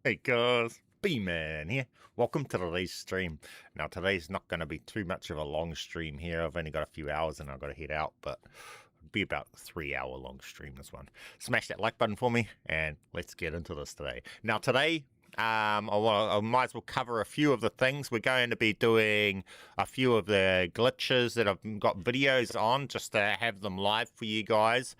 Hey guys, B-Man here. Welcome to today's stream. Now today's not going to be too much of a long stream here. I've only got a few hours and I've got to head out, but it'll be about a 3-hour long stream this one. Smash that like button for me and let's get into this today. Now today, I might as well cover a few of the things. We're going to be doing a few of the glitches that I've got videos on just to have them live for you guys.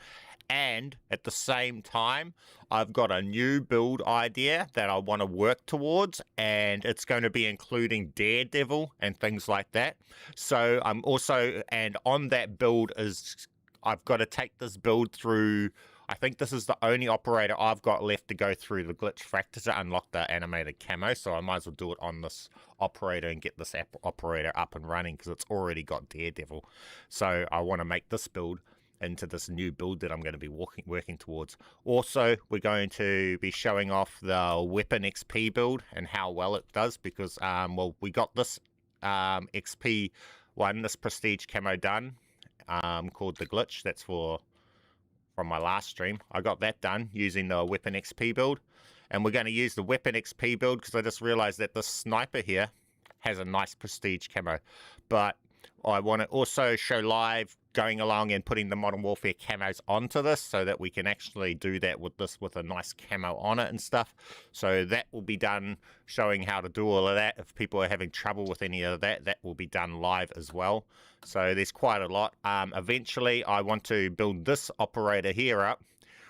And at the same time, I've got a new build idea that I want to work towards, and it's going to be including Daredevil and things like that. So I'm also, and on that build is, I've got to take this build through. I think this is the only operator I've got left to go through the glitch factor to unlock the animated camo, so I might as well do it on this operator and get this operator up and running because it's already got Daredevil. So I want to make this build into this new build that I'm going to be working towards. Also, we're going to be showing off the weapon XP build and how well it does because, well, we got this XP one, this prestige camo done, called the glitch. That's from my last stream. I got that done using the weapon XP build, and we're going to use the weapon XP build because I just realized that the sniper here has a nice prestige camo, but I want to also show live going along and putting the Modern Warfare camos onto this so that we can actually do that with this with a nice camo on it and stuff. So that will be done, showing how to do all of that. If people are having trouble with any of that, that will be done live as well. So there's quite a lot. Eventually, I want to build this operator here up,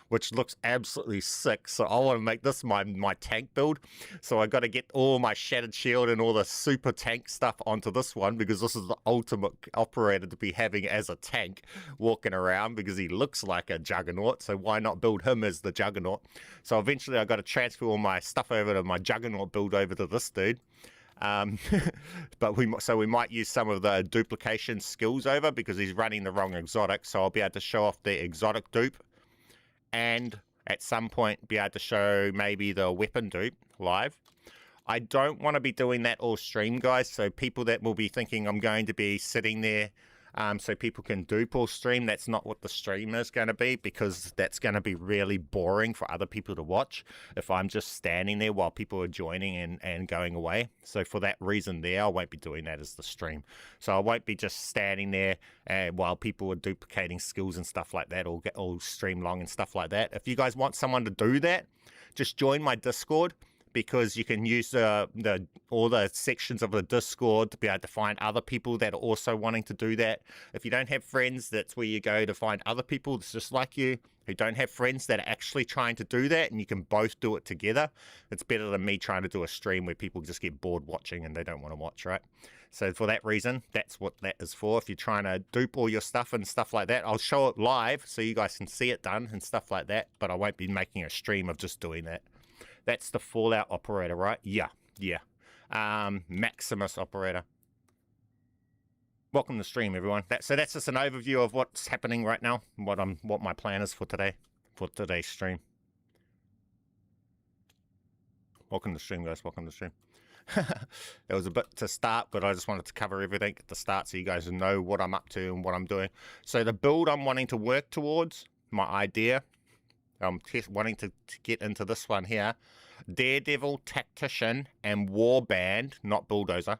which looks absolutely sick. So I want to make this my tank build. So I got to get all my shattered shield and all the super tank stuff onto this one because this is the ultimate operator to be having as a tank walking around because he looks like a juggernaut. So why not build him as the juggernaut? So eventually I got to transfer all my stuff over to my juggernaut build over to this dude. But we might use some of the duplication skills over because he's running the wrong exotic. So I'll be able to show off the exotic dupe, and at some point be able to show maybe the weapon dupe live. I don't want to be doing that all stream, guys, so people that will be thinking I'm going to be sitting there so people can dupe all stream, that's not what the stream is going to be, because that's going to be really boring for other people to watch if I'm just standing there while people are joining and going away. So for that reason there, I won't be doing that as the stream. So I won't be just standing there while people are duplicating skills and stuff like that, or get all stream long and stuff like that. If you guys want someone to do that, just join my Discord, because you can use all the sections of the Discord to be able to find other people that are also wanting to do that. If you don't have friends, that's where you go to find other people that's just like you, who don't have friends that are actually trying to do that, and you can both do it together. It's better than me trying to do a stream where people just get bored watching and they don't want to watch, right? So for that reason, that's what that is for. If you're trying to dupe all your stuff and stuff like that, I'll show it live so you guys can see it done and stuff like that, but I won't be making a stream of just doing that. That's the Fallout operator, right? Yeah. Maximus operator. Welcome to the stream, everyone. So that's just an overview of what's happening right now, what my plan is for today's stream. Welcome to the stream, guys. Welcome to the stream. It was a bit to start, but I just wanted to cover everything at the start so you guys know what I'm up to and what I'm doing. So the build I'm wanting to work towards, my idea, I'm wanting to get into this one here: Daredevil, Tactician, and Warband, not Bulldozer.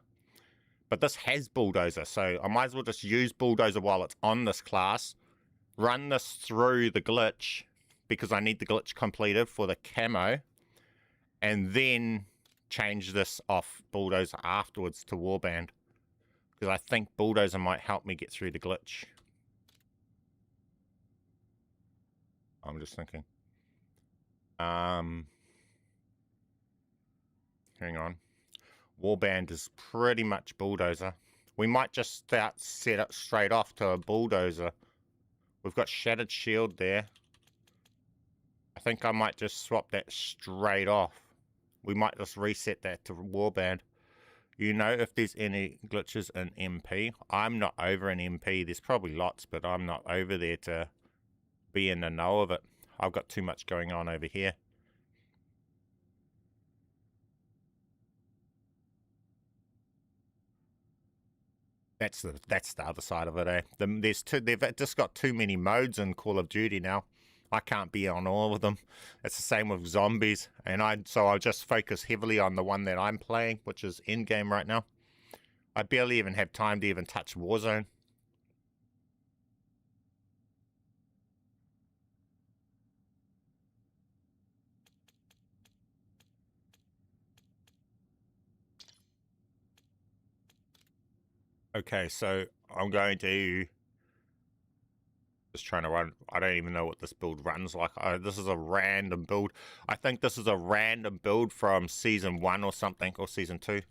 But this has Bulldozer, so I might as well just use Bulldozer while it's on this class. Run this through the glitch, because I need the glitch completed for the camo. And then change this off Bulldozer afterwards to Warband, because I think Bulldozer might help me get through the glitch. I'm just thinking. Hang on. Warband is pretty much Bulldozer. We might just set it straight off to a Bulldozer. We've got Shattered Shield there. I think I might just swap that straight off. We might just reset that to Warband. You know if there's any glitches in MP. I'm not over in MP. There's probably lots, but I'm not over there to be in the know of it. I've got too much going on over here. That's the other side of it, eh? They've just got too many modes in Call of Duty now. I can't be on all of them. It's the same with zombies, and so I'll just focus heavily on the one that I'm playing, which is Endgame right now. I barely even have time to even touch Warzone. Okay, so I'm going to just trying to run. I don't even know what this build runs like. This is a random build. I think this is a random build from season 1 or something, or season 2.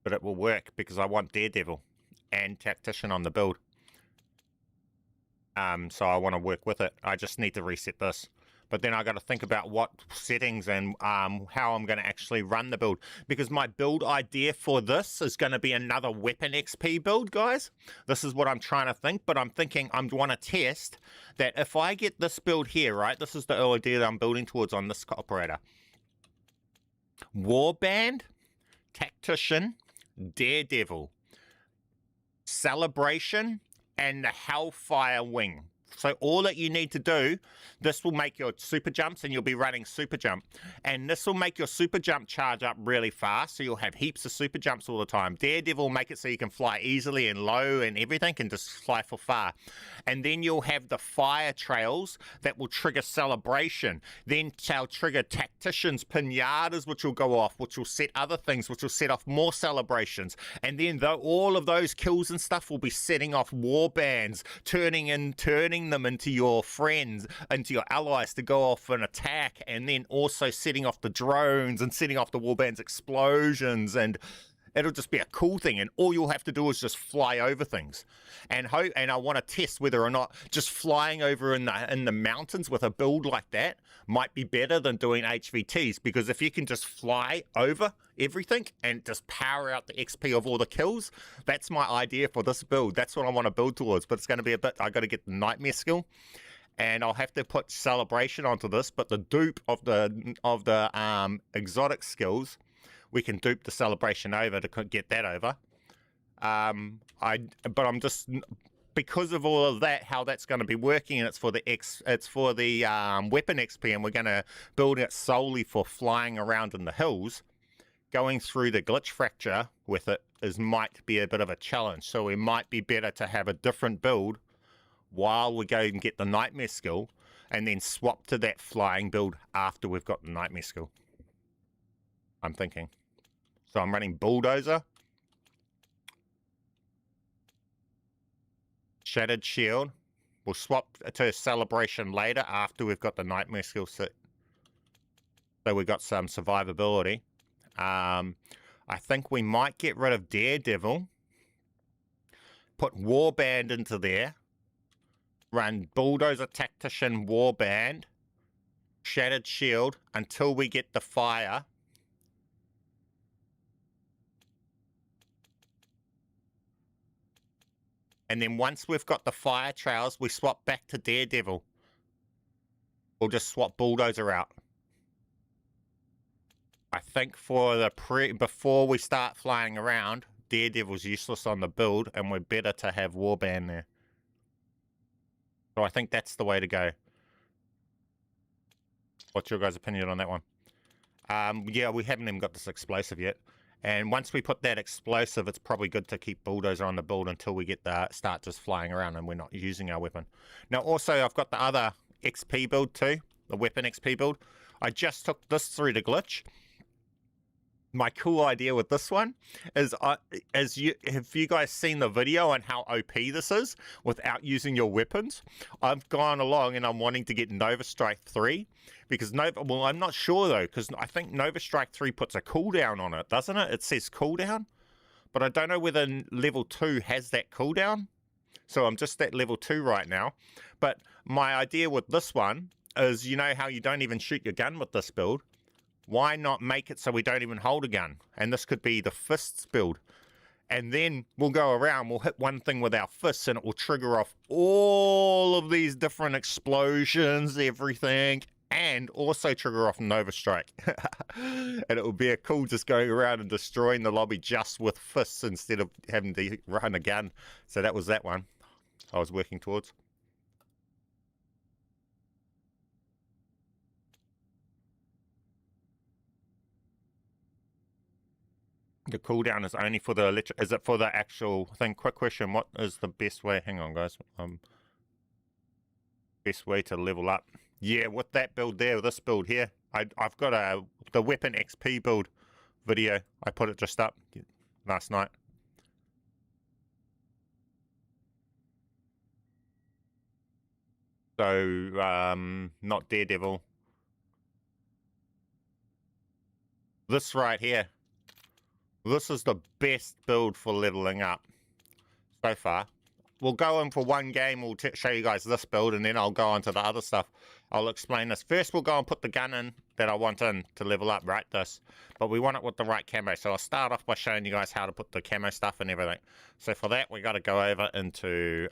But it will work because I want Daredevil and Tactician on the build. So I want to work with it. I just need to reset this. But then I got to think about what settings and how I'm going to actually run the build. Because my build idea for this is going to be another weapon XP build, guys. This is what I'm trying to think. But I'm thinking I want to test that if I get this build here, right? This is the idea that I'm building towards on this operator. Warband, Tactician, Daredevil, Celebration, and the Hellfire Wing. So all that you need to do, this will make your super jumps, and you'll be running super jump. And this will make your super jump charge up really fast, so you'll have heaps of super jumps all the time. Daredevil will make it so you can fly easily and low and everything, and just fly for far. And then you'll have the fire trails that will trigger Celebration. Then they'll trigger Tacticians, Pinatas, which will go off, which will set other things, which will set off more celebrations. And then all of those kills and stuff will be setting off warbands, turning them into your friends, into your allies to go off and attack, and then also setting off the drones and setting off the warbands explosions, and it'll just be a cool thing, and all you'll have to do is just fly over things. And I want to test whether or not just flying over in the mountains with a build like that might be better than doing HVTs, because if you can just fly over everything and just power out the XP of all the kills, that's my idea for this build. That's what I want to build towards, but it's going to be a bit, I got to get the nightmare skill, and I'll have to put Celebration onto this, but the dupe of the exotic skills, we can dupe the Celebration over to get that over. But I'm just, because of all of that, how that's going to be working, and it's for the weapon XP, and we're going to build it solely for flying around in the hills. Going through the glitch fracture with it might be a bit of a challenge, so it might be better to have a different build while we go and get the nightmare skill, and then swap to that flying build after we've got the nightmare skill. I'm thinking. So I'm running Bulldozer, Shattered Shield. We'll swap to Celebration later after we've got the nightmare skill set. So we've got some survivability. I think we might get rid of Daredevil, put Warband into there, run Bulldozer, Tactician, Warband, Shattered Shield until we get the fire. And then once we've got the fire trails, we swap back to Daredevil. We'll just swap Bulldozer out. I think for the before we start flying around, Daredevil's useless on the build, and we're better to have Warband there. So I think that's the way to go. What's your guys' opinion on that one? Yeah, we haven't even got this explosive yet. And once we put that explosive, it's probably good to keep Bulldozer on the build until we get start just flying around and we're not using our weapon. Now, also, I've got the other XP build too, the weapon XP build. I just took this through the glitch. My cool idea with this one is, have you guys seen the video on how OP this is without using your weapons? I've gone along and I'm wanting to get Nova Strike 3 because well, I'm not sure though, because I think Nova Strike 3 puts a cooldown on it, doesn't it? It says cooldown, but I don't know whether level 2 has that cooldown. So I'm just at level 2 right now. But my idea with this one is, you know how you don't even shoot your gun with this build? Why not make it so we don't even hold a gun? And this could be the fists build. And then we'll go around, we'll hit one thing with our fists and it will trigger off all of these different explosions, everything, and also trigger off Nova Strike. And it will be a cool just going around and destroying the lobby just with fists instead of having to run a gun. So that was that one I was working towards. The cooldown is only for the electric. Is it for the actual thing? Quick question. What is the best way? Hang on, guys. Best way to level up. Yeah, with that build there, this build here. I've got the weapon XP build video. I put it just up last night. So, not Daredevil. This right here. This is the best build for leveling up so far. We'll go in for one game. We'll show you guys this build, and then I'll go on to the other stuff. I'll explain this. First, we'll go and put the gun in that I want in to level up, right? This. But we want it with the right camo. So I'll start off by showing you guys how to put the camo stuff and everything. So for that, we got to go over into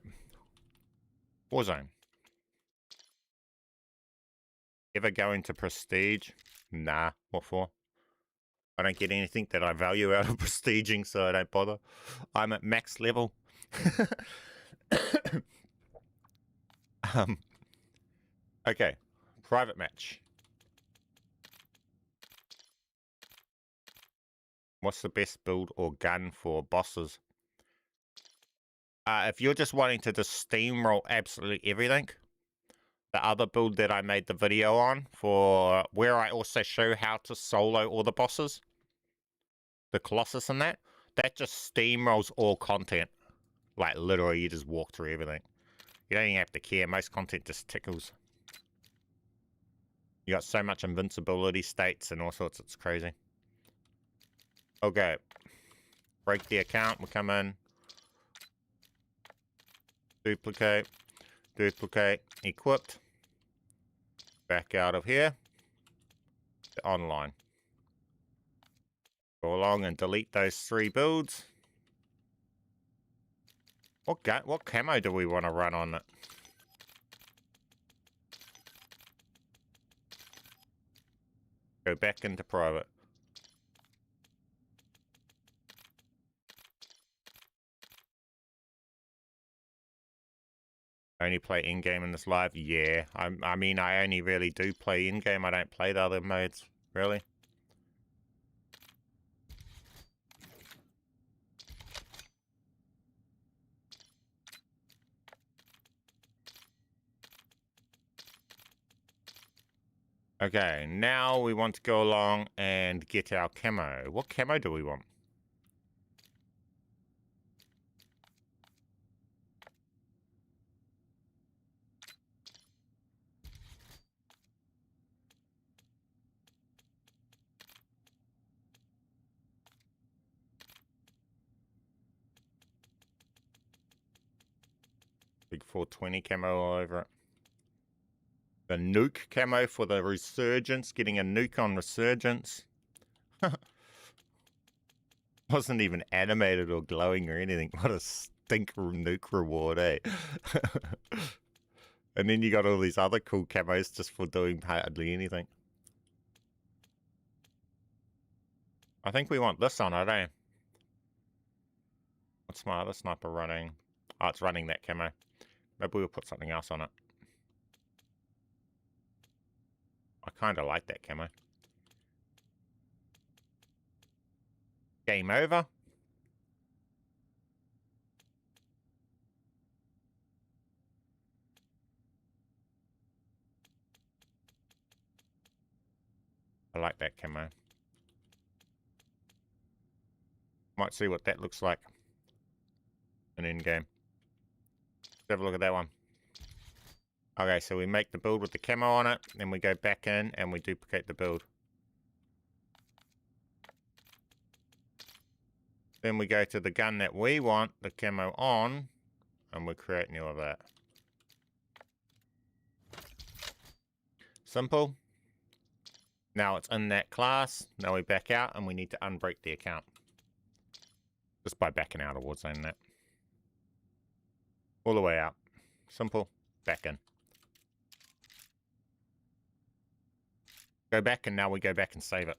Warzone. Ever go into Prestige? Nah, what for? I don't get anything that I value out of prestiging, so I don't bother. I'm at max level. Okay, private match. What's the best build or gun for bosses? If you're just wanting to just steamroll absolutely everything, the other build that I made the video on for where I also show how to solo all the bosses, the Colossus and that just steamrolls all content. Like literally you just walk through everything. You don't even have to care. Most content just tickles. You got so much invincibility states and all sorts, it's crazy. Okay. Break the account, we come in. Duplicate. Duplicate. Equipped. Back out of here. Online. Go along and delete those 3 builds. What camo do we want to run on it? Go back into private. Only play in-game in this live? Yeah. I mean, I only really do play in-game. I don't play the other modes, really. Okay, now we want to go along and get our camo. What camo do we want? Big 420 camo all over it. The nuke camo for the resurgence. Getting a nuke on resurgence. Wasn't even animated or glowing or anything. What a stink nuke reward, eh? And then you got all these other cool camos just for doing hardly anything. I think we want this on it, eh? What's my other sniper running? Oh, it's running that camo. Maybe we'll put something else on it. I kind of like that camo. Game over. I like that camo. Might see what that looks like in in-game. Have a look at that one. Okay, so we make the build with the camo on it, then we go back in and we duplicate the build. Then we go to the gun that we want the camo on, and we create new of that. Simple. Now it's in that class. Now we back out and we need to unbreak the account. Just by backing out of Warzone that. All the way out. Simple. Back in. Go back and now we go back and save it.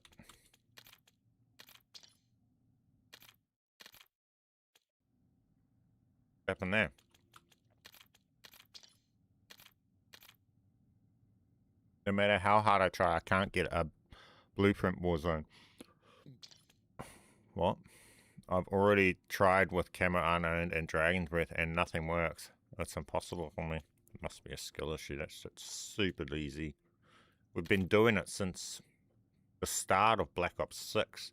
What happened there? No matter how hard I try, I can't get a blueprint Warzone. What? I've already tried with Camo Unowned and Dragon's Breath and nothing works. That's impossible for me. It must be a skill issue. That's super easy. We've been doing it since the start of Black Ops 6.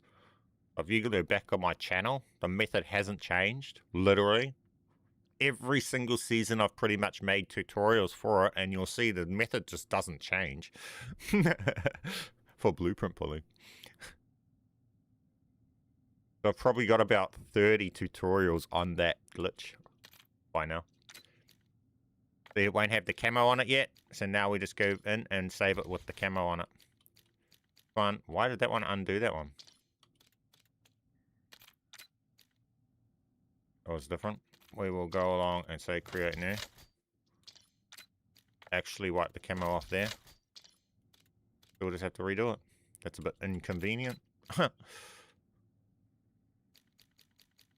If you go back on my channel, the method hasn't changed. Literally. Every single season I've pretty much made tutorials for it, and you'll see the method just doesn't change. For blueprint pulling. I've probably got about 30 tutorials on that glitch by now. It won't have the camo on it yet, so now we just go in and save it with the camo on it. Fun. Why did that one undo that one? That was different. We will go along and say create new. Actually wipe the camo off there. We'll just have to redo it. That's a bit inconvenient.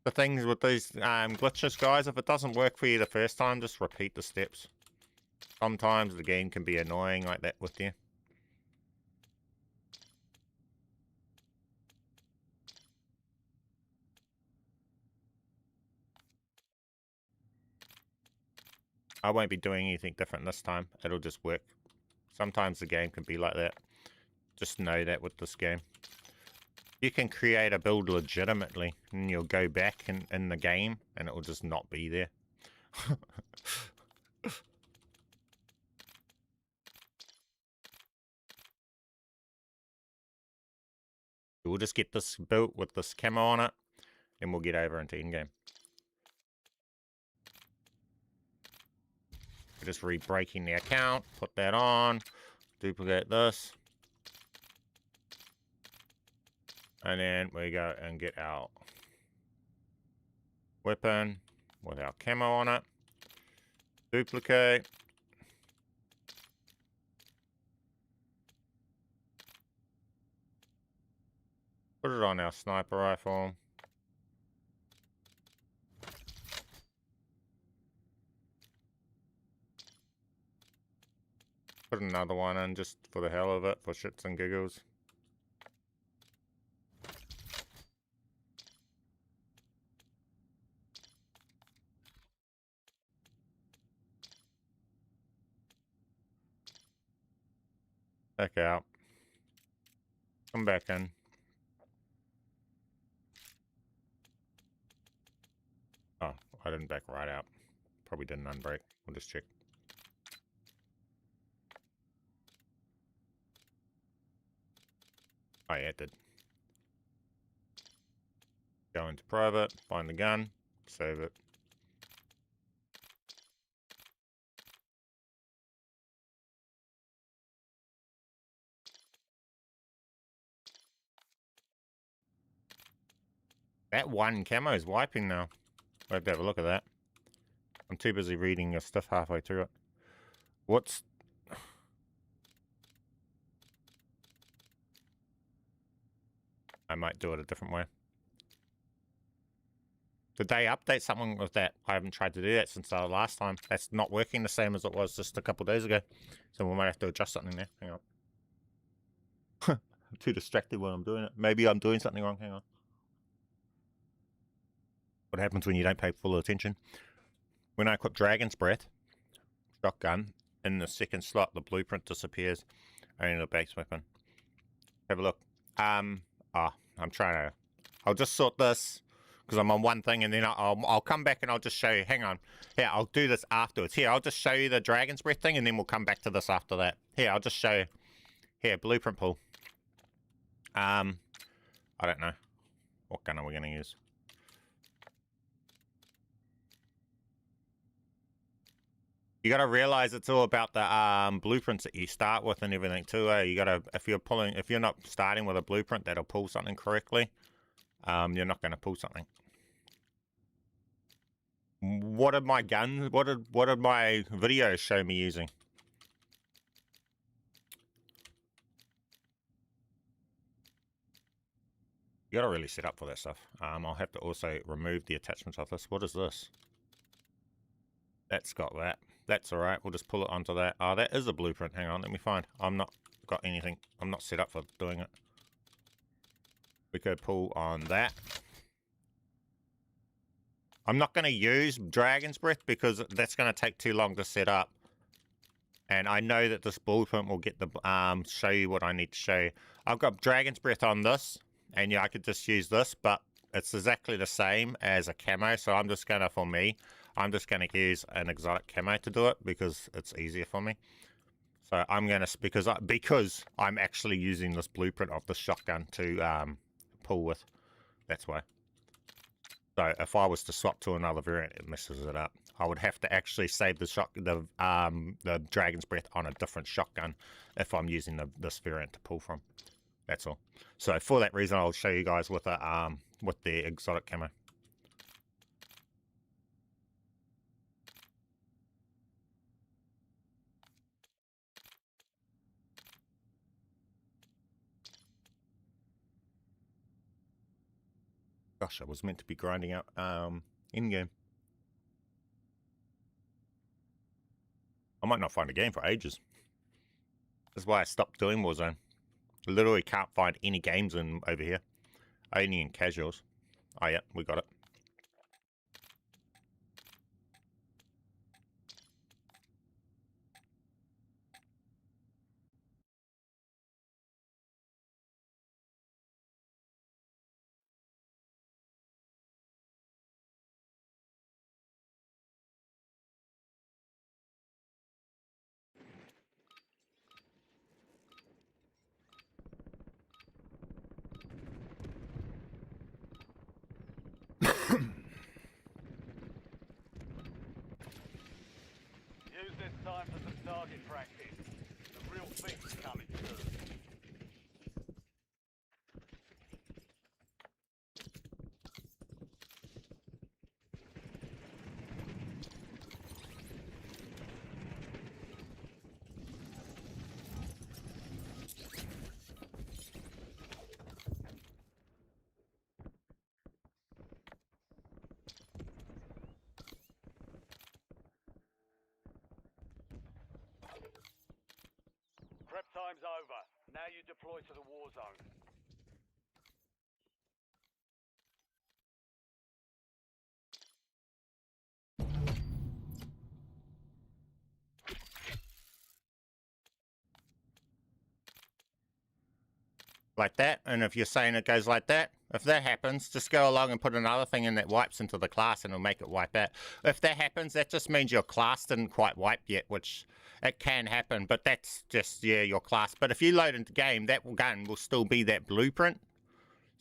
The things with these glitches, guys, if it doesn't work for you the first time, just repeat the steps. Sometimes the game can be annoying like that with you. I won't be doing anything different this time. It'll just work. Sometimes the game can be like that. Just know that with this game. You can create a build legitimately, and you'll go back in the game, and it will just not be there. We'll just get this built with this camo on it, and we'll get over into endgame. We're just re-breaking the account, put that on, duplicate this. And then we go and get our weapon with our camo on it. Duplicate. Put it on our sniper rifle. Put another one in just for the hell of it, for shits and giggles. Back out. Come back in. Oh, I didn't back right out. Probably didn't unbreak. We'll just check. Oh yeah, it did. Go into private, find the gun, save it. That one camo is wiping now. We'll have to have a look at that. I'm too busy reading your stuff halfway through it. What's... I might do it a different way. Did they update something with that? I haven't tried to do that since the last time. That's not working the same as it was just a couple days ago. So we might have to adjust something there. Hang on. I'm too distracted when I'm doing it. Maybe I'm doing something wrong. Hang on. What happens when you don't pay full attention? When I put Dragon's Breath, shotgun, in the second slot, the blueprint disappears. Only the base weapon. Have a look. I'm trying to... I'll just sort this, because I'm on one thing, and then I'll come back and I'll just show you. Hang on. Here, I'll do this afterwards. Here, I'll just show you the Dragon's Breath thing, and then we'll come back to this after that. Here, I'll just show you. Here, blueprint pull. I don't know. What gun are we going to use? You got to realize it's all about the blueprints that you start with and everything too. You got to, if you're not starting with a blueprint that'll pull something correctly, you're not going to pull something. What did my guns? What did my videos show me using? You got to really set up for that stuff. I'll have to also remove the attachments of this. What is this? That's got that. That's all right. We'll just pull it onto that. Oh, that is a blueprint. Hang on, let me find. I'm not got anything. I'm not set up for doing it. We could pull on that. I'm not going to use Dragon's Breath because that's going to take too long to set up. And I know that this blueprint will get the show you what I need to show you. I've got Dragon's Breath on this, and yeah, I could just use this, but it's exactly the same as a camo. So I'm just going to, for me, I'm just going to use an exotic camo to do it because it's easier for me. So I'm going to, because I'm actually using this blueprint of the shotgun to pull with. That's why. So if I was to swap to another variant, it messes it up. I would have to actually save the Dragon's Breath on a different shotgun if I'm using this variant to pull from. That's all. So for that reason, I'll show you guys with the exotic camo. Gosh, I was meant to be grinding out Endgame. I might not find a game for ages. That's why I stopped doing Warzone. I literally can't find any games over here. Only in casuals. Oh yeah, we got it. Use this time for some target practice. The real thing's coming soon. Prep time's over. Now you deploy to the war zone. Like that, and if you're saying it goes like that, if that happens, just go along and put another thing in that wipes into the class and it'll make it wipe out. If that happens, that just means your class didn't quite wipe yet, which it can happen, but that's just, yeah, your class. But if you load into game, that gun will still be that blueprint.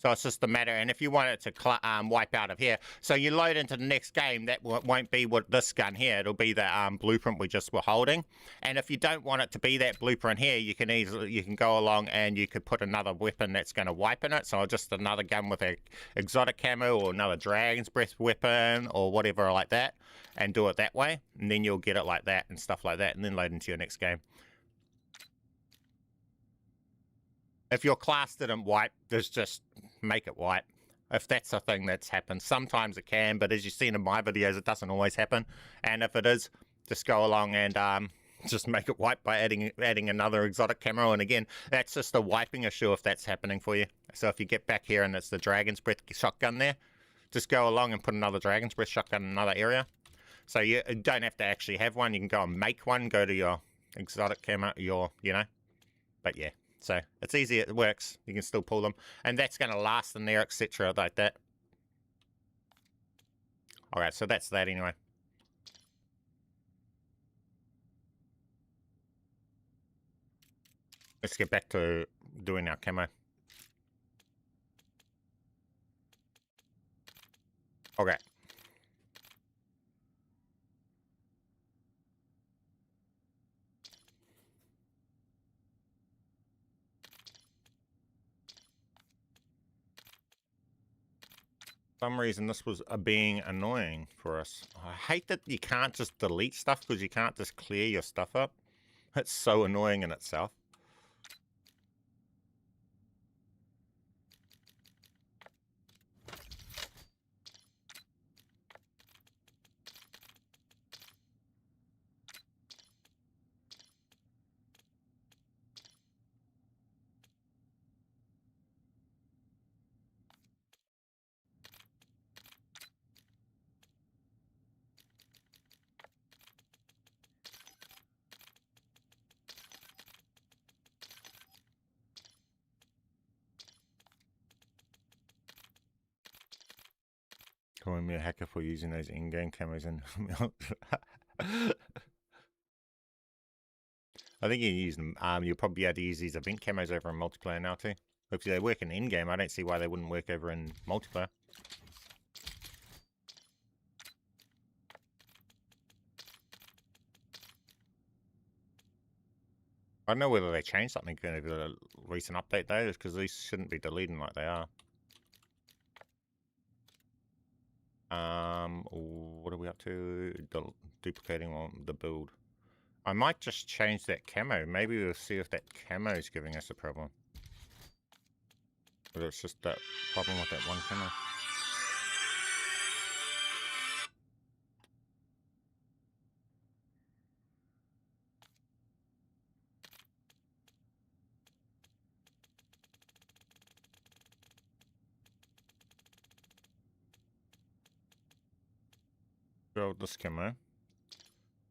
So it's just a matter, and if you want it to wipe out of here, so you load into the next game, that won't be what this gun here, it'll be the blueprint we just were holding. And if you don't want it to be that blueprint here, you can go along and you could put another weapon that's going to wipe in it. So just another gun with a exotic camo or another Dragon's Breath weapon or whatever like that, and do it that way, and then you'll get it like that and stuff like that, and then load into your next game. If your class didn't wipe, just make it wipe. If that's a thing that's happened. Sometimes it can, but as you've seen in my videos, it doesn't always happen. And if it is, just go along and just make it wipe by adding another exotic camo. And again, that's just a wiping issue if that's happening for you. So if you get back here and it's the Dragon's Breath shotgun there, just go along and put another Dragon's Breath shotgun in another area. So you don't have to actually have one. You can go and make one, go to your exotic camo, but yeah. So it's easy, it works, you can still pull them, and that's going to last in there, etc. like that. Alright, so that's that anyway. Let's get back to doing our camo. Okay. For some reason this was being annoying for us. I hate that you can't just delete stuff because you can't just clear your stuff up. It's so annoying in itself. Calling me a hacker for using those in-game camos and I think you use them. You'll probably be able to use these event camos over in multiplayer now too. Hopefully they work in in-game. I don't see why they wouldn't work over in multiplayer. I don't know whether they changed something in the recent update though, because these shouldn't be deleting like they are. What are we up to? Duplicating on the build. I might just change that camo. Maybe we'll see if that camo is giving us a problem. Whether it's just that problem with that one camo. Build this camo.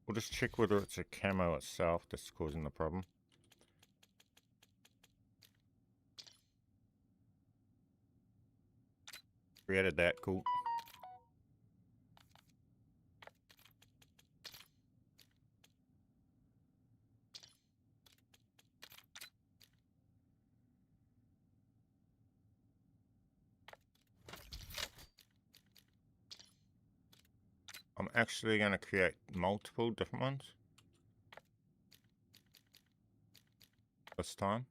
We'll just check whether it's a camo itself that's causing the problem. Created that, cool. I'm actually going to create multiple different ones. This time.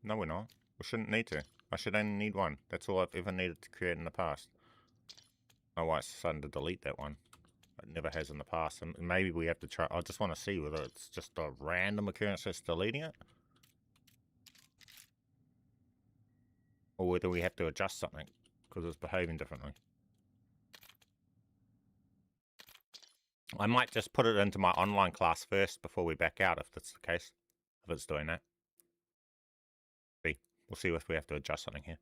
No, we're not. We shouldn't need to. I should only need one. That's all I've ever needed to create in the past. Oh, why it's sudden to delete that one. It never has in the past. And maybe we have to try. I just want to see whether it's just a random occurrence that's deleting it. Or whether we have to adjust something because it's behaving differently. I might just put it into my online class first before we back out if that's the case. If it's doing that. See. We'll see if we have to adjust something here.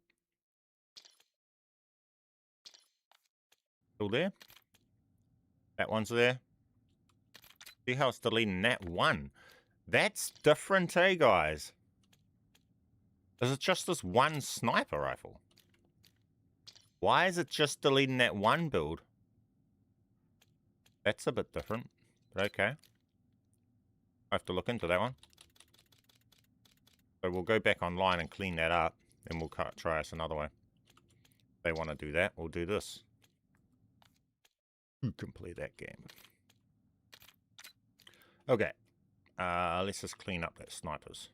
Still there? That one's there. See how it's deleting that one? That's different, eh, guys? Is it just this one sniper rifle? Why is it just deleting that one build? That's a bit different, but okay. I have to look into that one. So we'll go back online and clean that up, and we'll try us another way. If they want to do that, we'll do this. Who can play that game? Okay. Let's just clean up that snipers.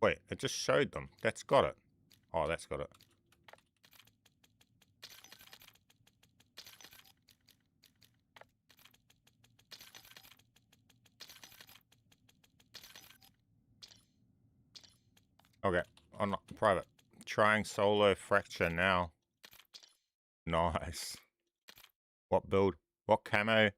Wait, it just showed them. That's got it. Oh, that's got it. Okay, on private. Trying solo fracture now. Nice. What build? What camo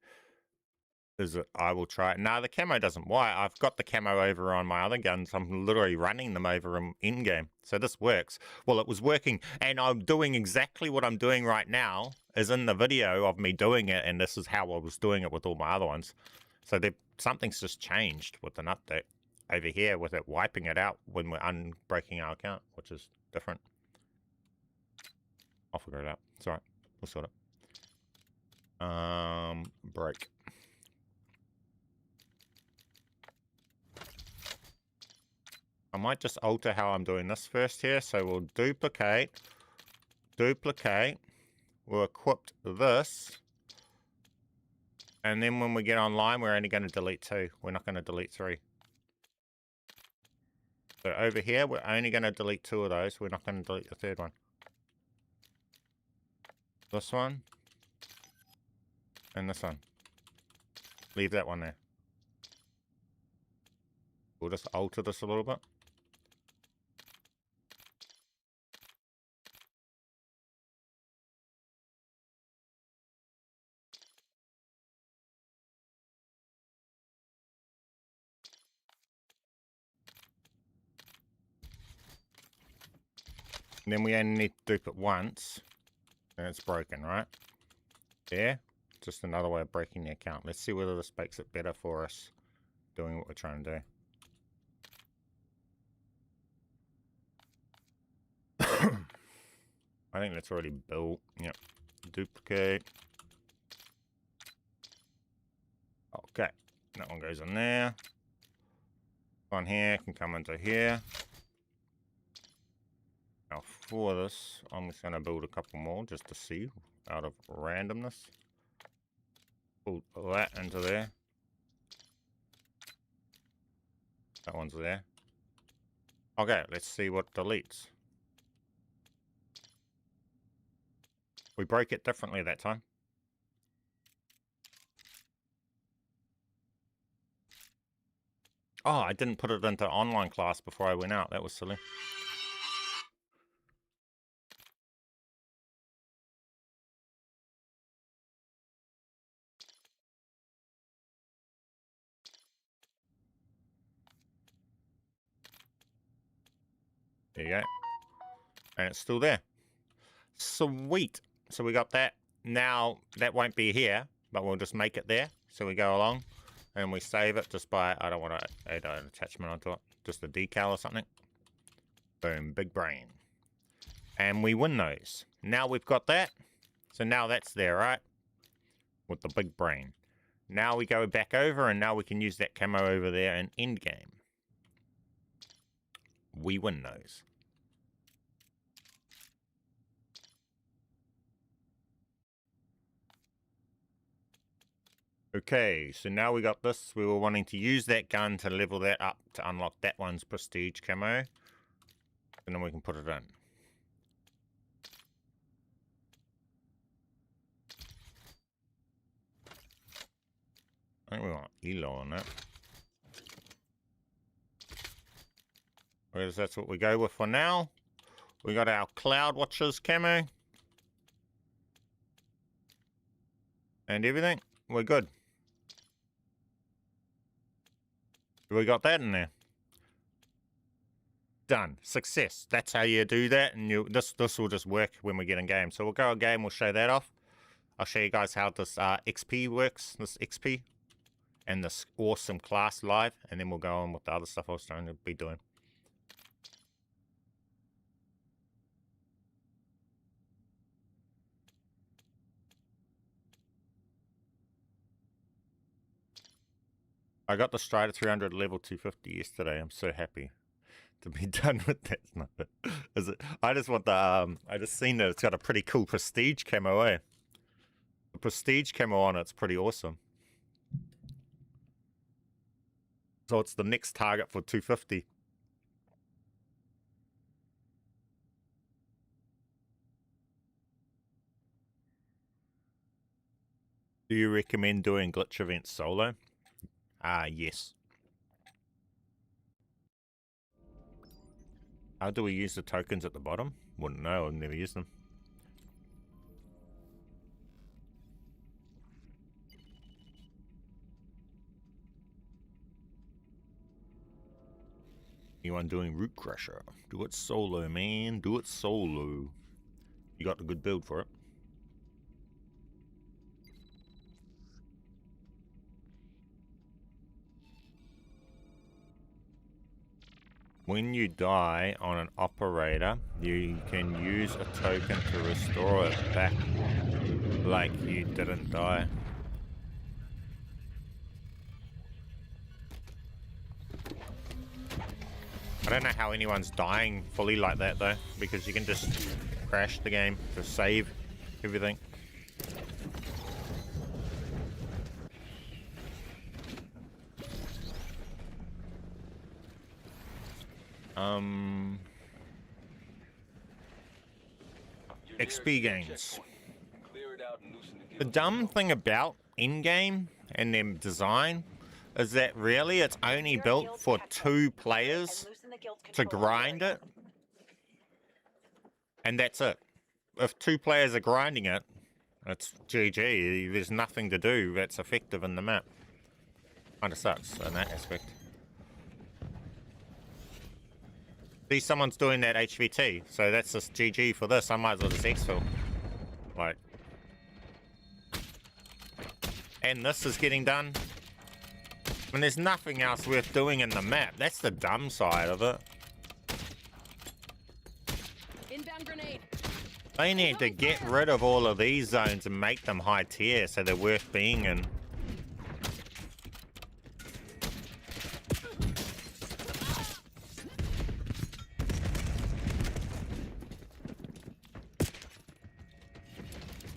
is it? I will try it. No, the camo doesn't. Why? I've got the camo over on my other guns. I'm literally running them over in-game. So this works. Well, it was working. And I'm doing exactly what I'm doing right now is in the video of me doing it. And this is how I was doing it with all my other ones. So something's just changed with an update over here with it wiping it out when we're unbreaking our account, which is different. I'll figure it out. It's alright. We'll sort it. Break. I might just alter how I'm doing this first here. So we'll duplicate. We'll equip this. And then when we get online, we're only going to delete 2. We're not going to delete 3. So over here, we're only going to delete 2 of those. We're not going to delete the 3rd one. This one. And this one. Leave that one there. We'll just alter this a little bit. And then we only need to dupe it once. And it's broken, right? There. Just another way of breaking the account. Let's see whether this makes it better for us doing what we're trying to do. I think that's already built. Yep. Duplicate. Okay. That one goes in there. One here can come into here. Now for this, I'm just going to build a couple more just to see out of randomness. Pull that into there. That one's there. Okay, let's see what deletes. We broke it differently that time. Oh, I didn't put it into online class before I went out. That was silly. There you go. And it's still there. Sweet. So we got that. Now, that won't be here, but we'll just make it there. So we go along and we save it just by, I don't want to add an attachment onto it, just a decal or something. Boom, big brain. And we win those. Now we've got that. So now that's there, right? With the big brain. Now we go back over and now we can use that camo over there in Endgame. We win those. Okay, so now we got this. We were wanting to use that gun to level that up to unlock that one's prestige camo. And then we can put it in. I think we want ELO on that. Whereas that's what we go with for now. We got our Cloud Watchers camo. And everything. We're good. We got that in there. Done. Success. That's how you do that. And this will just work when we get in game. So we'll go in game. We'll show that off. I'll show you guys how this XP works. This XP. And this awesome class live. And then we'll go on with the other stuff I was trying to be doing. I got the Strider 300 level 250 yesterday. I'm so happy to be done with that. Is it? I just want the, I just seen that it's got a pretty cool prestige camo, eh? The prestige camo on it's pretty awesome. So it's the next target for 250. Do you recommend doing glitch events solo? Yes. How do we use the tokens at the bottom? Wouldn't know, I've never used them. Anyone doing Root Crusher? Do it solo, man. Do it solo. You got the good build for it. When you die on an operator, you can use a token to restore it back like you didn't die. I don't know how anyone's dying fully like that though, because you can just crash the game to save everything. XP gains. The dumb thing about in-game and their design is that really it's only built for 2 players to grind it. And that's it. If 2 players are grinding it, it's GG. There's nothing to do that's effective in the map. Kinda sucks in that aspect. See, someone's doing that HVT, so that's just GG for this. I might as well just exfil. Like. And this is getting done. And there's nothing else worth doing in the map. That's the dumb side of it. Inbound grenade. They need to get rid of all of these zones and make them high tier so they're worth being in.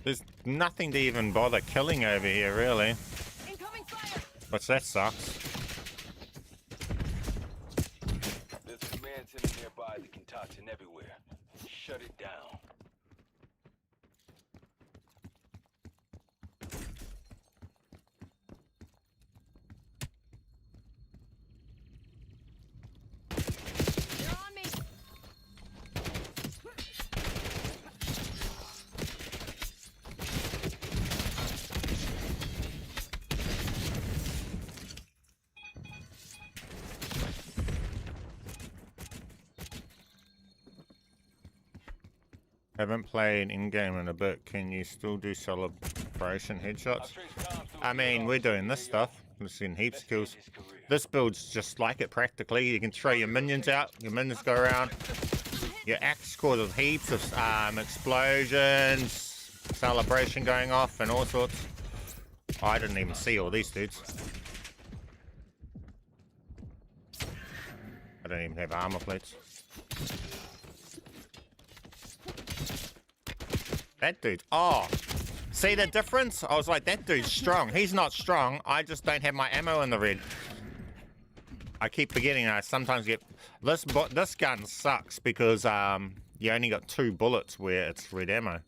There's nothing to even bother killing over here, really. Incoming fire. Which that sucks. There's a command center nearby that can tactician everywhere. Shut it down. They're on me. Haven't played in-game in a bit. Can you still do celebration headshots? I mean, we're doing this stuff. We're seeing heaps of kills. This build's just like it practically. You can throw your minions out. Your minions go around. Your axe causes heaps of explosions, celebration going off, and all sorts. Oh, I didn't even see all these dudes. I don't even have armor plates. That dude, oh, see the difference? I was like, that dude's strong. He's not strong. I just don't have my ammo in the red. I keep forgetting I sometimes get... This gun sucks because you only got 2 bullets where it's red ammo.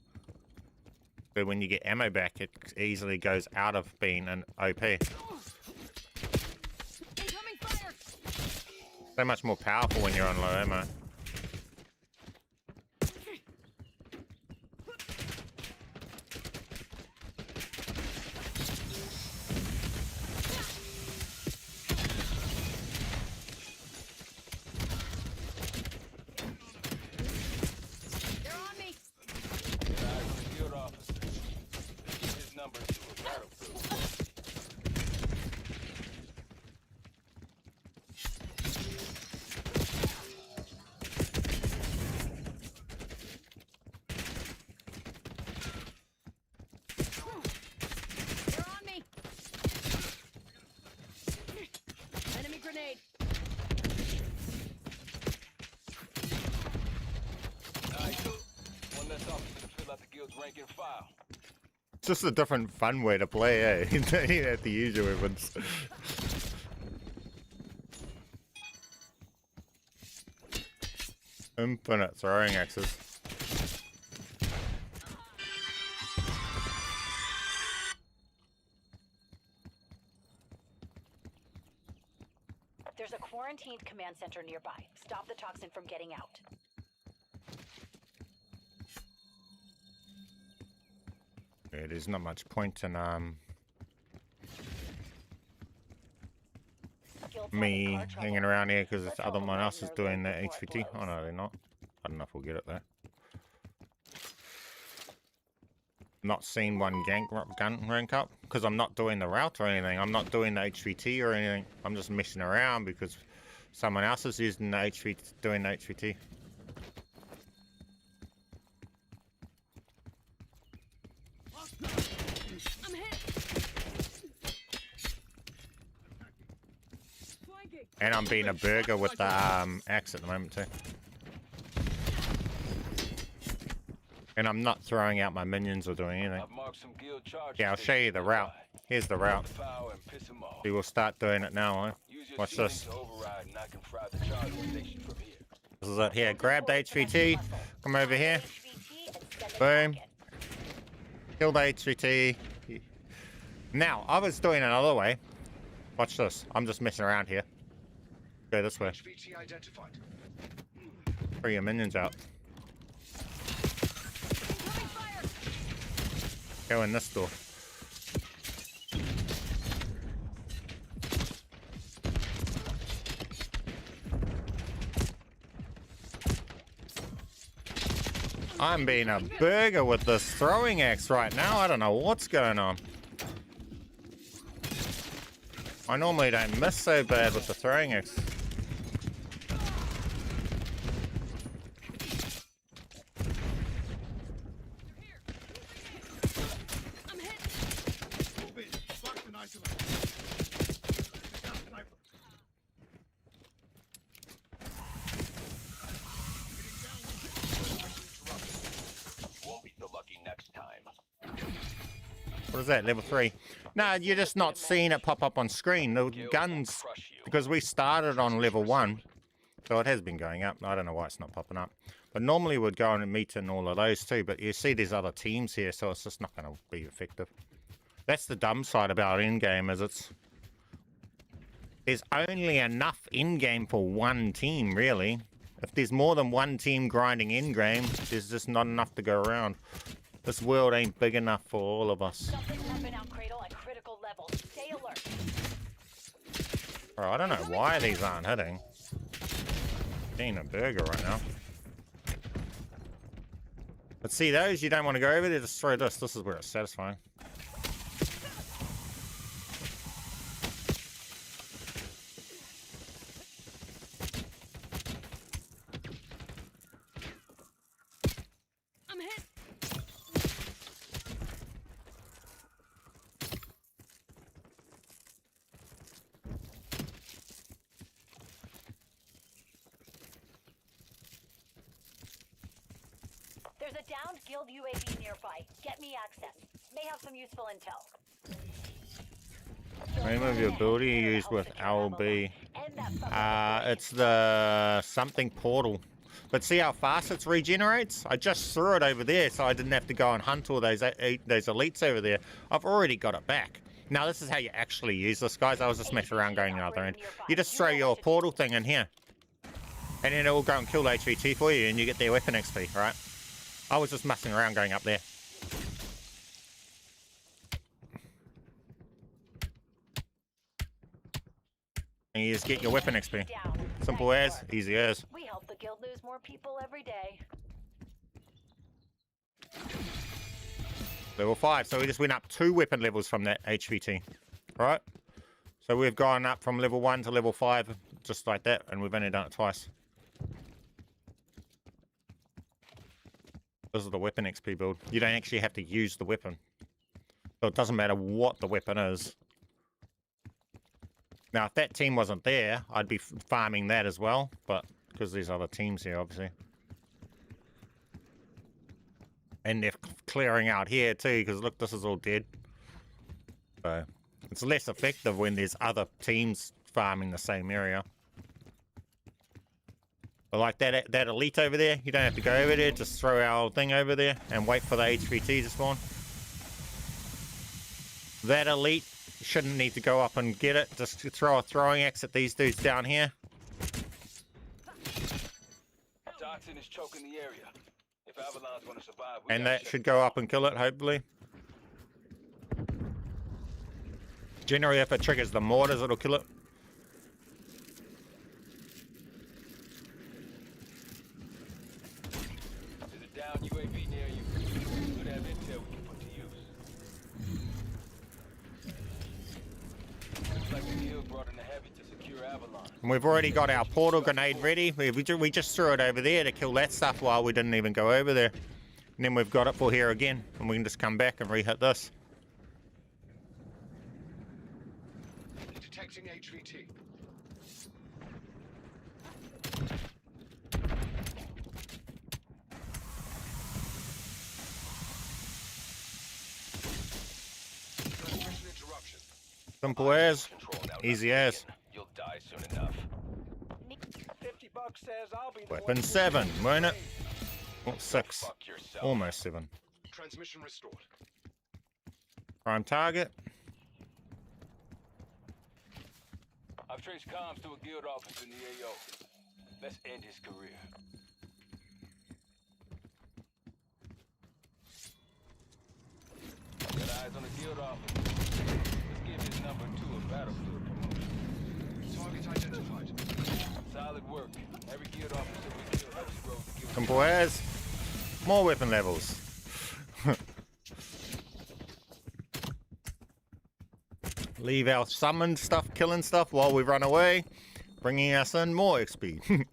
But when you get ammo back, it easily goes out of being an OP. Incoming fire. So much more powerful when you're on low ammo. They're on me. Field officer. Give his number to a battlefield. They're on me. Enemy grenade. Nice. One less officer to fill out the guild's rank and file. It's just a different fun way to play, eh? You don't have to use your weapons. Infinite throwing axes. There's a quarantined command center nearby. Stop the toxin from getting out. Yeah, there's not much point in me hanging around here because other one else is doing the HVT. Oh no, they're not. I don't know if we'll get it though. Not seen one gun rank up because I'm not doing the route or anything. I'm not doing the HVT or anything. I'm just messing around because someone else is using the HVT, doing the HVT. I'm hit. Flanking. And I'm being a burger with the axe at the moment too. And I'm not throwing out my minions or doing anything. I've marked some guild charges. Yeah, I'll show you the route. Here's the route. Foul and piss 'em off. We will start doing it now, eh? Use your Watch shooting this. to override and I can fry the charge station from here. This is it here. Grab the HVT. Come over here. Boom. Kill the HVT. Now, I was doing it another way. Watch this. I'm just messing around here. Go this way. HVT identified. Throw your minions out. Incoming fire. Go in this door. I'm being a burger with this throwing axe right now. I don't know what's going on. I normally don't miss so bad with the throwing axe. is that? Level 3. No, you're just not seeing it pop up on screen. The guns, because we started on level 1, so it has been going up. I don't know why it's not popping up. But normally we'd go and meet in all of those too, but you see there's other teams here, so it's just not going to be effective. That's the dumb side about in-game, is there's only enough in-game for one team, really. If there's more than one team grinding in-game, there's just not enough to go around. This world ain't big enough for all of us. Something's happened out cradle at critical level. Stay alert. Bro, I don't know why these aren't hitting. Eating a burger right now. But see those, you don't want to go over there, just throw this. This is where it's satisfying. I'm hit. There's a downed guild UAV nearby. Get me access. May have some useful intel. Name of your ability used with LB. It's the something portal. But see how fast it regenerates? I just threw it over there so I didn't have to go and hunt all those elites over there. I've already got it back. Now this is how you actually use this, guys. I was just messing around going the other end. You just throw your portal thing in here. And then it will go and kill HVT for you and you get their weapon XP, right? I was just messing around going up there. And you just get your weapon XP. Simple as, easy as. We help the guild lose more people every day. Level 5, so we just went up 2 weapon levels from that HVT. Right? So we've gone up from level 1 to level 5, just like that, and we've only done it twice. This is the weapon XP build. You don't actually have to use the weapon. So it doesn't matter what the weapon is. Now, if that team wasn't there, I'd be farming that as well, but because there's other teams here, obviously. And they're clearing out here too, because look, this is all dead. So it's less effective when there's other teams farming the same area. But like that elite over there, you don't have to go over there, just throw our thing over there and wait for the HVT to spawn. That elite shouldn't need to go up and get it, just throw a throwing axe at these dudes down here. Toxin is choking the area. If Avalon's gonna survive, And that should go up and kill it, hopefully. Generally, if it triggers the mortars, it'll kill it. There's a down UAV near you. Could have intel we can put to use. Looks like the guild brought in a heavy to secure Avalon. And we've already got our portal grenade ready. We just threw it over there to kill that stuff while we didn't even go over there. And then we've got it for here again. And we can just come back and re-hit this. Detecting HVT. Transmission interruption. Simple as. Control now, Easy not as. again. You'll die soon enough. $50 says I'll be the Weapon one 7, to weren't it? pay. Oh, 6. Fuck yourself. Almost 7. Transmission restored. Prime target. I've traced comms to a guild office in the AO. Let's end his career. Got eyes on the guild office. Let's give his number 2 a battlefield promotion. Target identified. Solid work. Every guild officer we kill helps grow the guild. Simple as. More weapon levels. Leave our summoned stuff, killing stuff while we run away, bringing us in more XP. Enemy.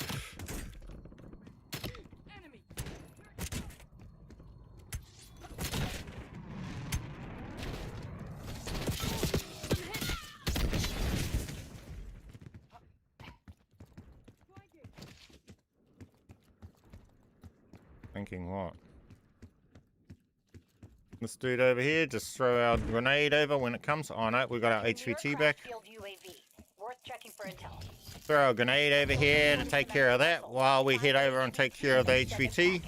Thinking what? This dude over here, just throw our grenade over when it comes. Oh no, we got our HVT back. Field UAV. Worth checking for intel. Throw a grenade over here to take care of that while we head over and take care of the HVT.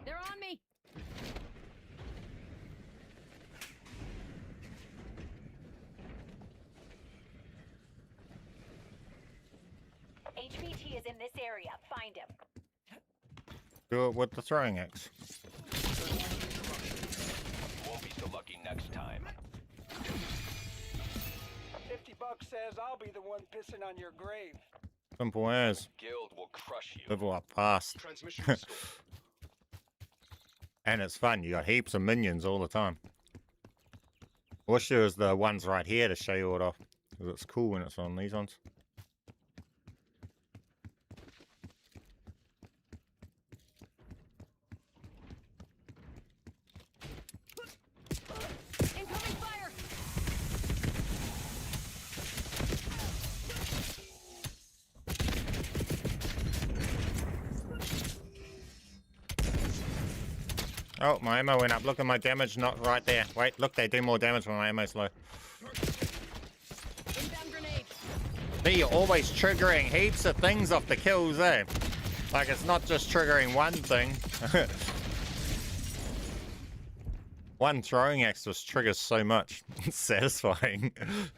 They're on me. HVT is in this area. Find him. Do it with the throwing axe. Won't be so lucky next time. $50 says I'll be the one pissing on your grave. Simple as. Guild will crush you. Level up fast. Transmission restored. And it's fun. You got heaps of minions all the time. Wish there was the ones right here to show you it off. 'Cause it's cool when it's on these ones. Incoming fire. Oh, my ammo went up. Look at my damage, not right there. Wait, look, they do more damage when my ammo's low. Inbound grenade. See, you're always triggering heaps of things off the kills, eh? Like, it's not just triggering one thing. One throwing axe just triggers so much. It's satisfying. The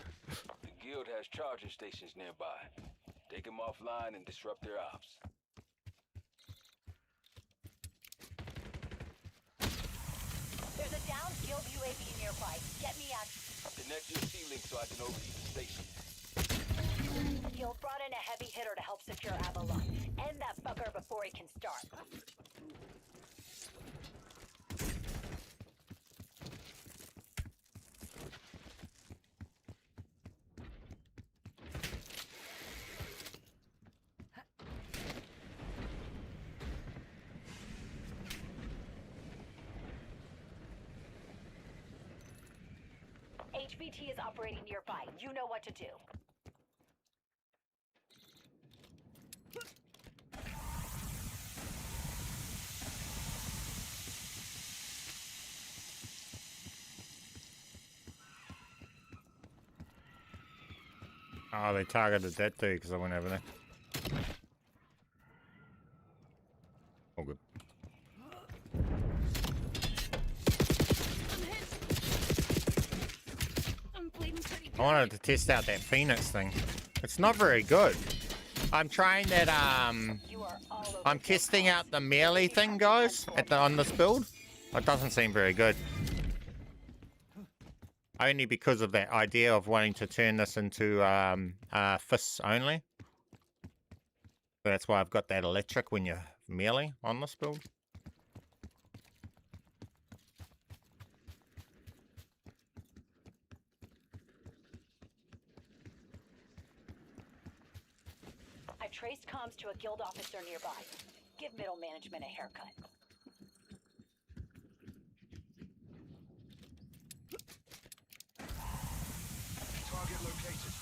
guild has charging stations nearby. Take them offline and disrupt their ops. There's a down field UAV nearby. Get me access. Connect your C-Link so I can overview the station. Guild brought in a heavy hitter to help secure Avalon. End that fucker before he can start. HVT is operating nearby. You know what to do. Oh, they targeted that dude because I went over there. All good. I'm hit. I'm bleeding pretty I good. wanted to test out that PHEONIX thing. It's not very good. I'm trying that, You are all over I'm the testing field. out the melee thing, guys, on this build. It doesn't seem very good. Only because of that idea of wanting to turn this into fists only. So that's why I've got that electric when you're melee on this build. I've traced comms to a guild officer nearby. Give middle management a haircut. Target located.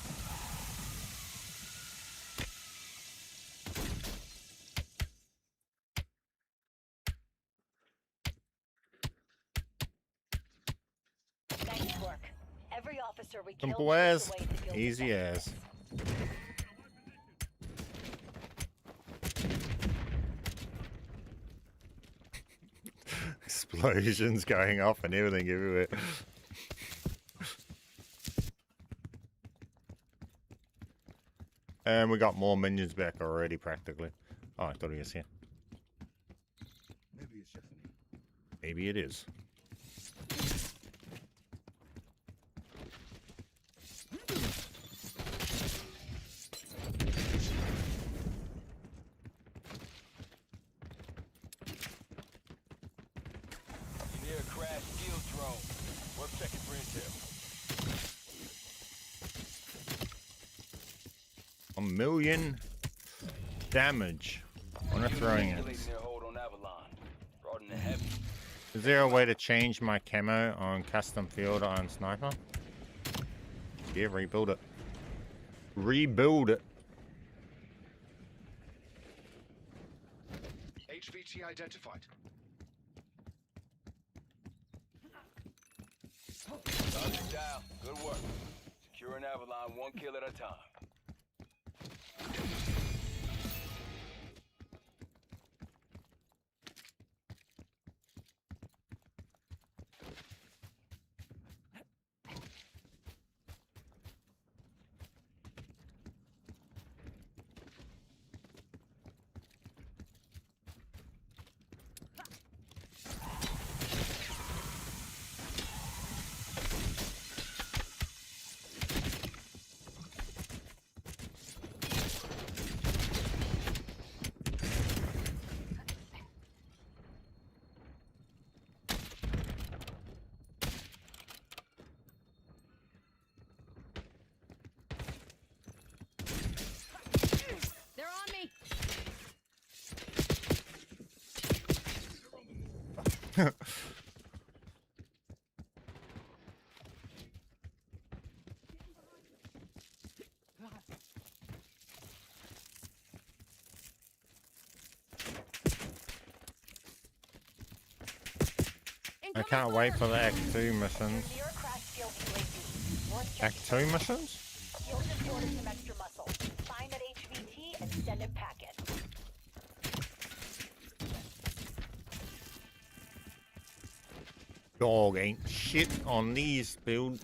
Nice work. Every officer we killed Simple chips as, away at the guild easy as. defenses. Explosions going off and everything everywhere. And we got more minions back already, practically. Oh, I thought he was here. Maybe it is. You near a crashed field drone. Worth checking for intel. 1 million damage on a throwing axe. Escalating their hold on Avalon. Brought in the heavy. Is there a way to change my camo on custom field on sniper? Yeah, rebuild it. Rebuild it. HVT identified. Target down. Good work. Securing Avalon 1 kill at a time. They're on me. I can't wait for the Act 2 missions. Near crash field UAV. Worth Act checking. 2 missions? Field just ordered some extra muscle. Find that HVT and send it packing. Dog ain't shit on these build.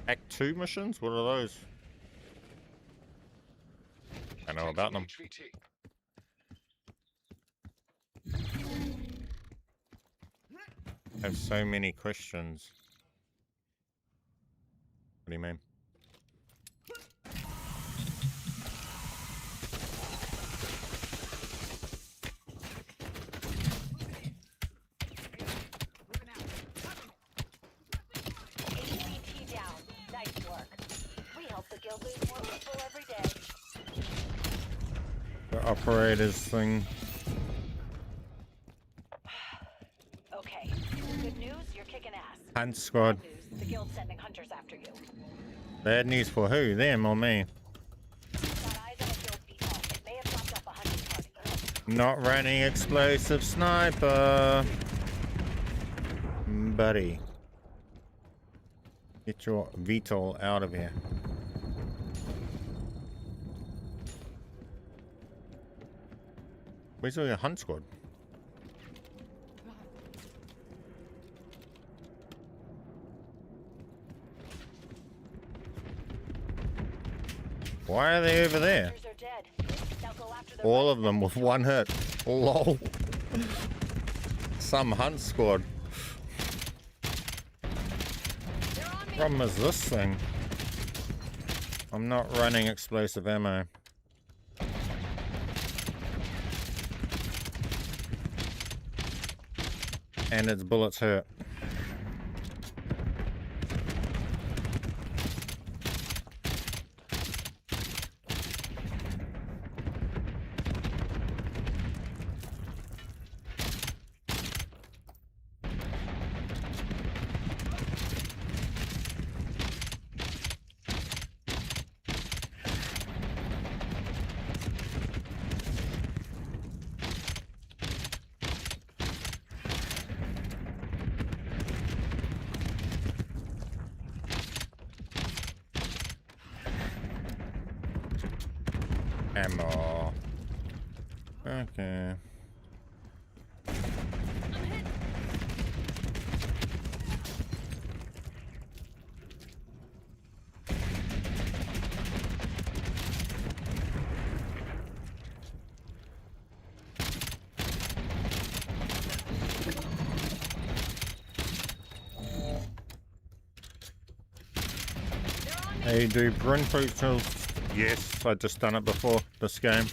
Act 2 missions? What are those? I know about them. HVT. I have so many questions. What do you mean? HVT down. Nice work. We help the guild lose more people every day. The operators thing. Okay. Good news, you're kicking ass. Hunt squad. Bad news, the guild's sending hunters after you. Bad news for who? Them or me? Got eyes on a guild depot. It may have dropped off a hunting party. Not running explosive sniper. Buddy. Get your VTOL out of here. Where's all your hunt squad? Why are they over there? Hunters are dead. Now go after the All rest. of them with one hit. Lol. Some hunt squad. They're on me. Problem is this thing. I'm not running explosive ammo. And its bullets hurt. Ammo. Okay. Hey, do burn tools? Yes, I just done it before this game.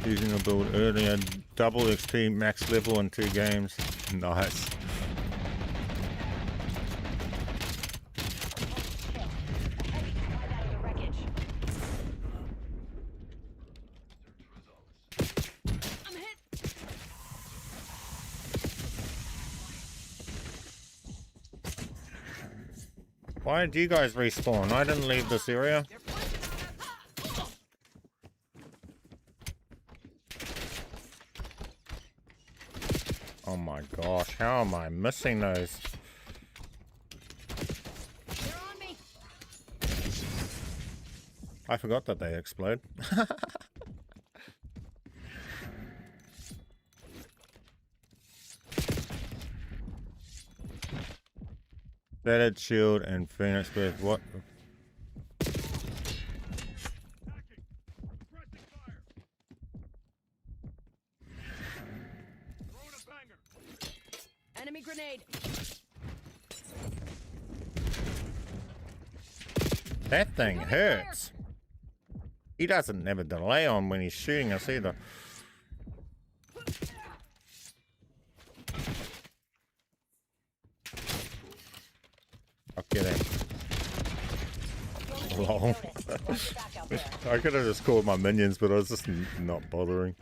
Using a build earlier, double XP max level in 2 games. Nice. Right out of the wreckage. I'm hit. Why did you guys respawn? I didn't leave this area. They're punching on us. Oh my gosh, how am I missing those? They're on me. I forgot that they explode. Shattered shield and Phoenix Birth. What? Enemy grenade. That thing hurts. He doesn't never delay on when he's shooting us either. I'll get him. Lol. I could have just called my minions, but I was just not bothering.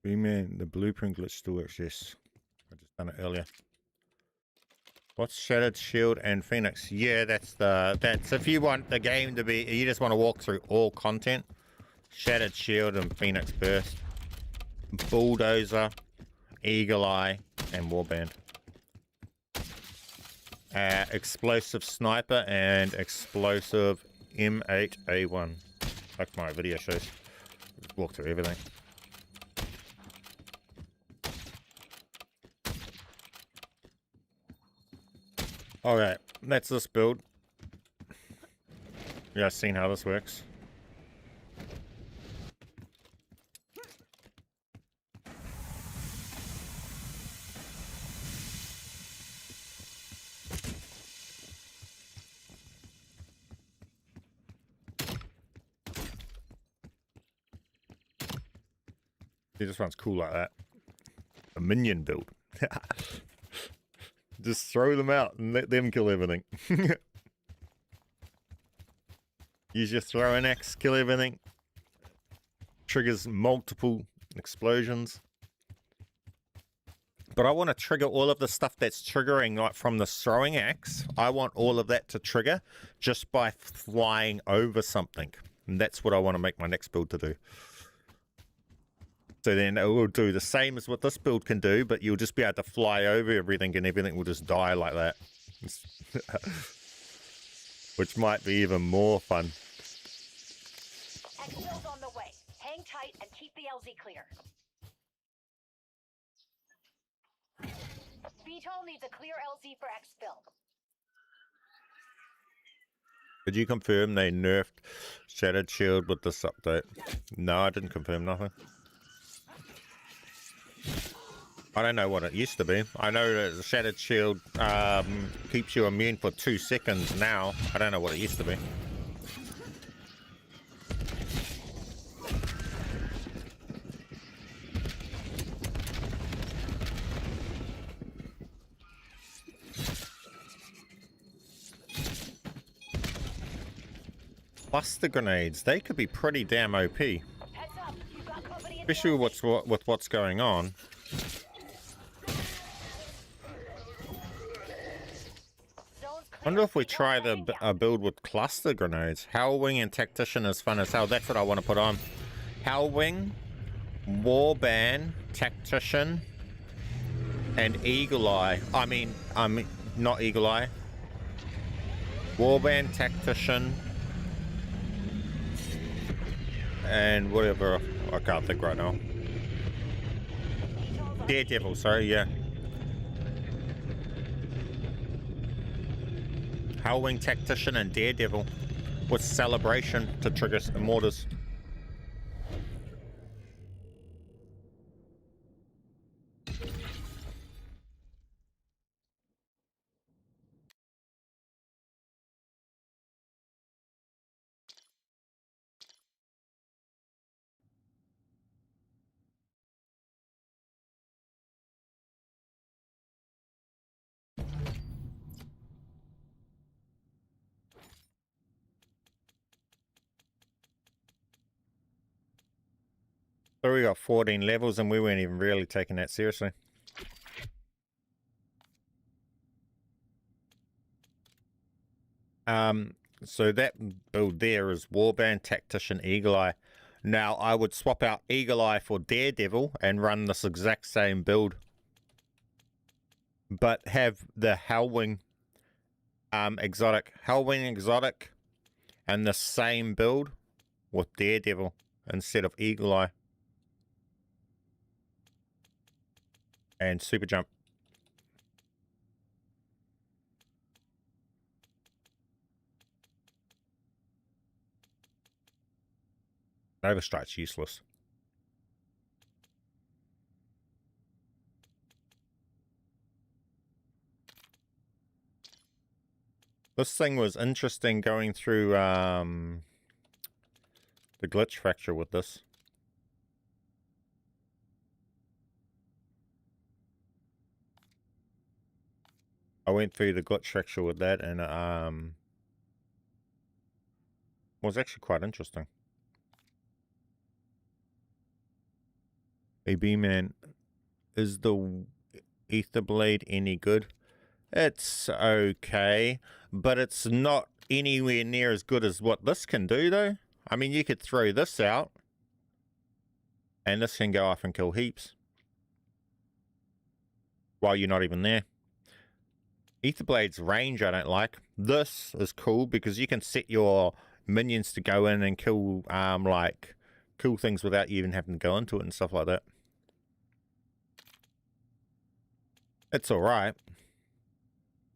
Man, the blueprint glitch still works, yes. I just done it earlier. What's Shattered Shield and Phoenix? Yeah, that's if you want the game to be, you just want to walk through all content. Shattered Shield and Phoenix Burst. Bulldozer, Eagle Eye, and Warband. Explosive Sniper and Explosive M8A1. Like my video shows. Just walk through everything. Alright, that's this build. You guys seen how this works? See, this one's cool like that. A minion build. Just throw them out and let them kill everything. Use your throwing axe, kill everything. Triggers multiple explosions. But I want to trigger all of the stuff that's triggering, like from the throwing axe. I want all of that to trigger just by flying over something. And that's what I want to make my next build to do. So then it will do the same as what this build can do, but you'll just be able to fly over everything and everything will just die like that. Which might be even more fun. Exfil's on the way. Hang tight and keep the LZ clear. VTOL needs a clear LZ for exfil. Did you confirm they nerfed Shattered Shield with this update? No, I didn't confirm nothing. I don't know what it used to be. I know that the Shattered Shield keeps you immune for 2 seconds now. I don't know what it used to be. Cluster grenades, they could be pretty damn OP. Heads up, you've got company in the Especially LZ. with what's going on. Zone's I clear. wonder if we No try letting the down. build with cluster grenades. Howlwing and Tactician is fun as hell. That's what I want to put on. Howlwing, Warband, Tactician, and Eagle Eye. I mean, not Eagle Eye. Warband, Tactician, and whatever. I can't think right now. VTOL's on Daredevil, sorry, yeah. Howlwing, Tactician, and Daredevil with Celebration to trigger Immortals. So we got 14 levels and we weren't even really taking that seriously. So that build there is Warband, Tactician, Eagle Eye. Now I would swap out Eagle Eye for Daredevil and run this exact same build, but have the Hellwing exotic, and the same build with Daredevil instead of Eagle Eye and Super Jump. Overstrike's useless. This thing was interesting going through the glitch fracture with this. I went through the glitch fracture with that and was actually quite interesting. Hey B-Man, is the Ether Blade any good? It's okay, but it's not anywhere near as good as what this can do though. I mean, you could throw this out and this can go off and kill heaps while you're not even there. Ether Blade's range I don't like. This is cool because you can set your minions to go in and kill like cool things without you even having to go into it and stuff like that. It's alright.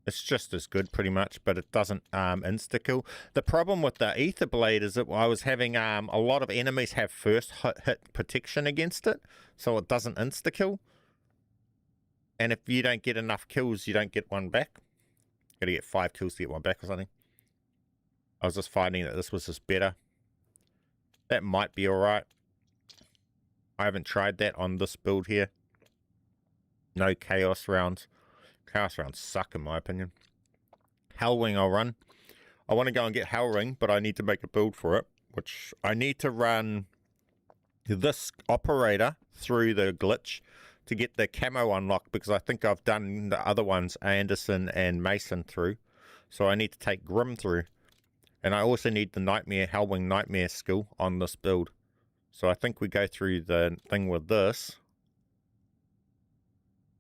It's just as good pretty much, but it doesn't insta-kill. The problem with the Ether Blade is that I was having a lot of enemies have first hit protection against it, so it doesn't insta-kill. And if you don't get enough kills, you don't get one back. Gotta get 5 kills to get one back or something. I was just finding that this was just better. That might be alright. I haven't tried that on this build here. No chaos rounds. Chaos rounds suck in my opinion. Hellwing I'll run. I want to go and get Hellring, but I need to make a build for it, which I need to run this operator through the glitch to get the camo unlocked, because I think I've done the other ones, Anderson and Mason, through. So I need to take Grim through. And I also need the Nightmare, Hellwing Nightmare skill on this build. So I think we go through the thing with this.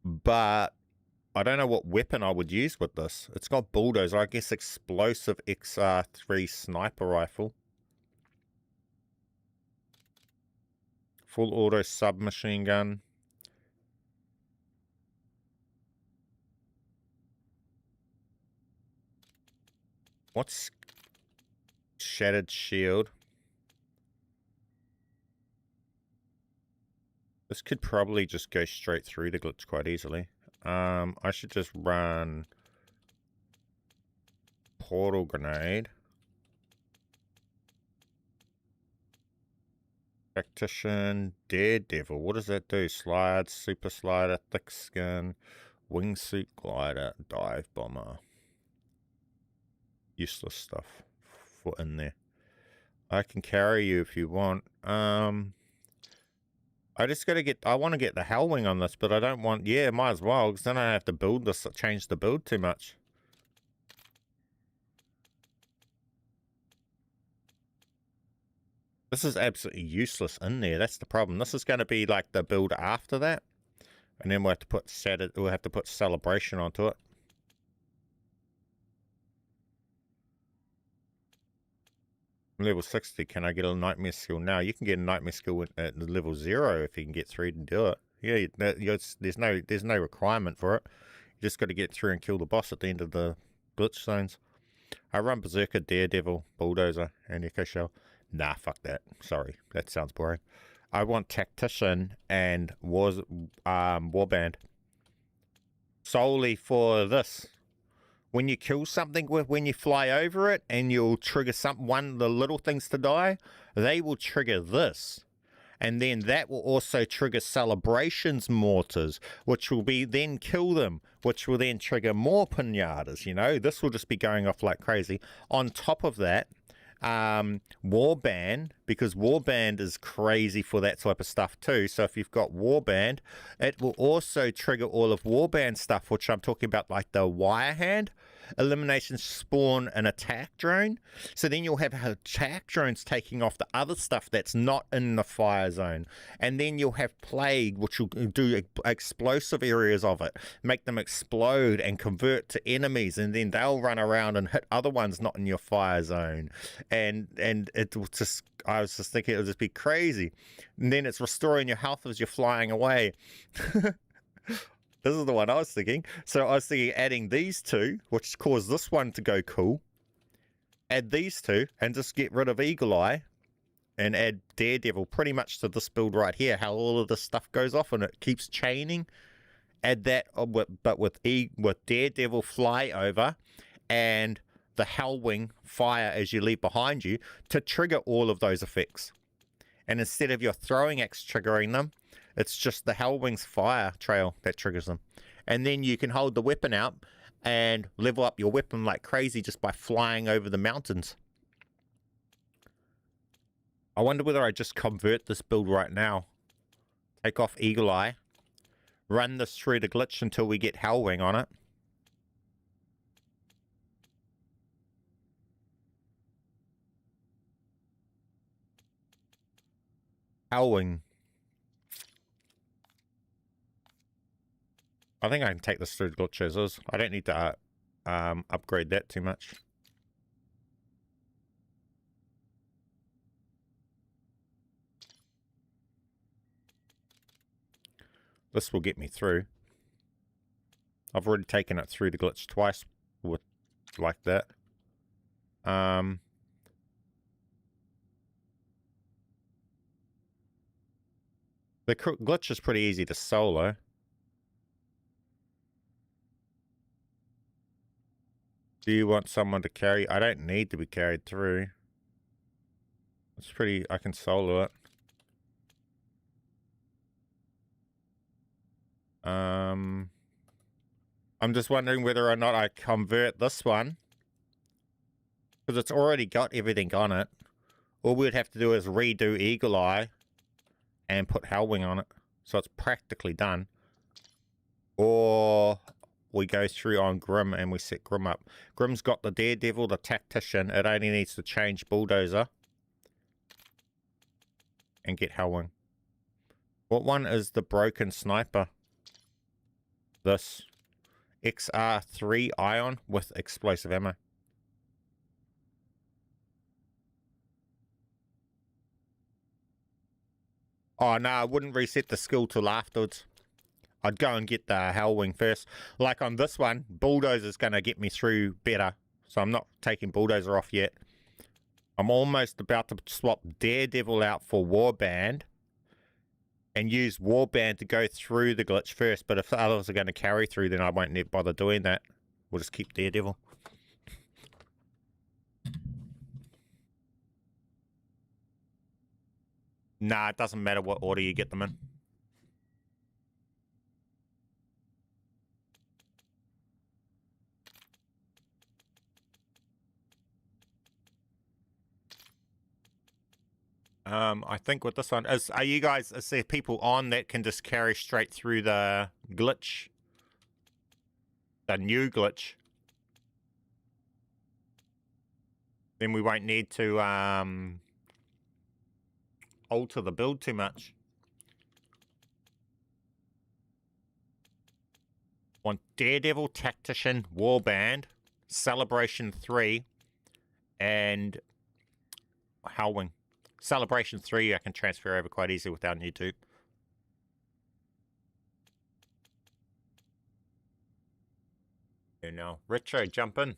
But I don't know what weapon I would use with this. It's got Bulldozer, I guess explosive XR3 sniper rifle. Full auto submachine gun. What's Shattered Shield? This could probably just go straight through the glitch quite easily. I should just run Portal Grenade. Tactician, Daredevil. What does that do? Slide, Super Slider, Thick Skin, Wingsuit Glider, Dive Bomber. Useless stuff for in there. I can carry you if you want. I just gotta get, I want to get the Hellwing on this, but I don't want, yeah, might as well, because then I have to build this, change the build too much. This is absolutely useless in there, that's the problem. This is going to be like the build after that. And then we'll have to put Celebration onto it. Level 60, can I get a Nightmare skill now? You can get a Nightmare skill at level 0 if you can get through to do it. Yeah, there's no requirement for it. You just got to get through and kill the boss at the end of the glitch zones. I run Berserker, Daredevil, Bulldozer, and Echo Shell. Nah, fuck that. Sorry, that sounds boring. I want Tactician and Warband. Solely for this. When you kill something, when you fly over it and you'll trigger one of the little things to die, they will trigger this. And then that will also trigger Celebration's mortars, which will be then kill them, which will then trigger more pinatas, you know. This will just be going off like crazy. On top of that, Warband, because Warband is crazy for that type of stuff too. So if you've got Warband, it will also trigger all of Warband stuff, which I'm talking about, like the wire hand, elimination, spawn, and attack drone. So then you'll have attack drones taking off the other stuff that's not in the fire zone. And then you'll have plague, which will do explosive areas of it, make them explode and convert to enemies, and then they'll run around and hit other ones not in your fire zone. And it will just, I was just thinking it would just be crazy. And then it's restoring your health as you're flying away. This is the one I was thinking. So I was thinking adding these two, which cause this one to go cool. Add these two and just get rid of Eagle Eye and add Daredevil pretty much to this build right here. How all of this stuff goes off and it keeps chaining. Add that, but with Daredevil fly over and the Hellwing fire as you leave behind you to trigger all of those effects. And instead of your throwing axe triggering them, it's just the Hellwing's fire trail that triggers them. And then you can hold the weapon out and level up your weapon like crazy just by flying over the mountains. I wonder whether I just convert this build right now. Take off Eagle Eye. Run this through the glitch until we get Hellwing on it. Hellwing. I think I can take this through the glitch as is. I don't need to upgrade that too much. This will get me through. I've already taken it through the glitch twice with like that. The glitch is pretty easy to solo. Do you want someone to carry? I don't need to be carried through. It's pretty, I can solo it. I'm just wondering whether or not I convert this one, because it's already got everything on it. All we'd have to do is redo Eagle Eye and put Hellwing on it, so it's practically done. Or we go through on Grim and we set Grim up. Grim's got the Daredevil, the Tactician. It only needs to change Bulldozer and get Hellwing. What one is the broken sniper? This XR3 Ion with explosive ammo. Oh no, I wouldn't reset the skill till afterwards. I'd go and get the Hellwing first. Like on this one, Bulldozer's going to get me through better. So I'm not taking Bulldozer off yet. I'm almost about to swap Daredevil out for Warband. And use Warband to go through the glitch first. But if the others are going to carry through, then I won't bother doing that. We'll just keep Daredevil. Nah, it doesn't matter what order you get them in. I think with this one is, are you guys, is there people on that can just carry straight through the glitch? The new glitch. Then we won't need to alter the build too much. Want Daredevil, Tactician, Warband, Celebration 3, and Hellwing. Celebration 3 I can transfer over quite easily without YouTube. You know, Retro, jump in.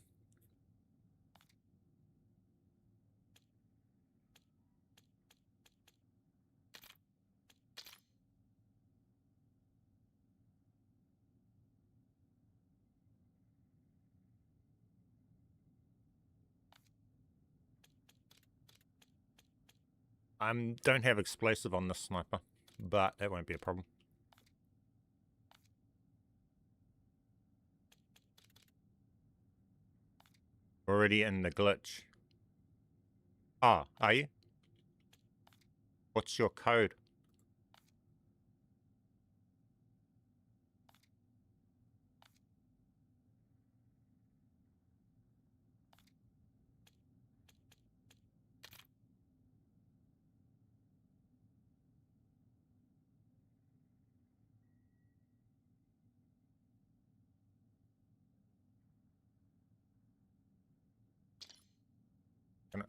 I don't have explosive on this sniper, but that won't be a problem. Already in the glitch. Ah, are you? What's your code?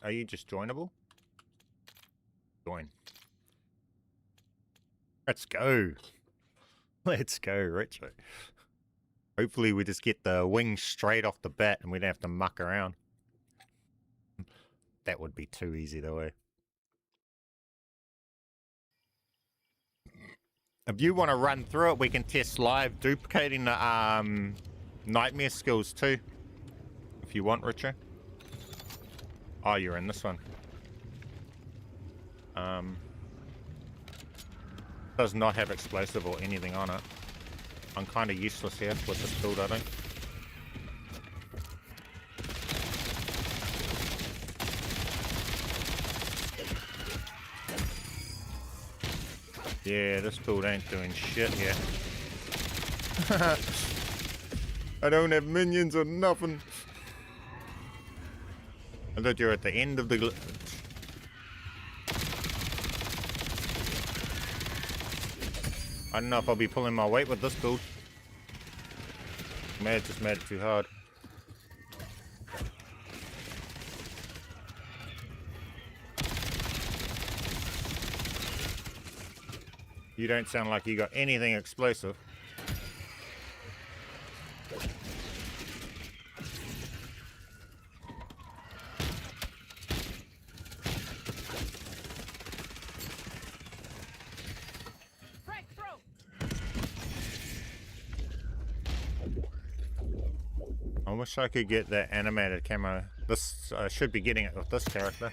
Are you just joinable? Join. Let's go. Let's go, Richard. Hopefully we just get the wings straight off the bat and we don't have to muck around. That would be too easy though, eh? If you want to run through it, we can test live duplicating the nightmare skills too. If you want, Richard. Oh, you're in this one. Does not have explosive or anything on it. I'm kind of useless here with this build, I think. Yeah, this build ain't doing shit here. I don't have minions or nothing. I thought you're at the end of the... I don't know if I'll be pulling my weight with this build. May have just made it too hard. You don't sound like you got anything explosive. I wish I could get that animated camo. This I should be getting it with this character.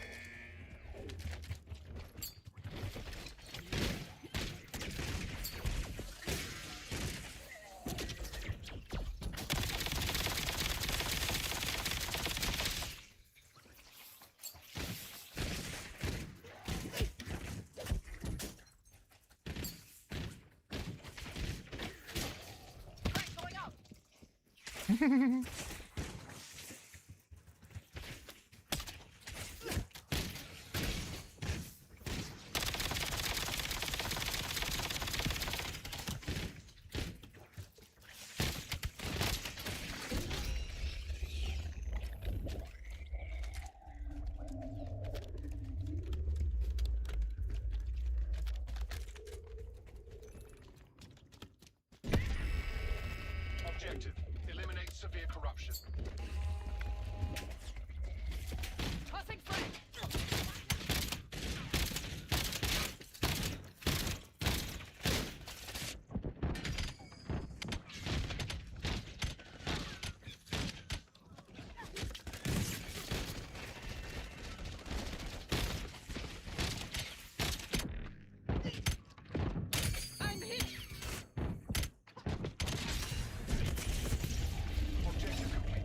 Objective: eliminate severe corruption. Tossing frag. I'm hit. Objective complete.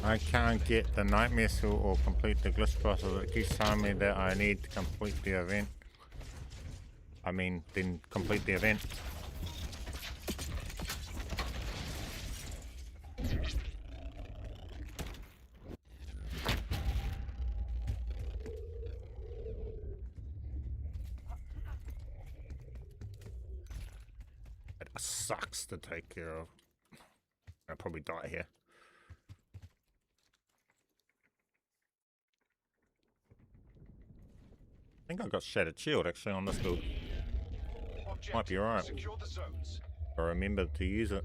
I can't get the nightmare suit or complete the glitch process. It keeps telling me that I need to complete the event. I mean, then complete the event. It sucks to take care of. I'll probably die here. I think I got Shattered Shield actually on this build. Objective: Might be right. secure the zones. I remember to use it.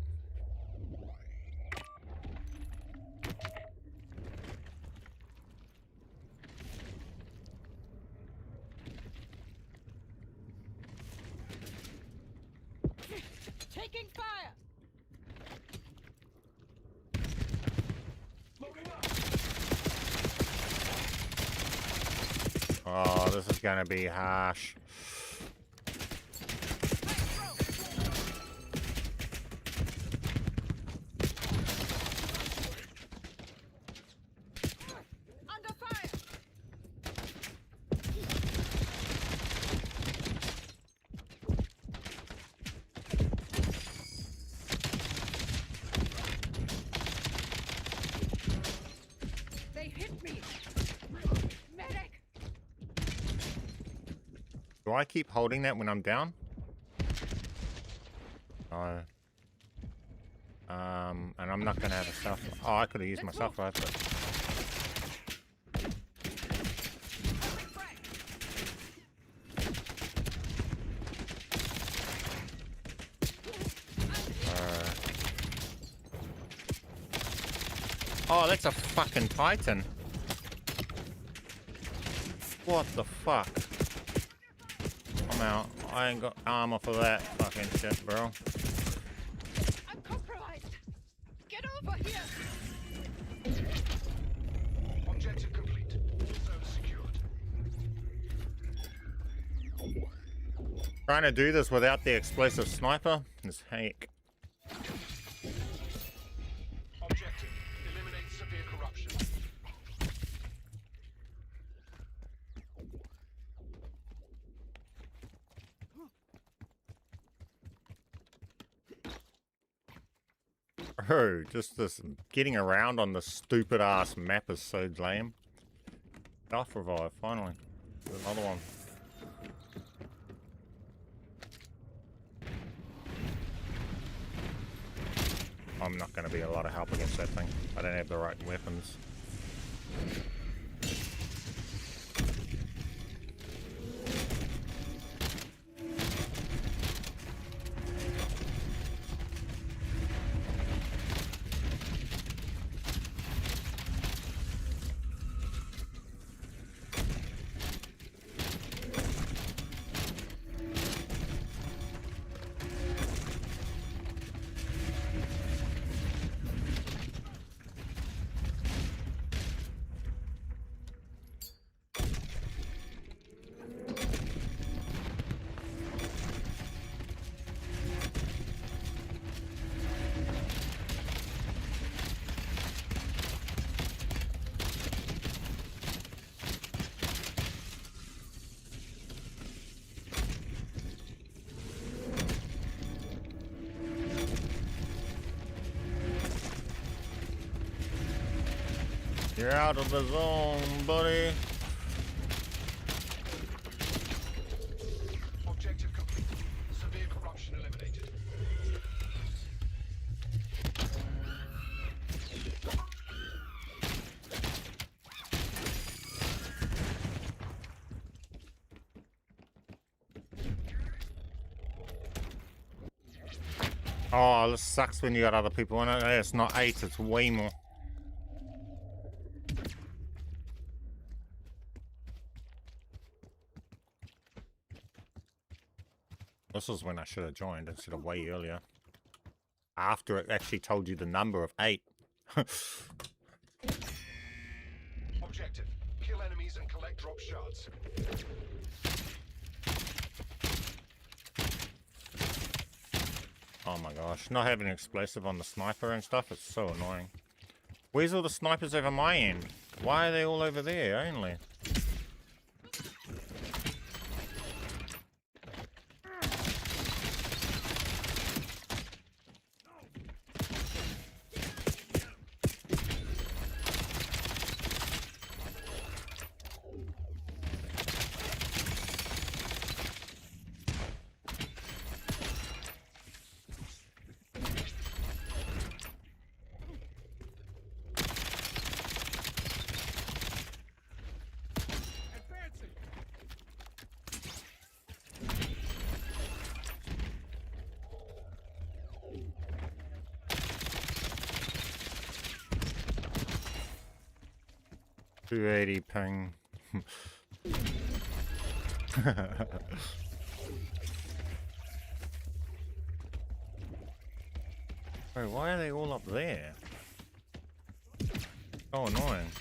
Taking fire. Oh, this is gonna be harsh. Under fire. Do I keep holding that when I'm down? No. And I'm not gonna have a self. Oh, I could have used my self revive, but. Oh, that's a fucking Titan. What the fuck? I'm out. I ain't got armor for that fucking shit, bro. I'm compromised. Get over here. Objective complete. Zone secured. Trying to do this without the explosive sniper is heck. Objective. Eliminate severe corruption. Oh, just this getting around on the stupid ass map is so lame. Self revive, finally. There's another one. I'm not going to be a lot of help against that thing. I don't have the right weapons. You're out of the zone, buddy. Objective complete. Severe corruption eliminated. Oh, this sucks when you got other people in it. It's not 8, it's way more. This is when I should have joined instead of way earlier. After it actually told you the number of 8. Objective. Kill enemies and collect drop shards. Oh my gosh, not having an explosive on the sniper and stuff, it's so annoying. Where's all the snipers over my end? Why are they all over there only? .280 ping. Wait, why are they all up there? So annoying.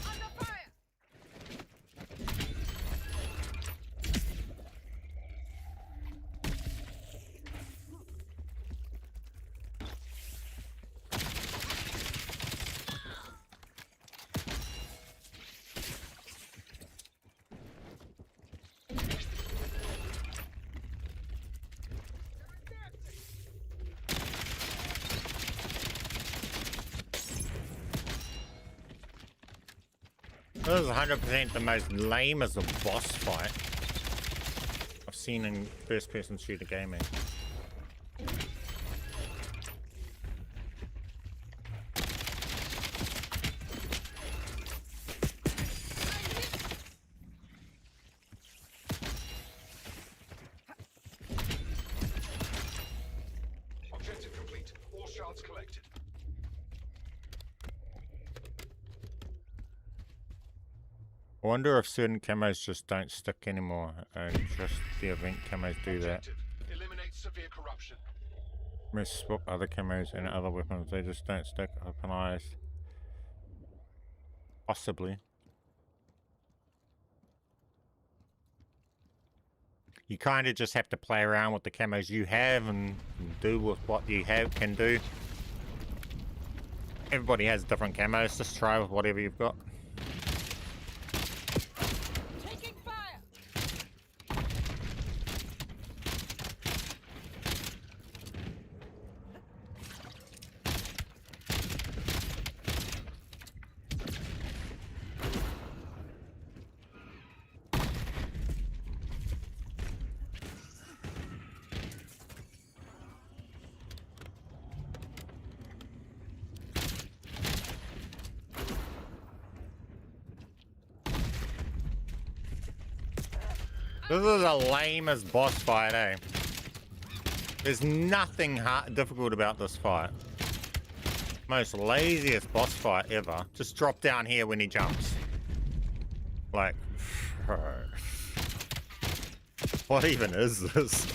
Under fire. This is 100% the most lamest of boss fight I've seen in first-person shooter gaming. Objective complete. All shards collected. I wonder if certain camos just don't stick anymore, and just the event camos do that. Objective. Eliminate severe corruption. Most swap other camos and other weapons, they just don't stick. Open eyes. Possibly. You kind of just have to play around with the camos you have and do with what you have can do. Everybody has different camos, just try with whatever you've got. Taking fire! This is the lamest boss fight, eh? There's nothing difficult about this fight. Most laziest boss fight ever. Just drop down here when he jumps. Like, what even is this?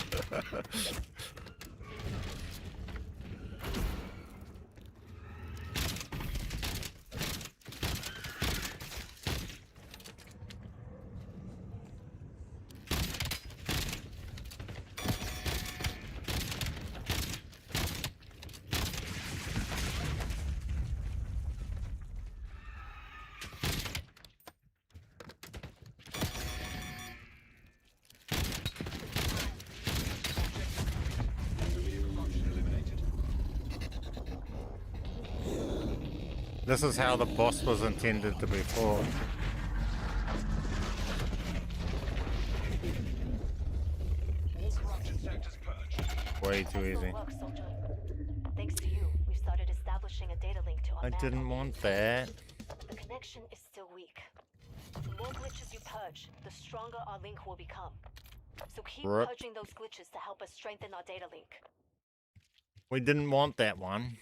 This is how the boss was intended to be fought. All corruption sectors purged. Way too easy. Look, soldier. Thanks to you, we've started establishing a data link to our I map. didn't want that. The connection is still weak. The more glitches you purge, the stronger our link will become. So keep Rip. purging those glitches to help us strengthen our data link. We didn't want that one.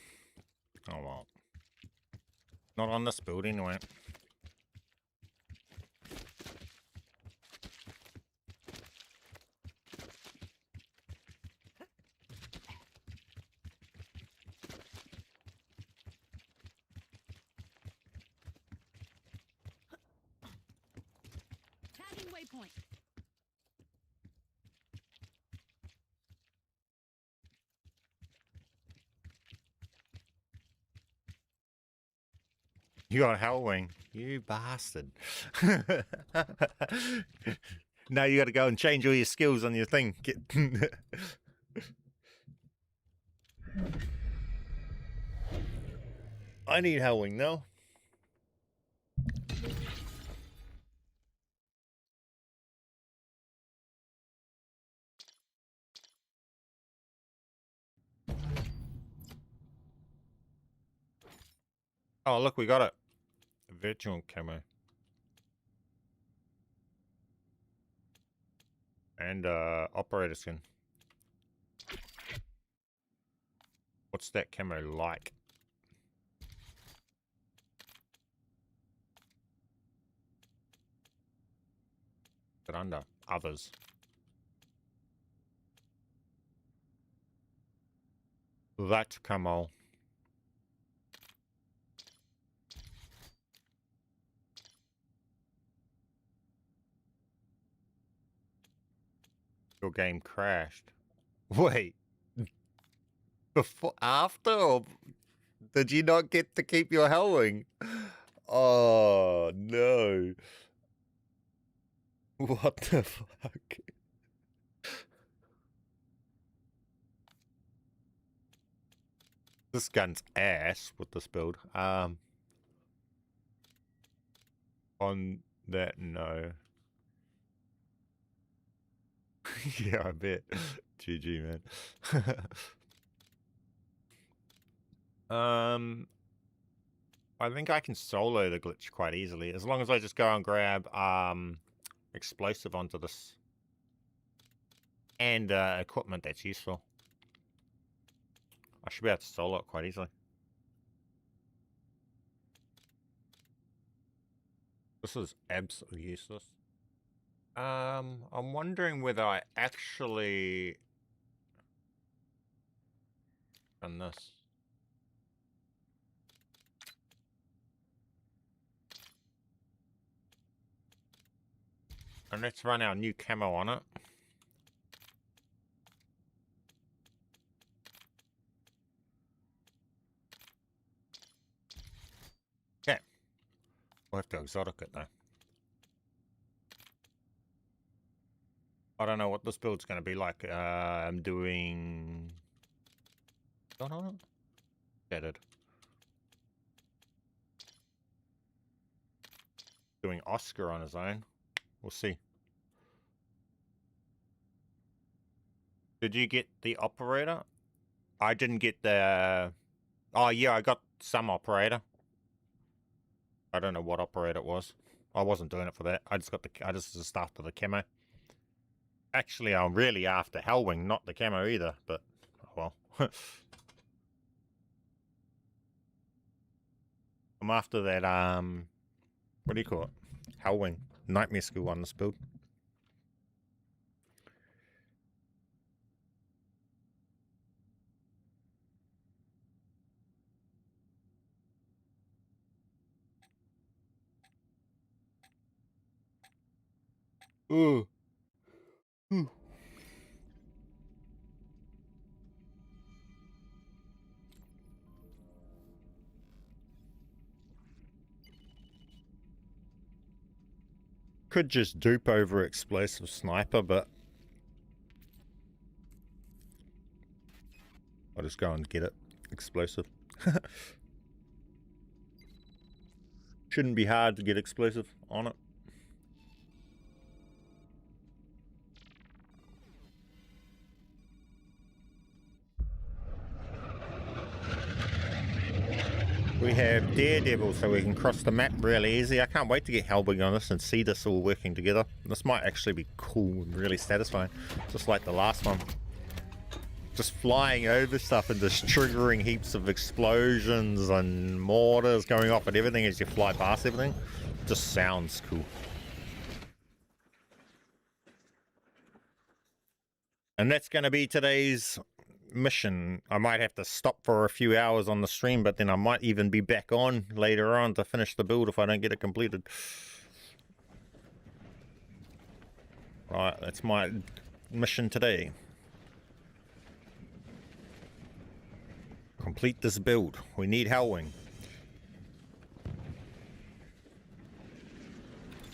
Oh well. Not on this build anyway. Tagging waypoint. You got Hellwing. You bastard. Now you gotta go and change all your skills on your thing. Get I need Hellwing now. Oh, look, we got it. A virtual camo. And operator skin. What's that camo like? But under others. That camo. Your game crashed. Wait. Before, after, or did you not get to keep your Hellwing? Oh, no. What the fuck? This gun's ass with this build. On that, no. Yeah, I bet. GG, man. I think I can solo the glitch quite easily, as long as I just go and grab explosive onto this. And equipment that's useful. I should be able to solo it quite easily. This is absolutely useless. I'm wondering whether I actually done this. And let's run our new camo on it. Okay. We'll have to exotic it though. I don't know what this build's going to be like. I'm doing... Not on it? Yeah, I did. Doing Oscar on his own. We'll see. Did you get the operator? I didn't get the... Oh, yeah, I got some operator. I don't know what operator it was. I wasn't doing it for that. I just got the... I just after the camo. Actually, I'm really after Hellwing, not the camo either, but... Oh, well. I'm after that, what do you call it? Hellwing. Nightmare School on this build. Ooh. Ooh. Could just dupe over explosive sniper, but I'll just go and get it. Explosive. Shouldn't be hard to get explosive on it. We have Daredevil, so we can cross the map really easy. I can't wait to get Hellwing on this and see this all working together. This might actually be cool and really satisfying, just like the last one. Just flying over stuff and just triggering heaps of explosions and mortars going off and everything as you fly past everything. Just sounds cool. And that's going to be today's mission. I might have to stop for a few hours on the stream, but then I might even be back on later on to finish the build if I don't get it completed. Right, that's my mission today. Complete this build. We need Hellwing.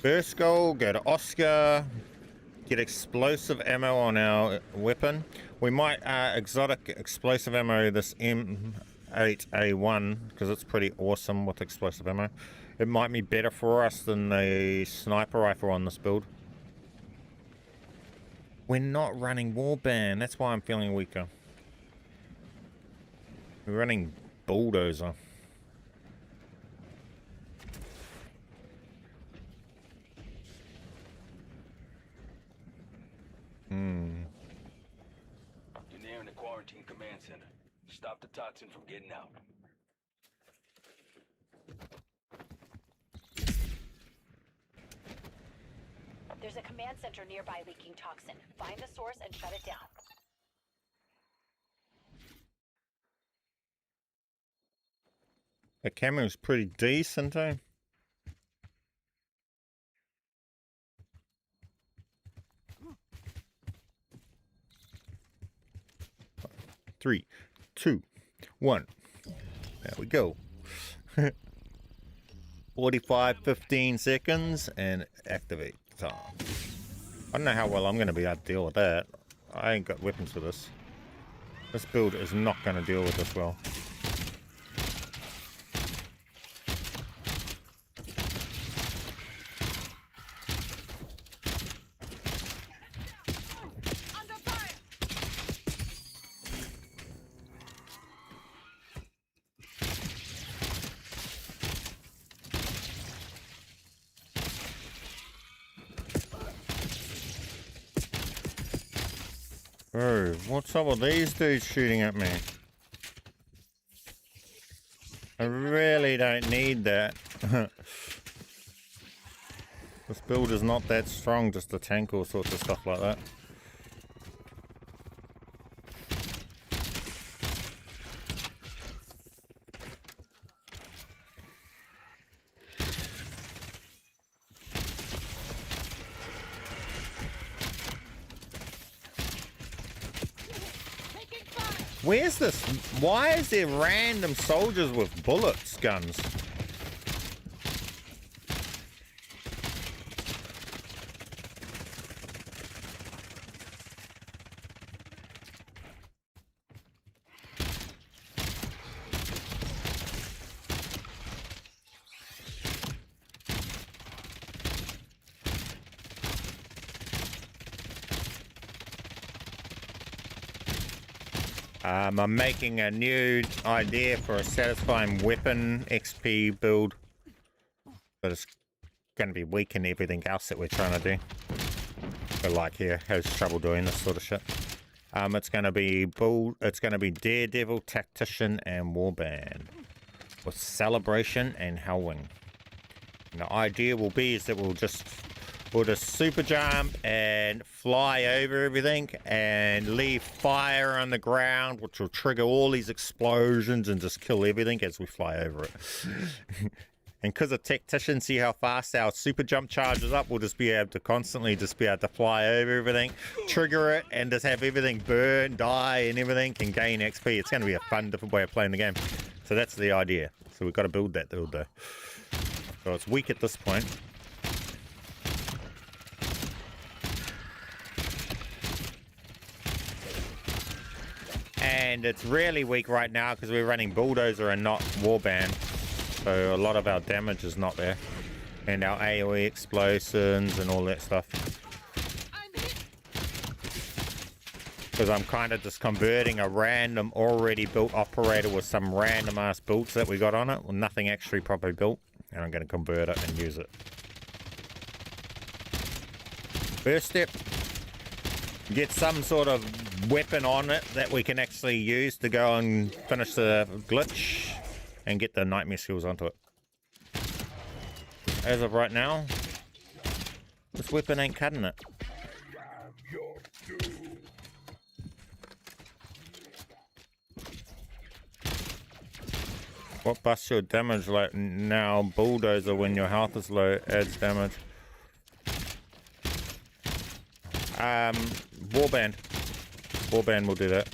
First goal, go to Oscar. Get explosive ammo on our weapon. We might exotic explosive ammo this M8A1 because it's pretty awesome with explosive ammo. It might be better for us than the sniper rifle on this build. We're not running Warband, that's why I'm feeling weaker. We're running Bulldozer. You're nearing the quarantine command center. Stop the toxin from getting out. There's a command center nearby leaking toxin. Find the source and shut it down. The camo's pretty decent, eh? Three, 2, 1. There we go. 45, 15 seconds and activate time. I don't know how well I'm going to be able to deal with that. I ain't got weapons for this. This build is not going to deal with this well. Bro, what's up with these dudes shooting at me? I really don't need that. This build is not that strong, just to tank all sorts of stuff like that. Taking fire. Where's this? Why is there random soldiers with bullets guns? I'm making a new idea for a satisfying weapon XP build, but it's going to be weak in everything else that we're trying to do. But like here, has trouble doing this sort of shit. It's going to be Daredevil, Tactician, and Warband with Celebration and Hellwing. And the idea will be is that we'll just super jump and fly over everything and leave fire on the ground, which will trigger all these explosions and just kill everything as we fly over it. And because of Tactician, see how fast our super jump charges up, we'll just be able to constantly fly over everything, trigger it, and just have everything burn, die, and everything, and gain XP. It's going to be a fun, different way of playing the game. So that's the idea. So we've got to build that build though. So it's weak at this point. And it's really weak right now because we're running Bulldozer and not Warband. So a lot of our damage is not there. And our AoE explosions and all that stuff. I'm hit. Because I'm kind of just converting a random already built operator with some random ass builds that we got on it. Well, nothing actually properly built. And I'm going to convert it and use it. First step. Get some sort of weapon on it that we can actually use to go and finish the glitch and get the nightmare skills onto it. As of right now, this weapon ain't cutting it. What busts your damage like now? Bulldozer when your health is low adds damage. Warband. Warband will do that.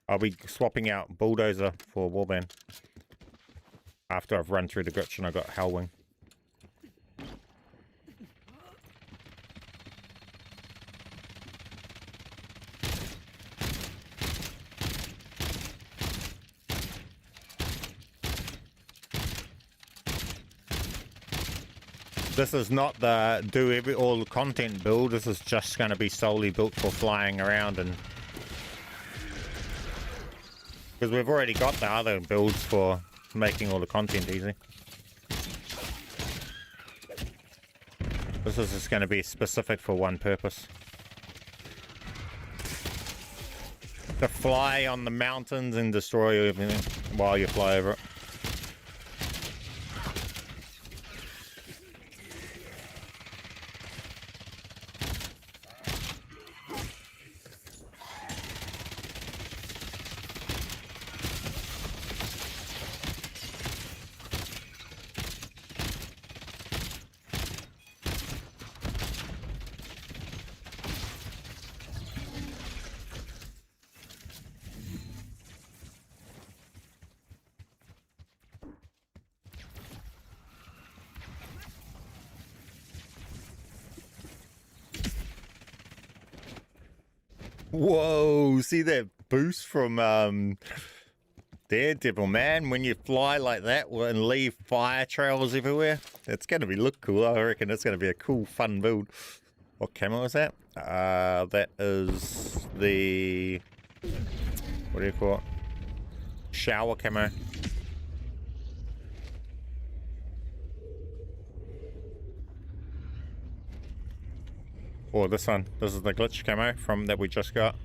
I'll be swapping out Bulldozer for Warband after I've run through the glitch and I got Hellwing. This is not the all the content build. This is just going to be solely built for flying around, and because we've already got the other builds for making all the content easy. This is just going to be specific for one purpose. To fly on the mountains and destroy everything while you fly over it. Whoa, see that boost from Daredevil, man. When you fly like that and leave fire trails everywhere, it's going to look cool. I reckon it's going to be a cool, fun build. What camo is that? That is the... What do you call it? Shower camo. Or this one. This is the glitch camo from that we just got.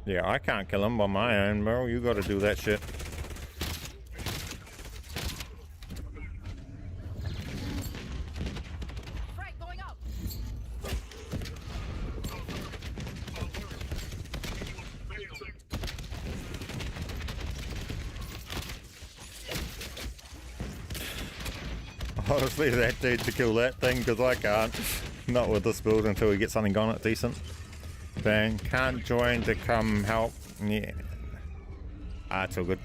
Yeah, I can't kill him by my own, bro. You gotta do that shit. Frag going out. Honestly, that dude to kill that thing, because I can't. Not with this build until we get something on it decent. Bang. Can't join to come help. Yeah. Ah, it's all good.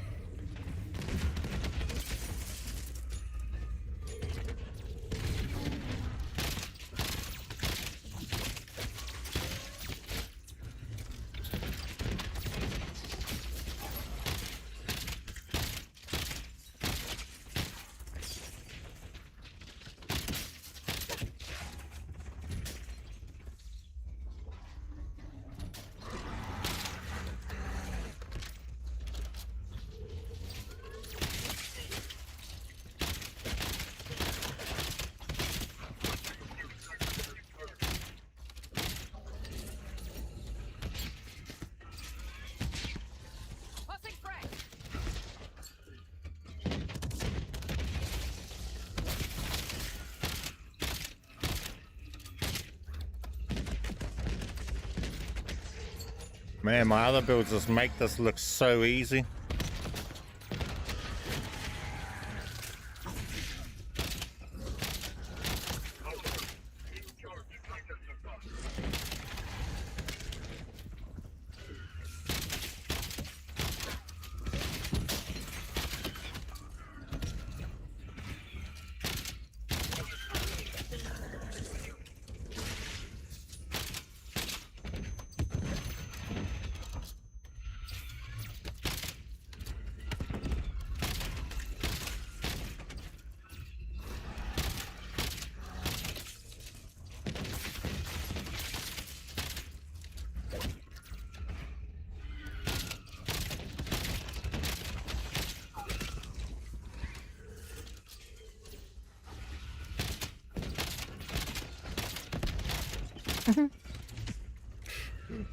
Tossing frag. Man, my other builds just make this look so easy.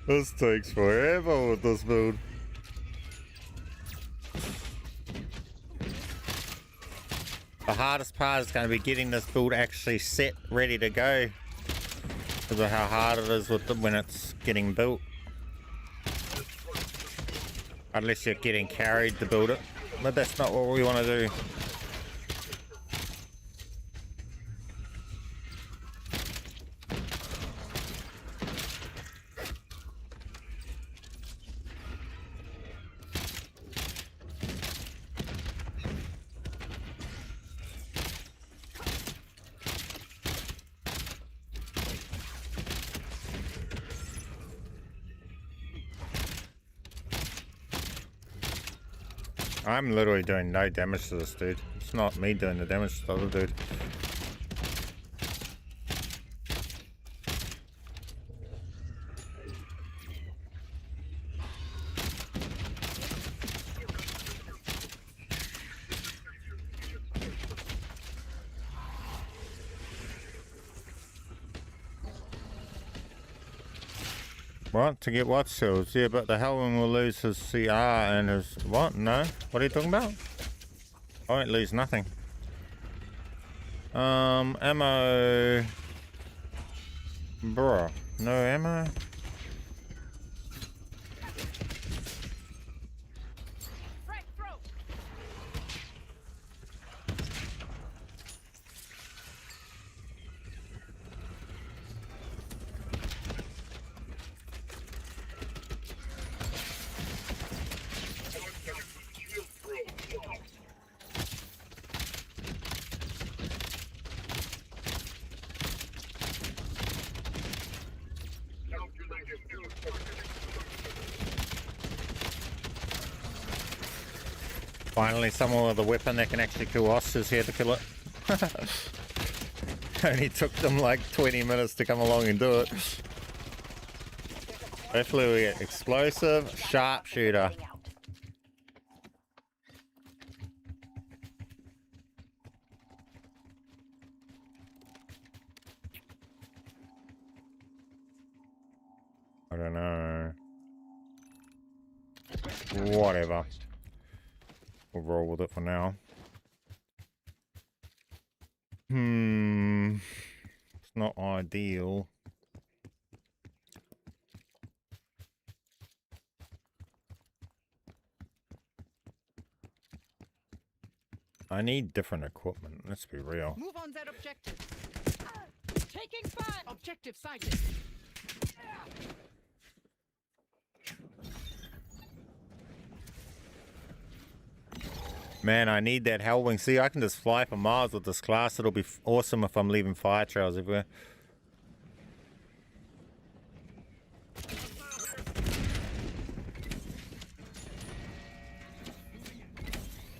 This takes forever with this build. The hardest part is going to be getting this build actually set, ready to go, because of how hard it is with when it's getting built. Unless you're getting carried to build it, but that's not what we want to do. I'm literally doing no damage to this dude. It's not me doing the damage to the other dude. What? To get what skills? Yeah, but the Hellwing will lose his CR and his... What? No? What are you talking about? I won't lose nothing. Ammo... Bruh. No ammo? Frag throw. Finally, someone with a weapon that can actually kill us is here to kill it. Only took them like 20 minutes to come along and do it. Hopefully we get explosive sharpshooter. I don't know. Whatever. We'll roll with it for now. It's not ideal. I need different equipment, let's be real. Move on that objective. Taking fire. Objective sighted. Man, I need that Hellwing. See, I can just fly for miles with this class. It'll be awesome if I'm leaving fire trails everywhere.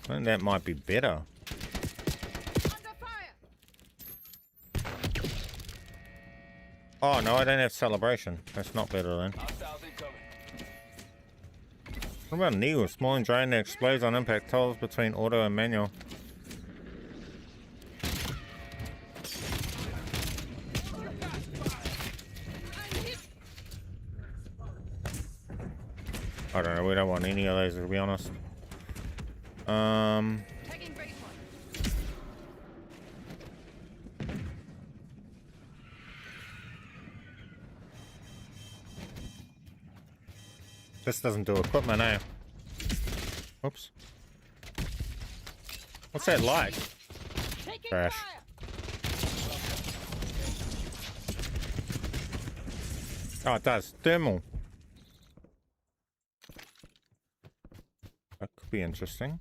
I think that might be better. Under fire. Oh, no, I don't have celebration. That's not better then. Hostiles incoming. What about Needle? Small and drain that explodes on impact. Toggles between auto and manual. I don't know. We don't want any of those, to be honest. Taking base one. This doesn't do equipment, eh? Oops. What's that like? Taking Crash. fire. Oh, it does. Thermal. That could be interesting.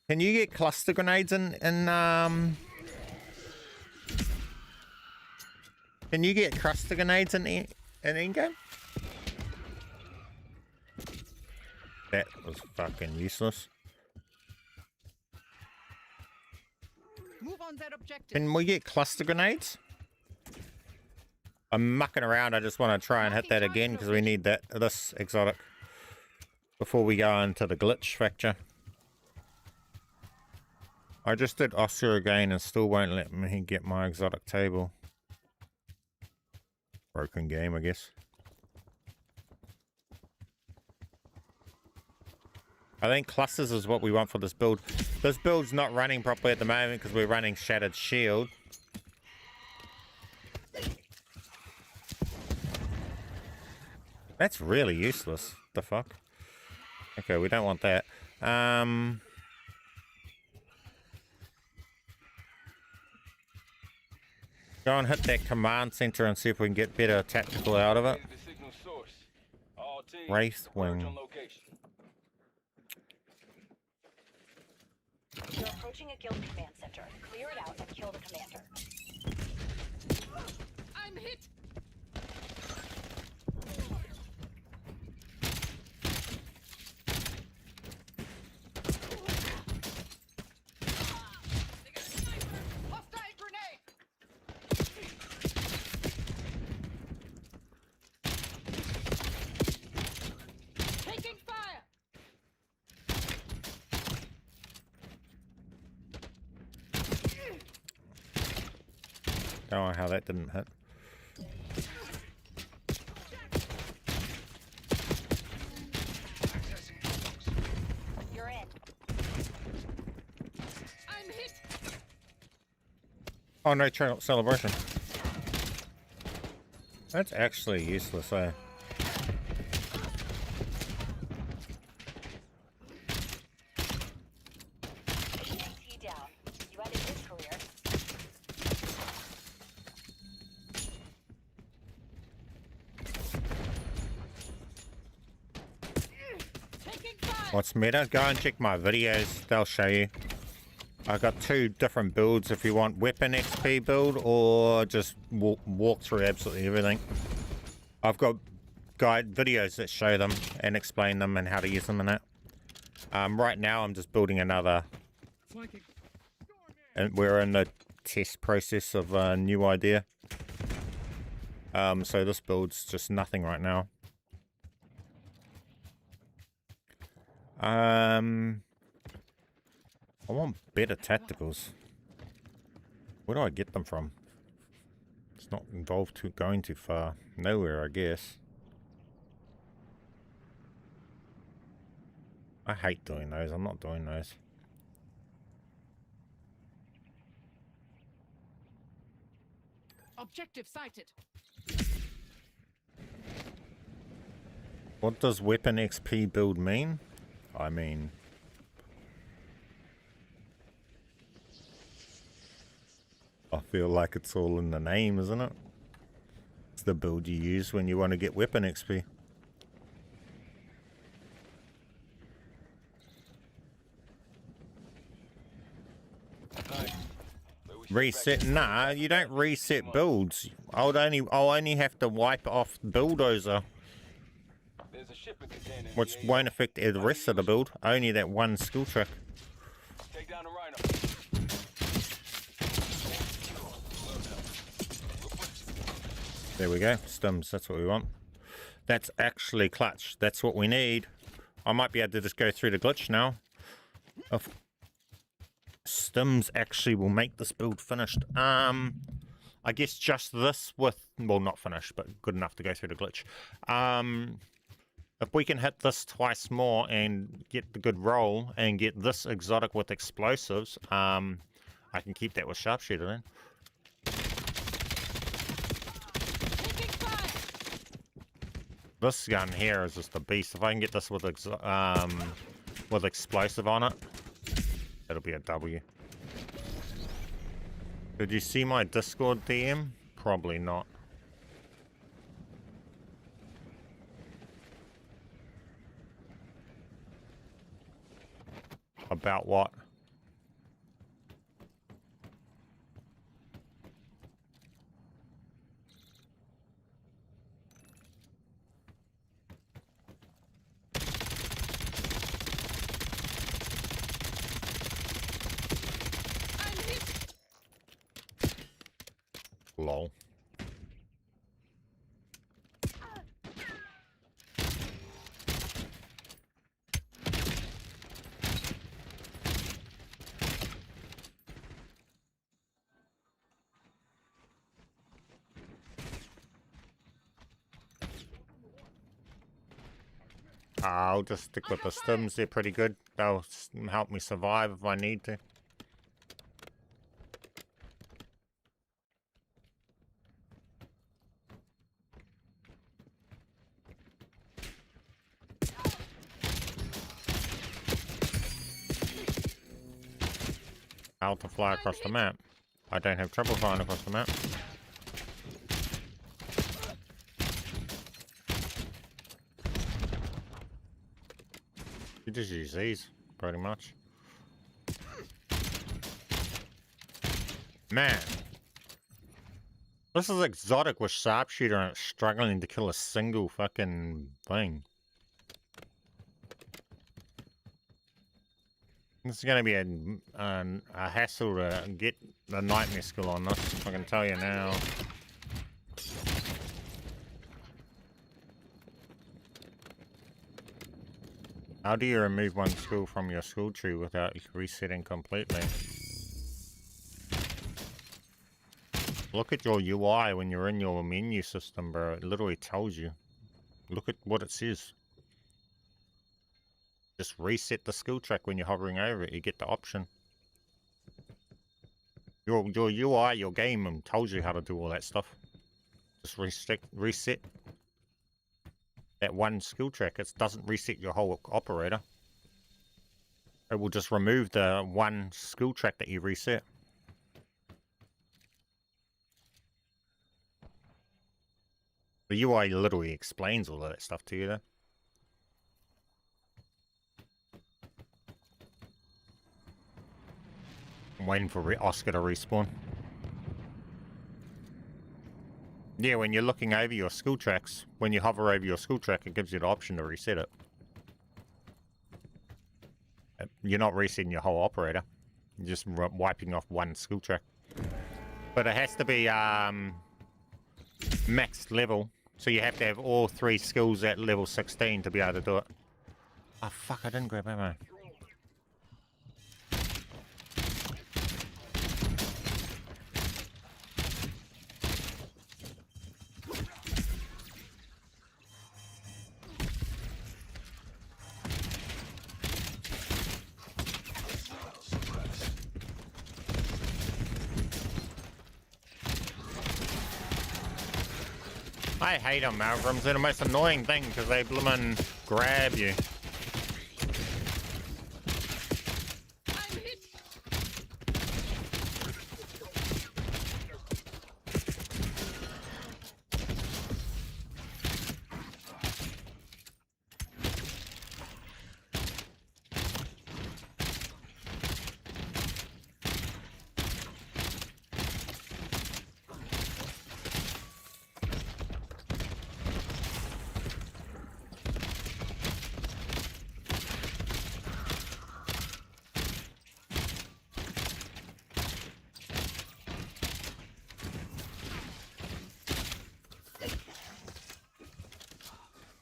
Can you get cluster grenades in Can you get cluster grenades in Endgame? That was fucking useless. Move on that objective. Can we get cluster grenades? I'm mucking around. I just want to try and hit that again because we need this exotic before we go into the glitch fracture. I just did Oscar again and still won't let me get my exotic table. Broken game, I guess. I think clusters is what we want for this build. This build's not running properly at the moment because we're running Shattered Shield. That's really useless. The fuck? Okay, we don't want that. Go and hit that command center and see if we can get better tactical out of it. Here's the signal source. All teams, Wraith converge Wing. on location. You're approaching a guild command center. Clear it out and kill the commander. I'm hit. Hostile grenade. Taking fire. Don't know how that didn't hit. You're in. I'm hit. Oh, no celebration. That's actually useless, eh? He down. You ended his career. Taking fire. What's meta? Go and check my videos. They'll show you. I got two different builds if you want weapon XP build or just walk through absolutely everything. I've got guide videos that show them and explain them and how to use them and that. Right now I'm just building another, and we're in the test process of a new idea. So this build's just nothing right now. I want better tacticals. Where do I get them from? It's not involved going too far. Nowhere, I guess. I hate doing those. I'm not doing those. Objective sighted. What does weapon XP build mean? I mean... I feel like it's all in the name, isn't it? It's the build you use when you want to get weapon XP. Reset? Nah, you don't reset builds. I'll only have to wipe off bulldozer, There's a shipping container in which the won't affect the rest of the build. Only that one skill track. Take down the rhino. There we go. Stims, that's what we want. That's actually clutch. That's what we need. I might be able to just go through the glitch now. If Stims actually will make this build finished. I guess just this with, well, not finished, but good enough to go through the glitch. If we can hit this twice more and get the good roll and get this exotic with explosives, I can keep that with sharpshooter then. Taking fire. This gun here is just a beast. If I can get this with explosive on it, it'll be a W. Did you see my Discord DM? Probably not. About what? I'm hit. Lol. I'll just stick with the stims. They're pretty good. They'll help me survive if I need to. How to fly across the map. I don't have trouble flying across the map. You just use these, pretty much. Man. This is exotic with sharpshooter and it's struggling to kill a single fucking thing. This is going to be a hassle to get the nightmare skill on this, I can tell you now. How do you remove one skill from your skill tree without resetting completely? Look at your UI when you're in your menu system, bro. It literally tells you. Look at what it says. Just reset the skill track when you're hovering over it. You get the option. Your UI, your game tells you how to do all that stuff. Just reset that one skill track. It doesn't reset your whole operator. It will just remove the one skill track that you reset. The UI literally explains all of that stuff to you though. I'm waiting for Oscar to respawn. Yeah, when you're looking over your skill tracks, when you hover over your skill track, it gives you the option to reset it. You're not resetting your whole operator. You're just wiping off one skill track. But it has to be maxed level. So you have to have all 3 skills at level 16 to be able to do it. Oh, fuck, I didn't grab ammo. I hate amalgams. They're the most annoying thing because they bloomin' grab you. I'm hit.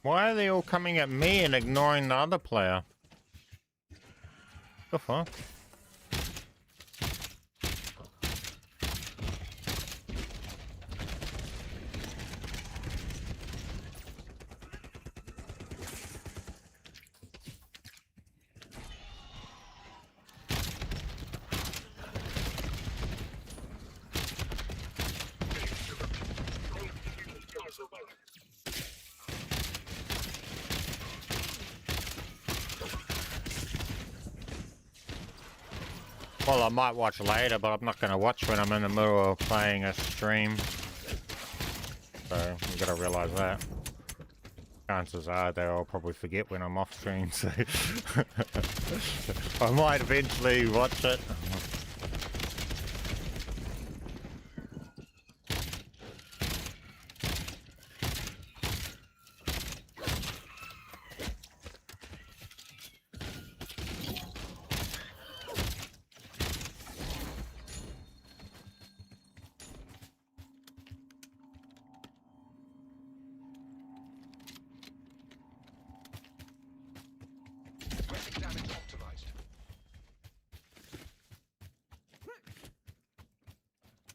Why are they all coming at me and ignoring the other player? The fuck? Well, I might watch later, but I'm not going to watch when I'm in the middle of playing a stream. So, you got to realize that. Chances are they'll probably forget when I'm off stream, so... I might eventually watch it. Basic damage optimized.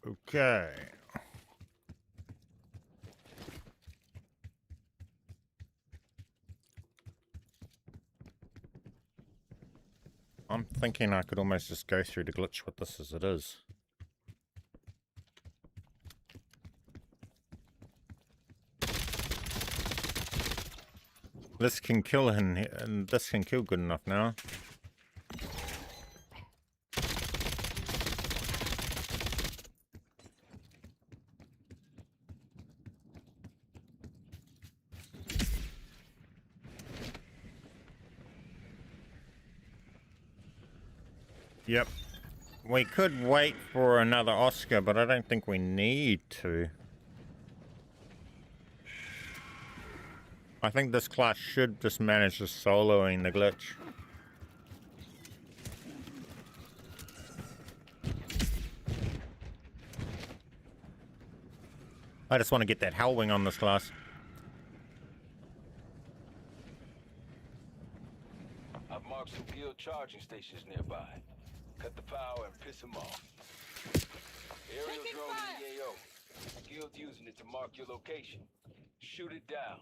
Okay. I'm thinking I could almost just go through the glitch with this as it is. This can kill him, and this can kill good enough now. Yep. We could wait for another Oscar, but I don't think we need to. I think this class should just manage the soloing the glitch. I just want to get that Hellwing on this class. I've marked some guild charging stations nearby. Cut the power and piss them off. Aerial Taking drone fire. in the AO. Guild using it to mark your location. Shoot it down.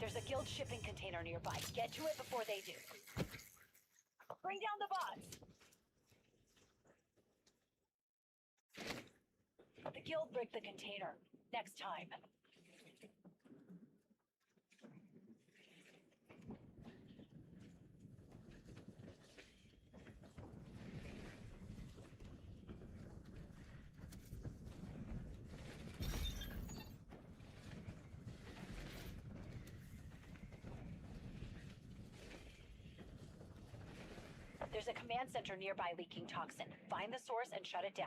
There's a guild shipping container nearby. Get to it before they do. Bring down the bots. The guild bricked the container. Next time. There's a command center nearby leaking toxin. Find the source and shut it down.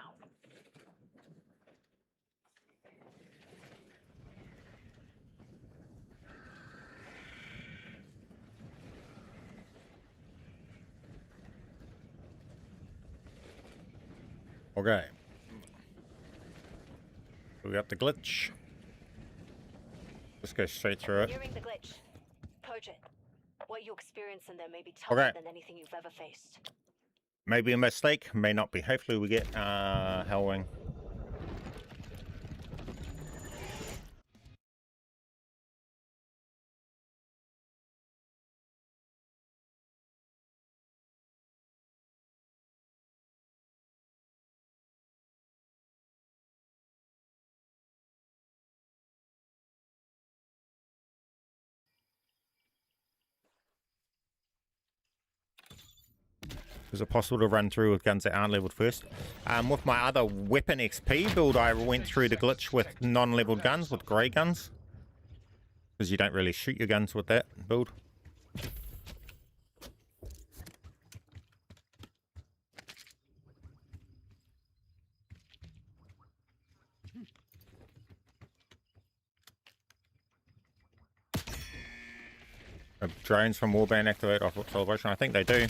Okay. We got the glitch. Let's go straight through it. Hearing the glitch. Purge it. What you experience in there may be tougher Okay. than anything you've ever faced. Maybe a mistake, may not be. Hopefully we get Hellwing. Is it possible to run through with guns that aren't leveled first? With my other weapon XP build, I went through the glitch with non-leveled guns, with grey guns. Because you don't really shoot your guns with that build. Drones from Warband activate off celebration? I think they do.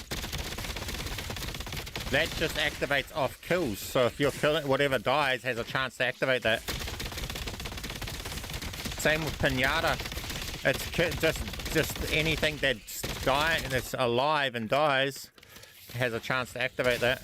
That just activates off kills, so if you're killing, whatever dies has a chance to activate that. Same with Pinata. It's just anything that's dying, that's alive and dies has a chance to activate that.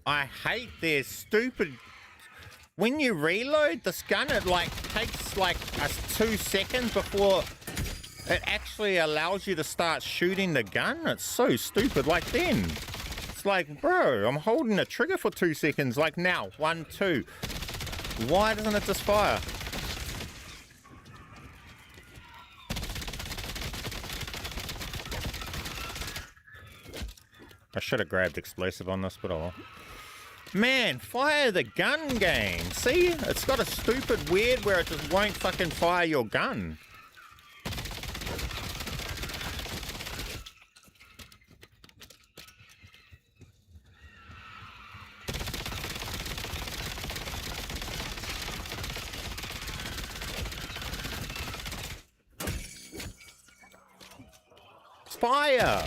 I hate their stupid... When you reload this gun, it like takes like 2 seconds before it actually allows you to start shooting the gun. It's so stupid. Like then, it's like, bro, I'm holding the trigger for 2 seconds. Like now, 1, 2. Why doesn't it just fire? I should have grabbed explosive on this, but oh well. Man, fire the gun game. See? It's got a stupid weird where it just won't fucking fire your gun. Fire!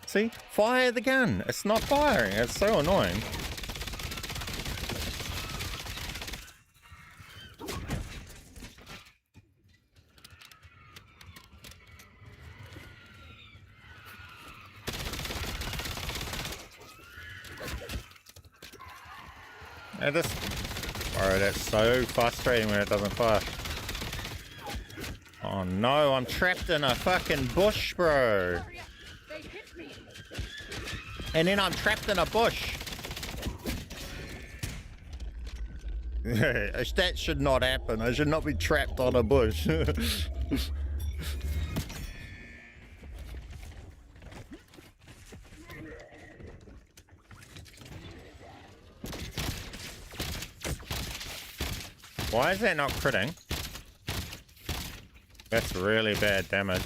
See? Fire the gun. It's not firing. It's so annoying. And this... Oh, that's so frustrating when it doesn't fire. Oh no, I'm trapped in a fucking bush, bro. And then I'm trapped in a bush. That should not happen. I should not be trapped on a bush. Why is that not critting? That's really bad damage.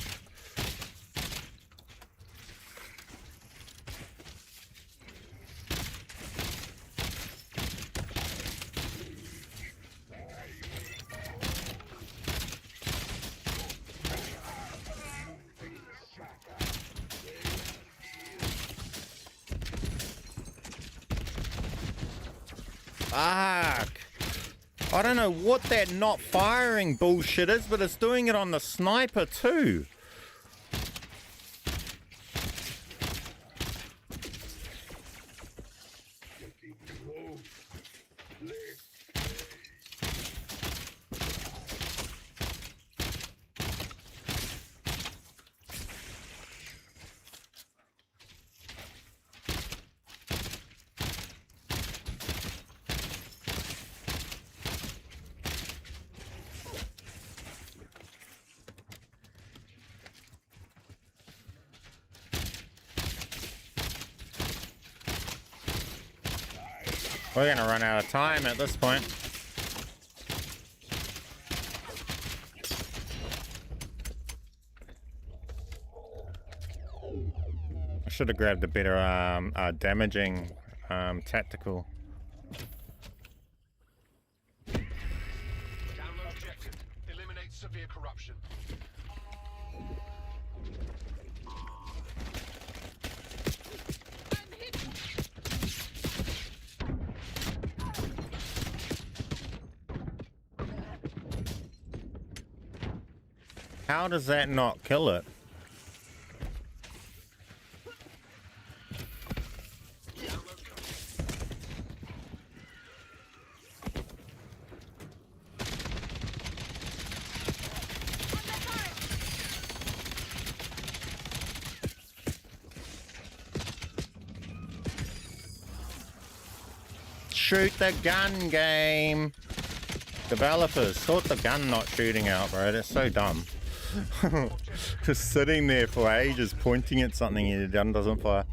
Fuck. I don't know what that not firing bullshit is, but it's doing it on the sniper too. We're gonna run out of time at this point. I should have grabbed a better damaging tactical. Download objective. Eliminate severe corruption. I'm hit. How does that not kill it? Shoot the gun game. Developers, sort the gun not shooting out, bro. That's so dumb. Just sitting there for ages pointing at something and your gun doesn't fire.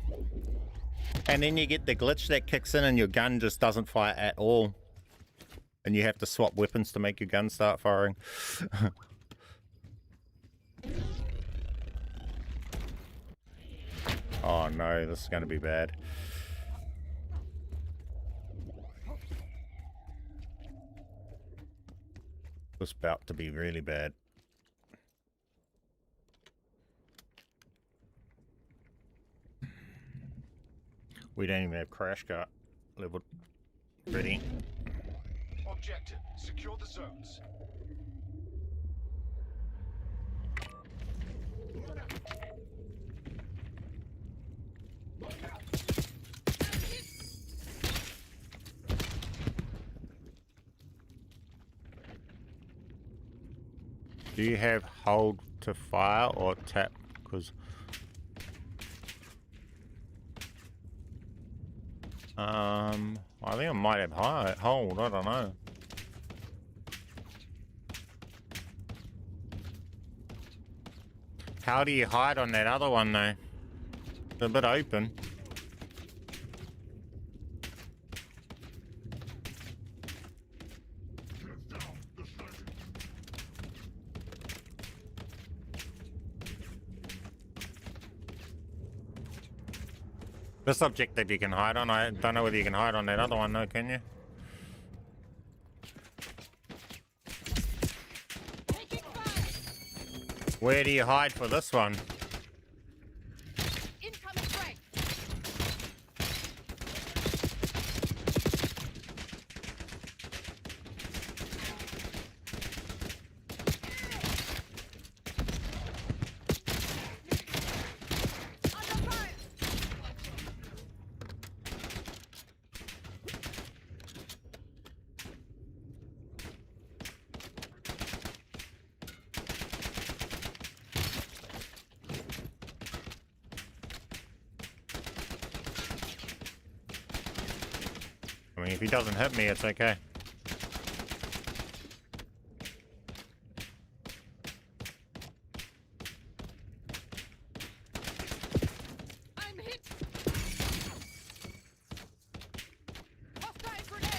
And then you get the glitch that kicks in and your gun just doesn't fire at all. And you have to swap weapons to make your gun start firing. Oh no, this is going to be bad. This is about to be really bad. We don't even have crash cart leveled. Ready. Objective. Secure the zones. Do you have hold to fire or tap? Because I think I might have hold. I don't know. How do you hide on that other one though? It's a bit open. This objective you can hide on. I don't know whether you can hide on that other one though, can you? Taking fire. Where do you hide for this one? Incoming frag. Under fire. I mean, if he doesn't hit me, it's okay. I'm hit. Hostile grenade.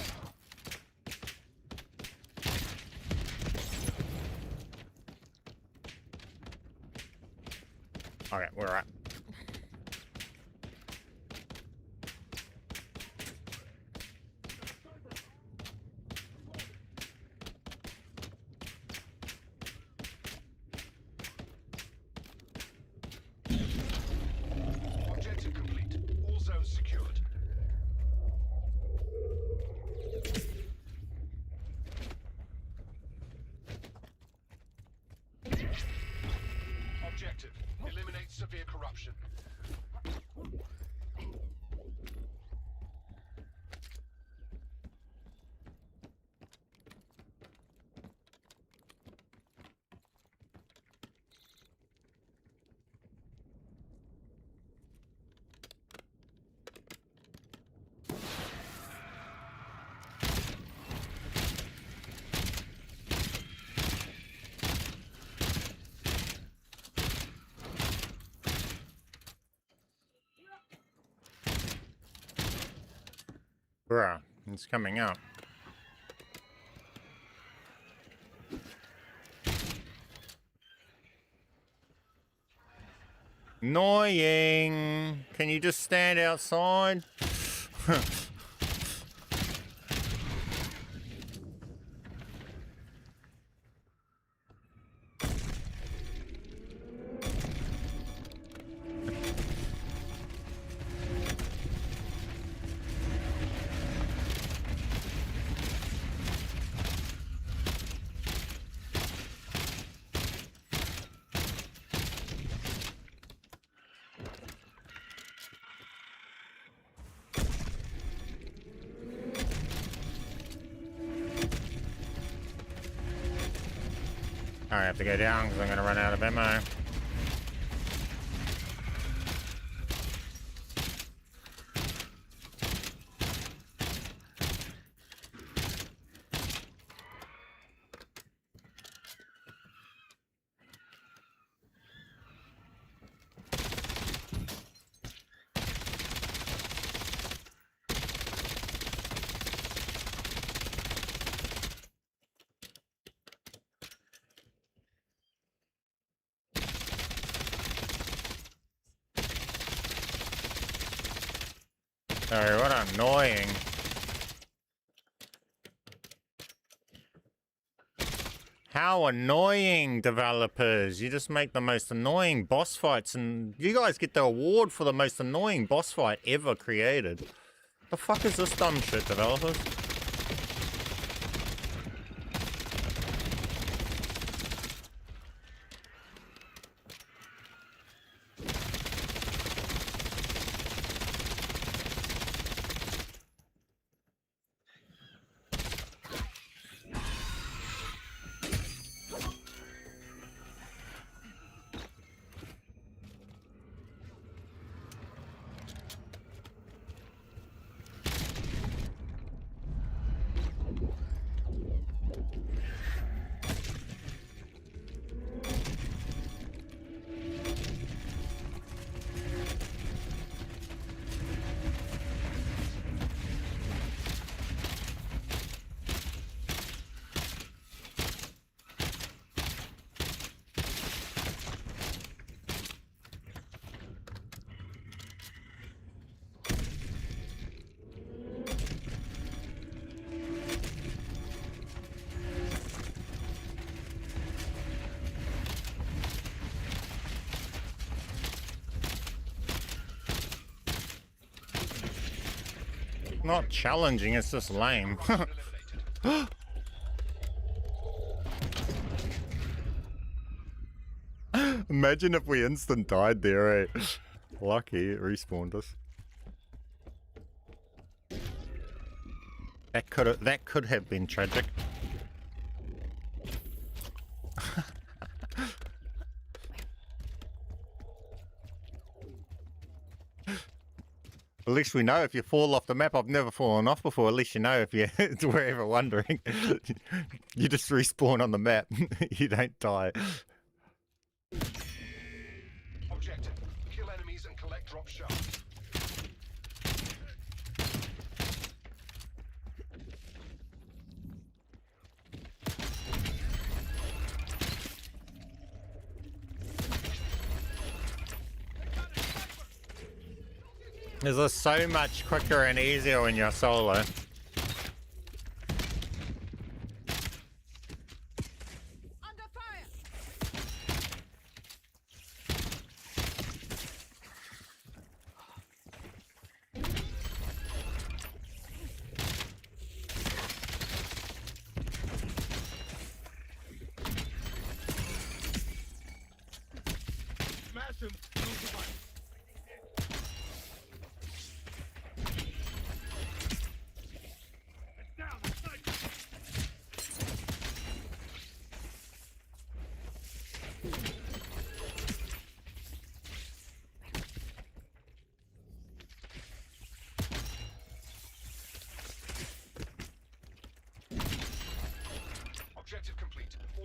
Okay, we're right. Objective complete. All zones secured. severe corruption. Bruh, it's coming up. Annoying. Can you just stand outside? I have to go down because I'm going to run out of ammo. Sorry, what annoying. How annoying, developers. You just make the most annoying boss fights, and you guys get the award for the most annoying boss fight ever created. The fuck is this dumb shit, developers? Not challenging, it's just lame. Imagine if we instant died there, eh? Lucky it respawned us. That could have been tragic. At least we know if you fall off the map. I've never fallen off before. At least you know if you were ever wondering. You just respawn on the map. You don't die. Objective: kill enemies and collect drop shards. This is so much quicker and easier when you're solo. Under fire. Smash him.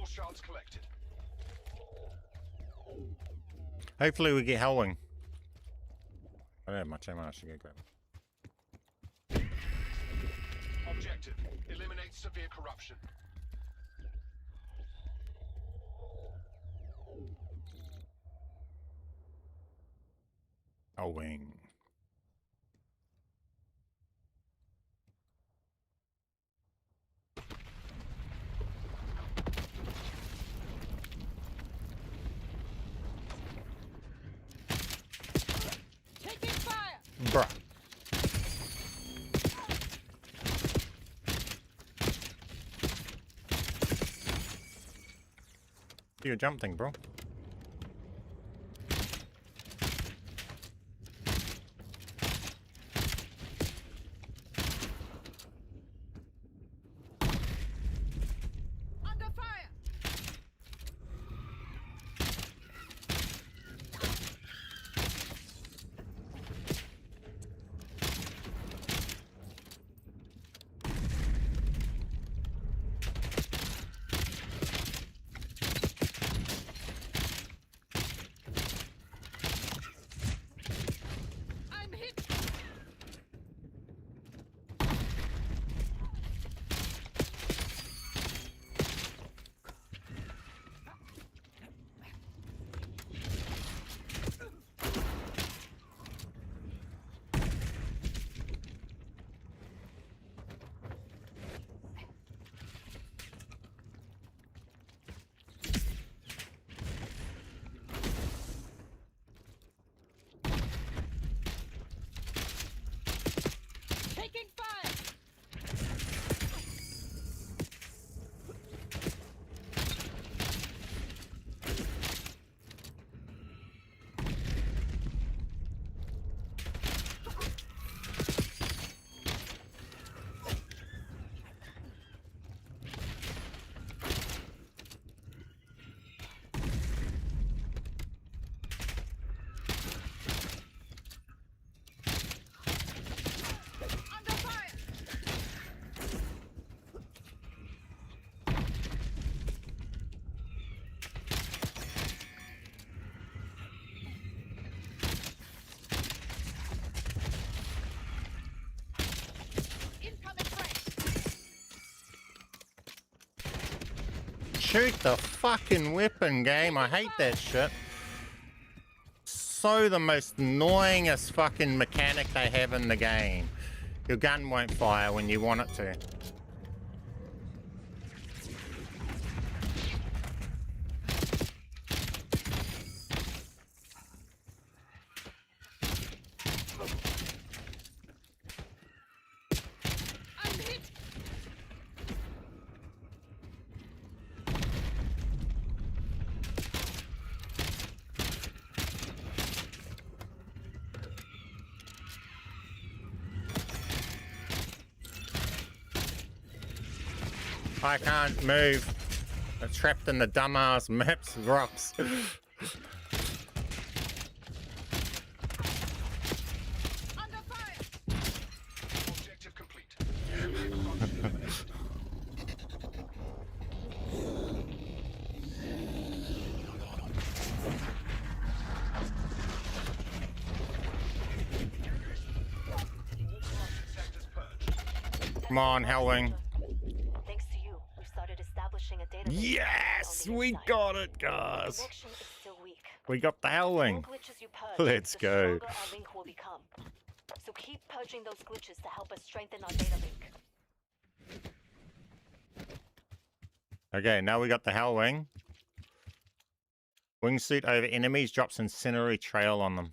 shards collected. Hopefully we get Hellwing. I don't have much ammo, I should go grab it. Objective, eliminate severe corruption. Hellwing. Taking fire. Bruh. Do your jump thing, bro. Under fire. I'm hit. Taking fire. Under fire. Incoming threat. Shoot the fucking weapon game. I hate that shit. So the most annoyingest fucking mechanic they have in the game. Your gun won't fire when you want it to. I'm hit. I can't move. I'm trapped in the dumbass maps rocks. Under fire. Objective complete. Sectors purged. Come on, Hellwing. Thanks to you, we started establishing a database. Yes, on the we inside. got it, guys. Connection is still weak. We got the The Hellwing. more glitches you purge, Let's the go. stronger our link will become. So keep purging those glitches to help us strengthen our data link. Okay, now we got the Hellwing. Wingsuit over enemies drops incendiary trail on them.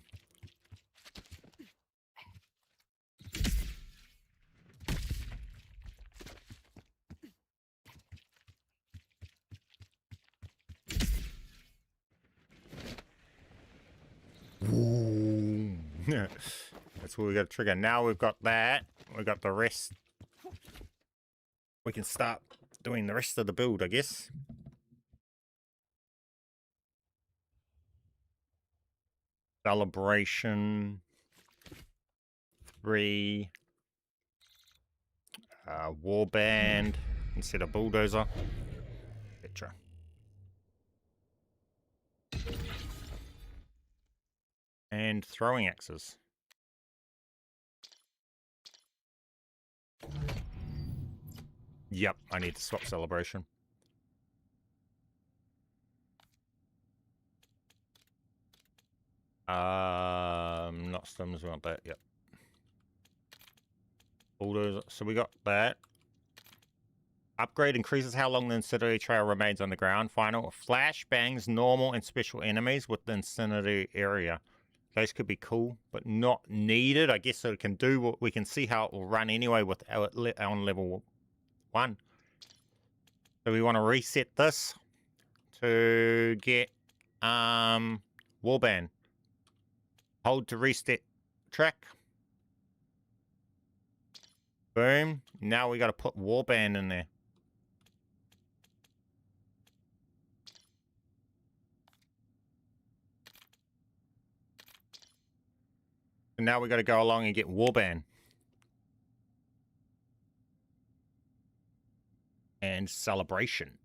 Ooh. That's what we got to trigger. Now we've got that. We've got the rest. We can start doing the rest of the build, I guess. Celebration. 3. Warband instead of bulldozer. Etc. And throwing axes. Yep, I need to swap celebration. Not stims, we want that, yep. Bulldozer, so we got that. Upgrade increases how long the incendiary trail remains on the ground. Final, flash bangs normal and special enemies with the incendiary area. Those could be cool, but not needed. I guess so it can do what we can see how it will run anyway with on level 1. So we want to reset this to get warband. Hold to reset track. Boom. Now we got to put warband in there. And now we got to go along and get warband. And celebration.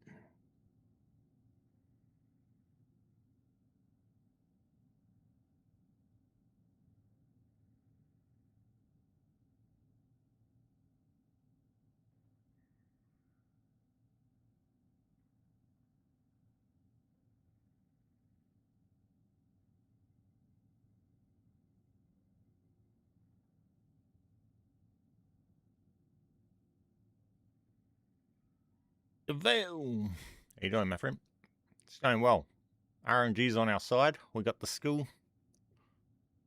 DeVille. How you doing, my friend? It's going well. RNG's on our side. We got the skill.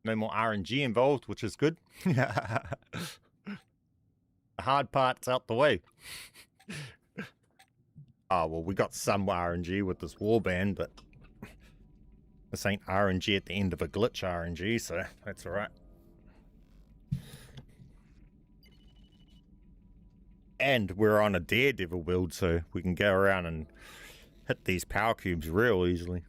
No more RNG involved, which is good. The hard part's out the way. Oh, well, we got some RNG with this warband, but this ain't RNG at the end of a glitch RNG, so that's alright. And we're on a daredevil build, so we can go around and hit these power cubes real easily.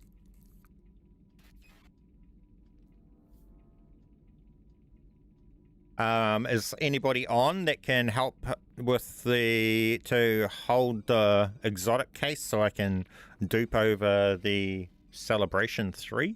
Is anybody on that can help with to hold the exotic case so I can dupe over the celebration 3?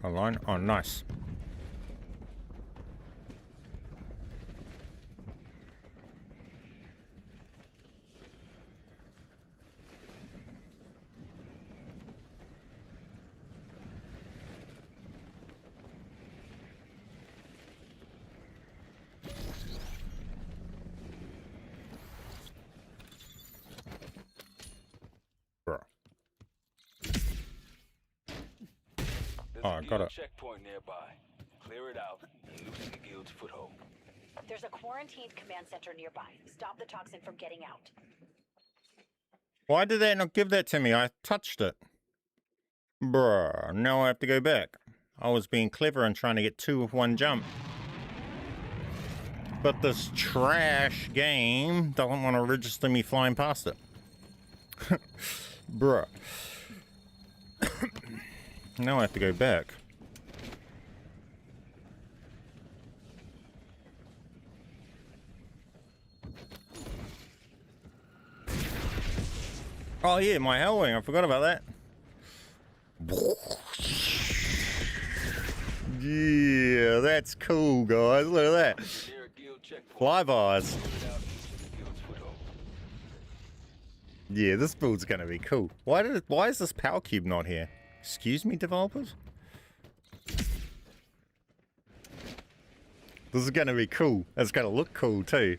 Online? Oh, nice. Oh, I got it. Checkpoint nearby. Clear it out and loosen the guild's foothold. There's a quarantined command center nearby. Stop the toxin from getting out. Why did that not give that to me? I touched it. Bruh, now I have to go back. I was being clever and trying to get 2 with 1 jump. But this trash game doesn't want to register me flying past it. Bruh. Now I have to go back. Oh yeah, my Hellwing, I forgot about that. Yeah, that's cool, guys. Look at that. Fly bars. Yeah, this build's gonna be cool. Why is this power cube not here? Excuse me, developers? This is gonna be cool. It's gonna look cool too.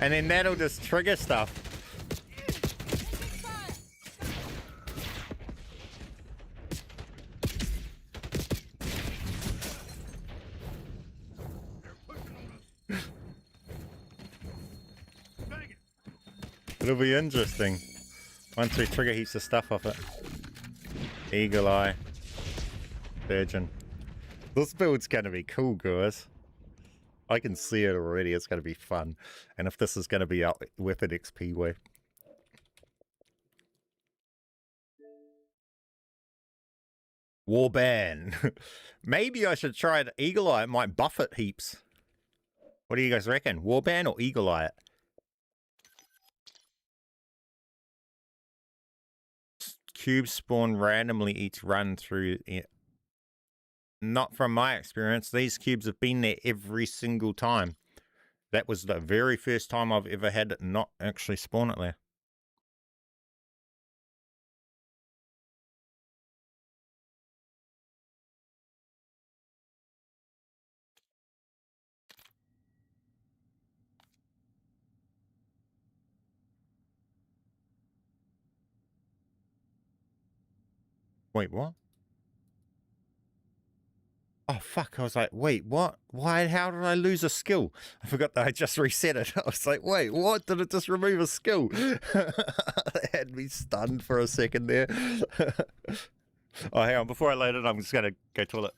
And then that'll just trigger stuff. It'll be interesting once we trigger heaps of stuff off it. Eagle Eye. Virgin. This build's going to be cool, guys. I can see it already. It's going to be fun. And if this is going to be out weapon XP way. Warband. Maybe I should try it. Eagle Eye. It might buff it heaps. What do you guys reckon? Warband or Eagle Eye it? Cubes spawn randomly each run through it. Not from my experience. These cubes have been there every single time. That was the very first time I've ever had it not actually spawn it there. Wait, what? Oh, fuck. I was like, wait, what? Why? How did I lose a skill? I forgot that I just reset it. I was like, wait, what? Did it just remove a skill? It had me stunned for a second there. Oh, hang on. Before I load it, I'm just going to go toilet.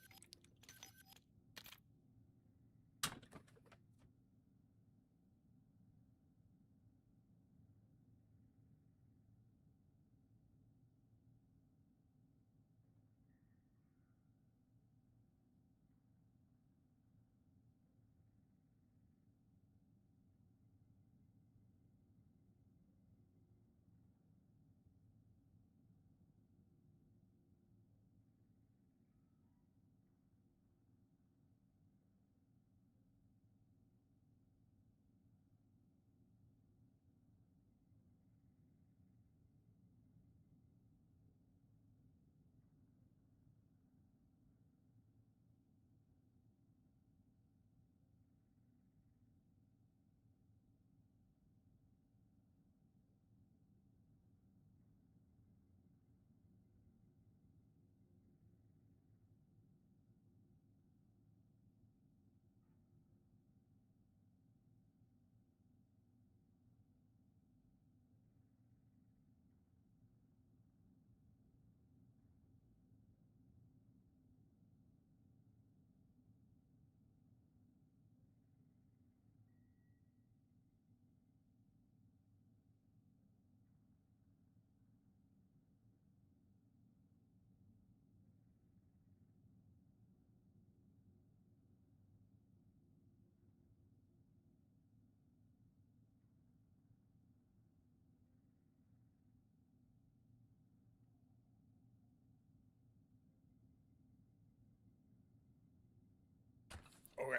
Okay.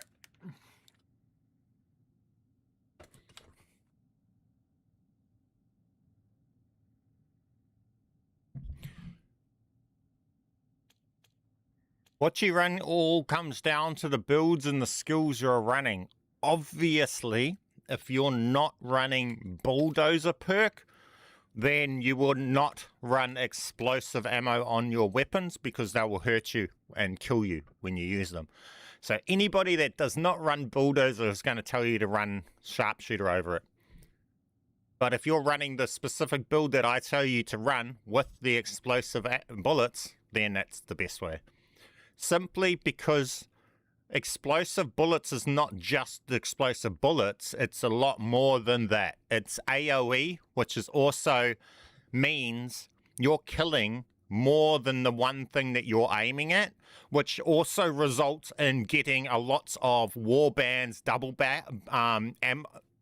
What you run all comes down to the builds and the skills you're running. Obviously, if you're not running Bulldozer perk, then you will not run explosive ammo on your weapons because they will hurt you and kill you when you use them. So anybody that does not run Bulldozer is going to tell you to run Sharpshooter over it. But if you're running the specific build that I tell you to run with the explosive bullets, then that's the best way. Simply because explosive bullets is not just the explosive bullets, it's a lot more than that. It's AoE, which is also means you're killing more than the one thing that you're aiming at, which also results in getting a lots of Warband's double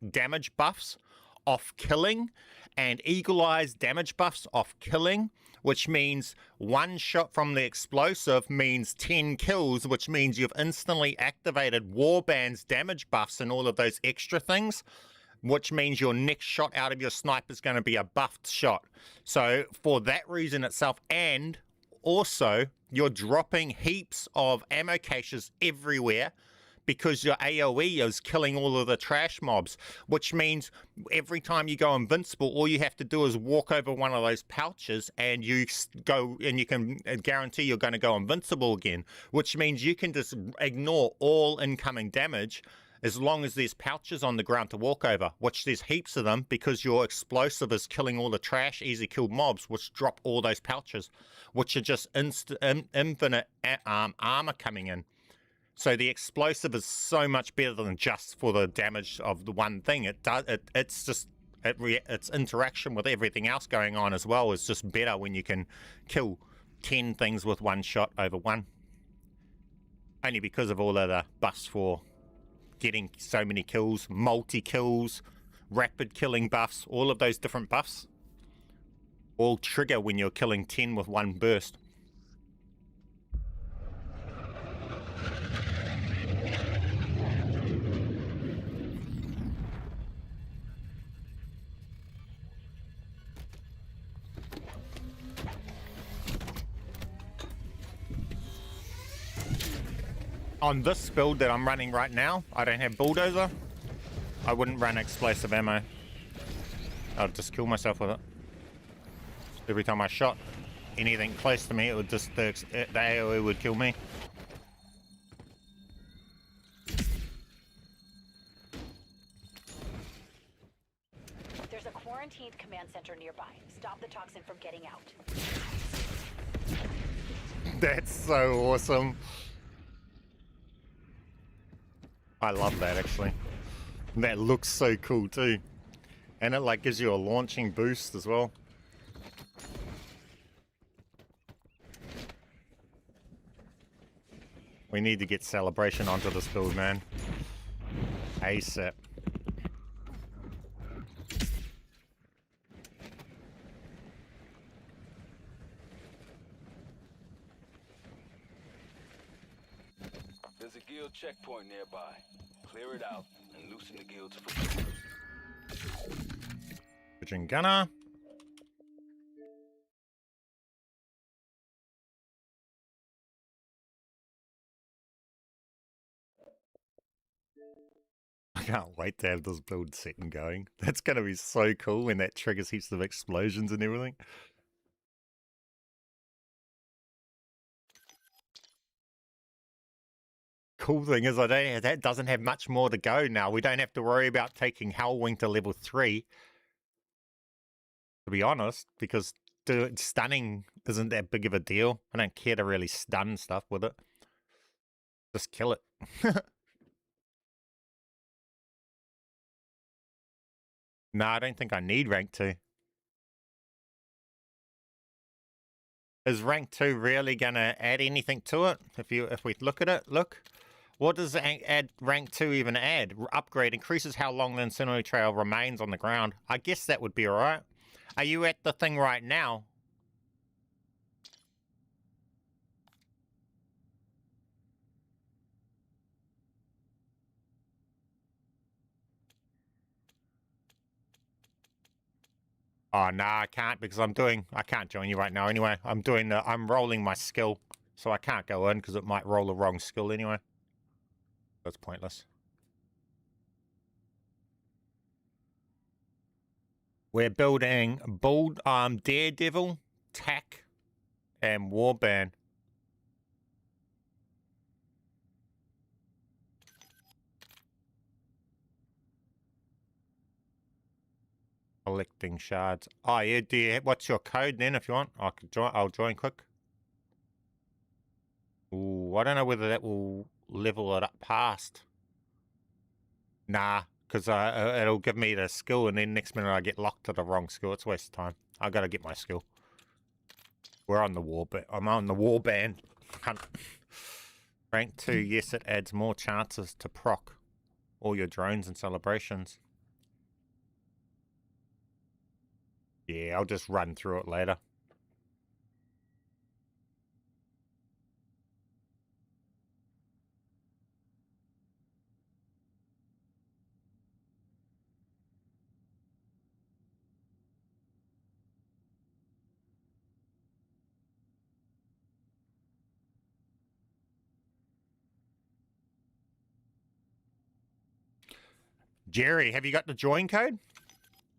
damage buffs off killing and Eagle Eye's damage buffs off killing, which means one shot from the explosive means 10 kills, which means you've instantly activated Warband's damage buffs and all of those extra things, which means your next shot out of your sniper is going to be a buffed shot. So for that reason itself, and also you're dropping heaps of ammo caches everywhere because your AoE is killing all of the trash mobs, which means every time you go invincible, all you have to do is walk over one of those pouches and you go, and you can guarantee you're going to go invincible again, which means you can just ignore all incoming damage as long as there's pouches on the ground to walk over, which there's heaps of them because your explosive is killing all the trash, easy kill mobs, which drop all those pouches, which are just infinite armor coming in. So the explosive is so much better than just for the damage of the one thing. It's just its interaction with everything else going on as well is just better when you can kill 10 things with one shot over one. Only because of all of the buffs for getting so many kills, multi-kills, rapid killing buffs, all of those different buffs all trigger when you're killing 10 with one burst. On this build that I'm running right now, I don't have bulldozer. I wouldn't run explosive ammo. I'd just kill myself with it. Every time I shot anything close to me, it would just the AoE would kill me. There's a quarantined command center nearby. Stop the toxin from getting out. That's so awesome. I love that actually. That looks so cool too. And it like gives you a launching boost as well. We need to get Celebration onto this build, man. ASAP. There's a guild checkpoint nearby. Clear it out and loosen the guilds for Pigeon gunner. I can't wait to have this build set and going. That's going to be so cool when that triggers heaps of explosions and everything. Cool thing is that doesn't have much more to go now. We don't have to worry about taking Hellwing to level 3. To be honest, because stunning isn't that big of a deal. I don't care to really stun stuff with it. Just kill it. No, I don't think I need rank 2. Is rank 2 really gonna add anything to it? If we look at it, look. What does add rank 2 even add? Upgrade increases how long the incendiary trail remains on the ground. I guess that would be alright. Are you at the thing right now? Oh, nah, I can't because I can't join you right now anyway. I'm rolling my skill. So I can't go in because it might roll the wrong skill anyway. That's pointless. We're building Daredevil, Tac, and Warband. Collecting shards. Oh yeah, what's your code then if you want? I could join. I'll join quick. Ooh, I don't know whether that will level it up past. Nah, because it'll give me the skill and then next minute I get locked to the wrong skill. It's a waste of time. I gotta get my skill. We're on the warband. I'm on the warband. Rank 2, yes, it adds more chances to proc all your drones and celebrations. Yeah, I'll just run through it later. Jerry, have you got the join code?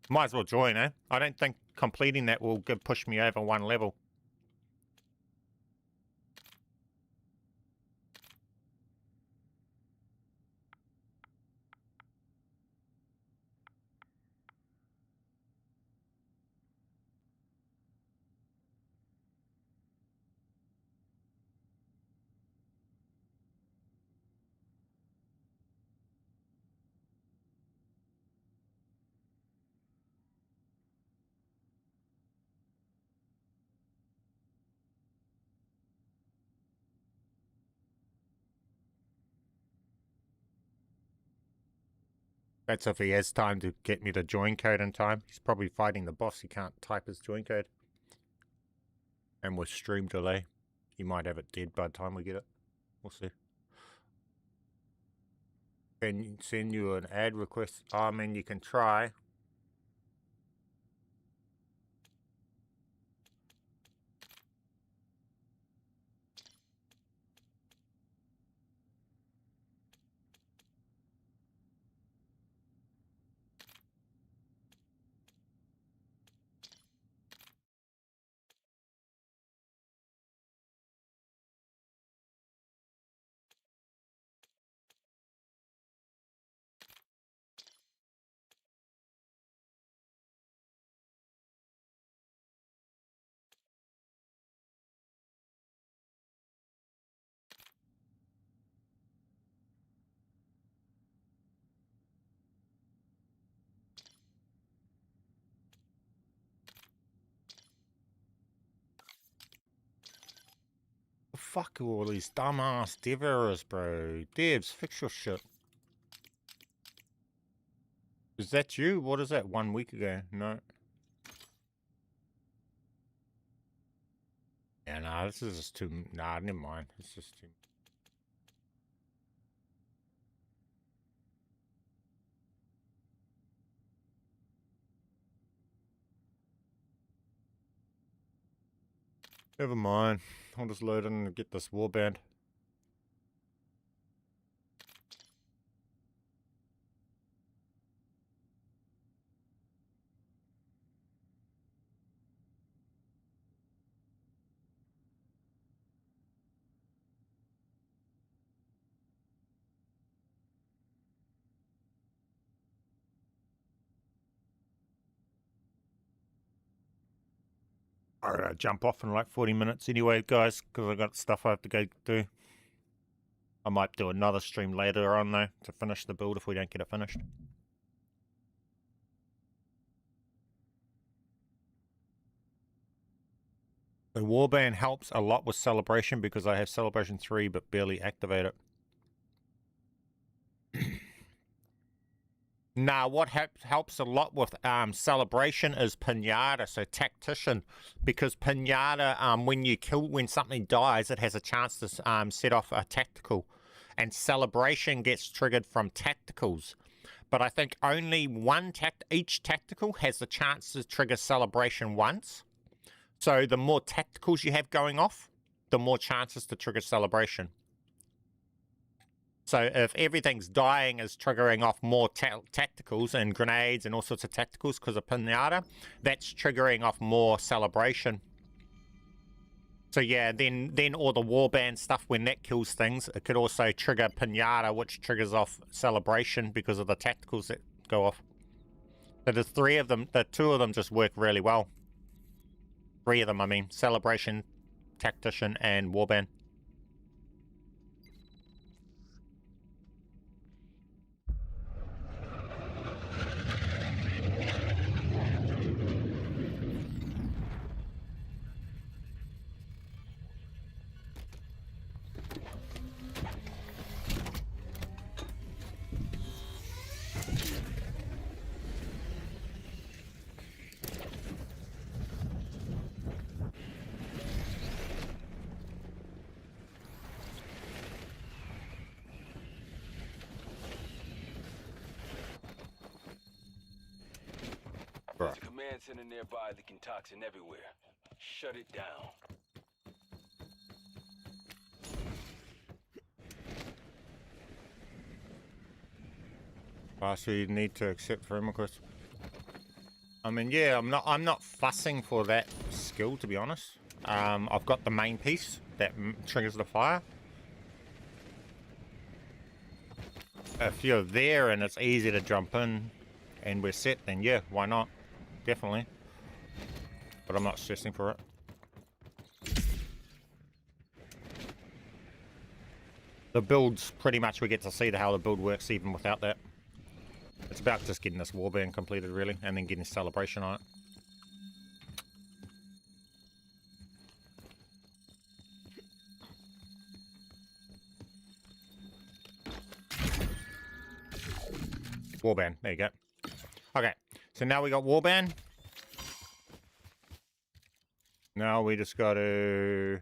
Might as well join, eh? I don't think completing that will push me over one level. That's if he has time to get me the join code in time. He's probably fighting the boss. He can't type his join code. And with stream delay, he might have it dead by the time we get it. We'll see. Can you send you an ad request? I mean, you can try. Fuck all these dumbass dev errors, bro. Devs, fix your shit. Is that you? What is that? 1 week ago? No. Yeah, nah, this is just too... Nah, never mind. It's just too... Never mind. I'll just load in and get this warband. Alright, jump off in like 40 minutes anyway, guys, because I got stuff I have to go do. I might do another stream later on, though, to finish the build if we don't get it finished. The warband helps a lot with celebration because I have celebration 3 but barely activate it. Nah, what helps a lot with celebration is pinata, so tactician, because pinata, when something dies, it has a chance to set off a tactical, and celebration gets triggered from tacticals. But I think only each tactical has the chance to trigger celebration once. So the more tacticals you have going off, the more chances to trigger celebration. So if everything's dying is triggering off more tacticals and grenades and all sorts of tacticals because of pinata, that's triggering off more celebration. So yeah, then all the warband stuff, when that kills things, it could also trigger pinata, which triggers off celebration because of the tacticals that go off. So there's 3 of them, the 2 of them just work really well. 3 of them, I mean, celebration, tactician, and warband. There's a command center nearby leaking toxin everywhere. Shut it down. So you need to accept frame request. I mean, yeah, I'm not fussing for that skill, to be honest. I've got the main piece that triggers the fire. If you're there and it's easy to jump in and we're set, then yeah, why not? Definitely. But I'm not stressing for it. The build's pretty much, we get to see how the build works even without that. It's about just getting this warband completed, really, and then getting celebration on it. Warband. There you go. Okay, so now we got Warband. Now we just got to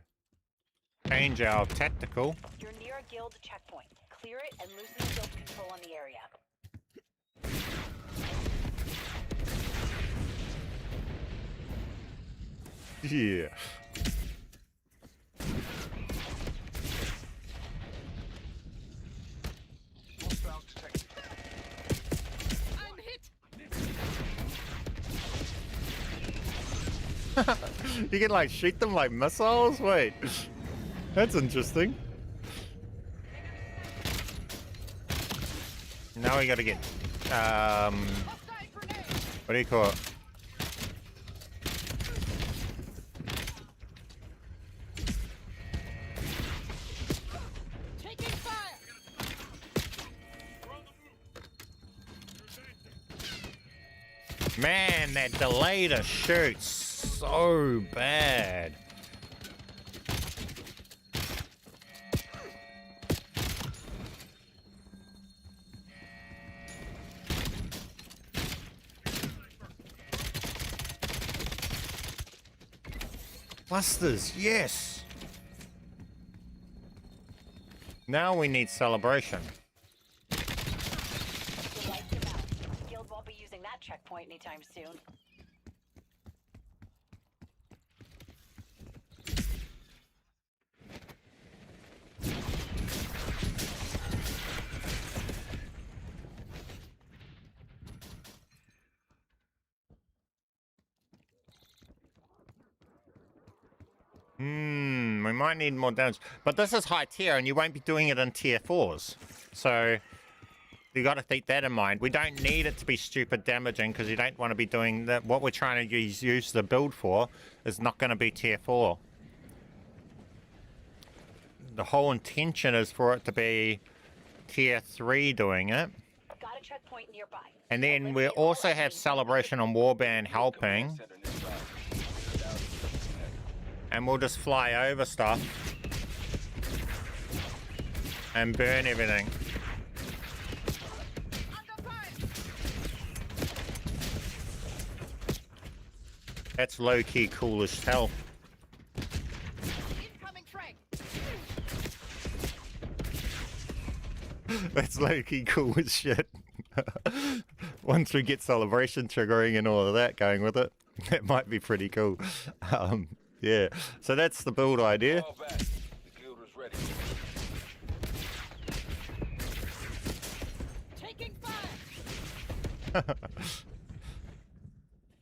change our tactical. You're near a guild checkpoint. Clear it and loosen guild control on the area. Yeah. Hostiles detected. I'm hit. You can like shoot them like missiles? Wait. That's interesting. Now we gotta get Hostile grenade. what do you call it? Taking fire. Man, that delay to shoot's so bad. Busters, yes. Now we need celebration. The lights are out. Guild won't be using that checkpoint anytime soon. We might need more damage. But this is high tier and you won't be doing it in tier 4s. So you got to keep that in mind. We don't need it to be stupid damaging because you don't want to be doing that. What we're trying to use the build for is not going to be tier 4. The whole intention is for it to be tier 3 doing it. Got a checkpoint nearby. And then we also have celebration on Warband helping. Center nearby. And we'll just fly over stuff and burn everything. Under fire. That's low-key cool as hell. Incoming frag. That's low-key cool as shit. Once we get celebration triggering and all of that going with it, that might be pretty cool. Yeah, so that's the build idea. Fall back. The guild is ready. Taking fire.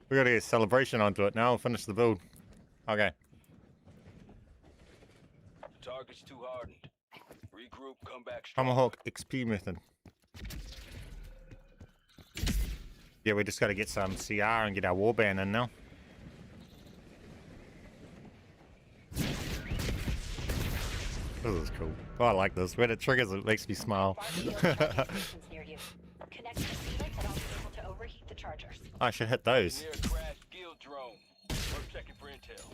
We gotta get celebration onto it now and finish the build. Okay. The target's too hardened. Regroup, come back strong. Tomahawk XP method. Yeah, we just gotta get some CR and get our warband in now. This is cool. Oh, I like this. When it triggers, it makes me smile. Find the guild charging stations near you. Connect to PHEONIX and I'll be able to overheat the chargers. I should hit those. Near a crashed guild drone. We're checking for intel.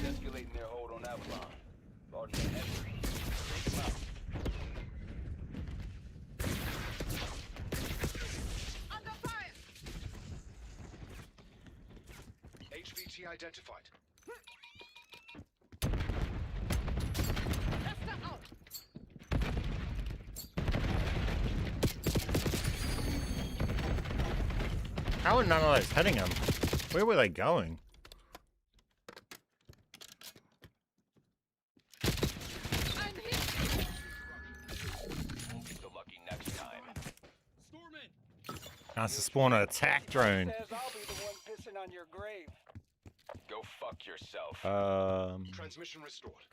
Escalating their hold on Avalon. Barton and Henry. Take them out. Under fire. HVT identified. Tester out. How are none of those hitting him? Where were they going? I'm hit. Won't be so lucky next time. That's to spawn an attack drone. Says I'll be the one pissing on your grave. Go fuck yourself. Transmission restored.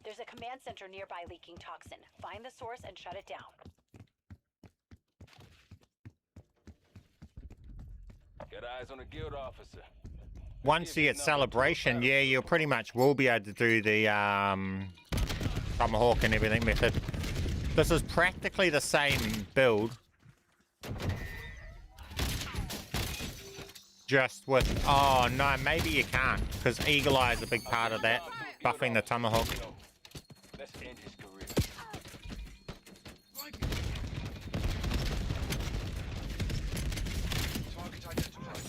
There's a command center nearby leaking toxin. Find the source and shut it down. Got eyes on a guild officer. Once you get celebration, yeah, you pretty much will be able to do the Tomahawk and everything method. This is practically the same build. Just with... Oh, no, maybe you can't. Because Eagle Eye is a big part of that. Buffing the Tomahawk. Let's end his career. Target identified.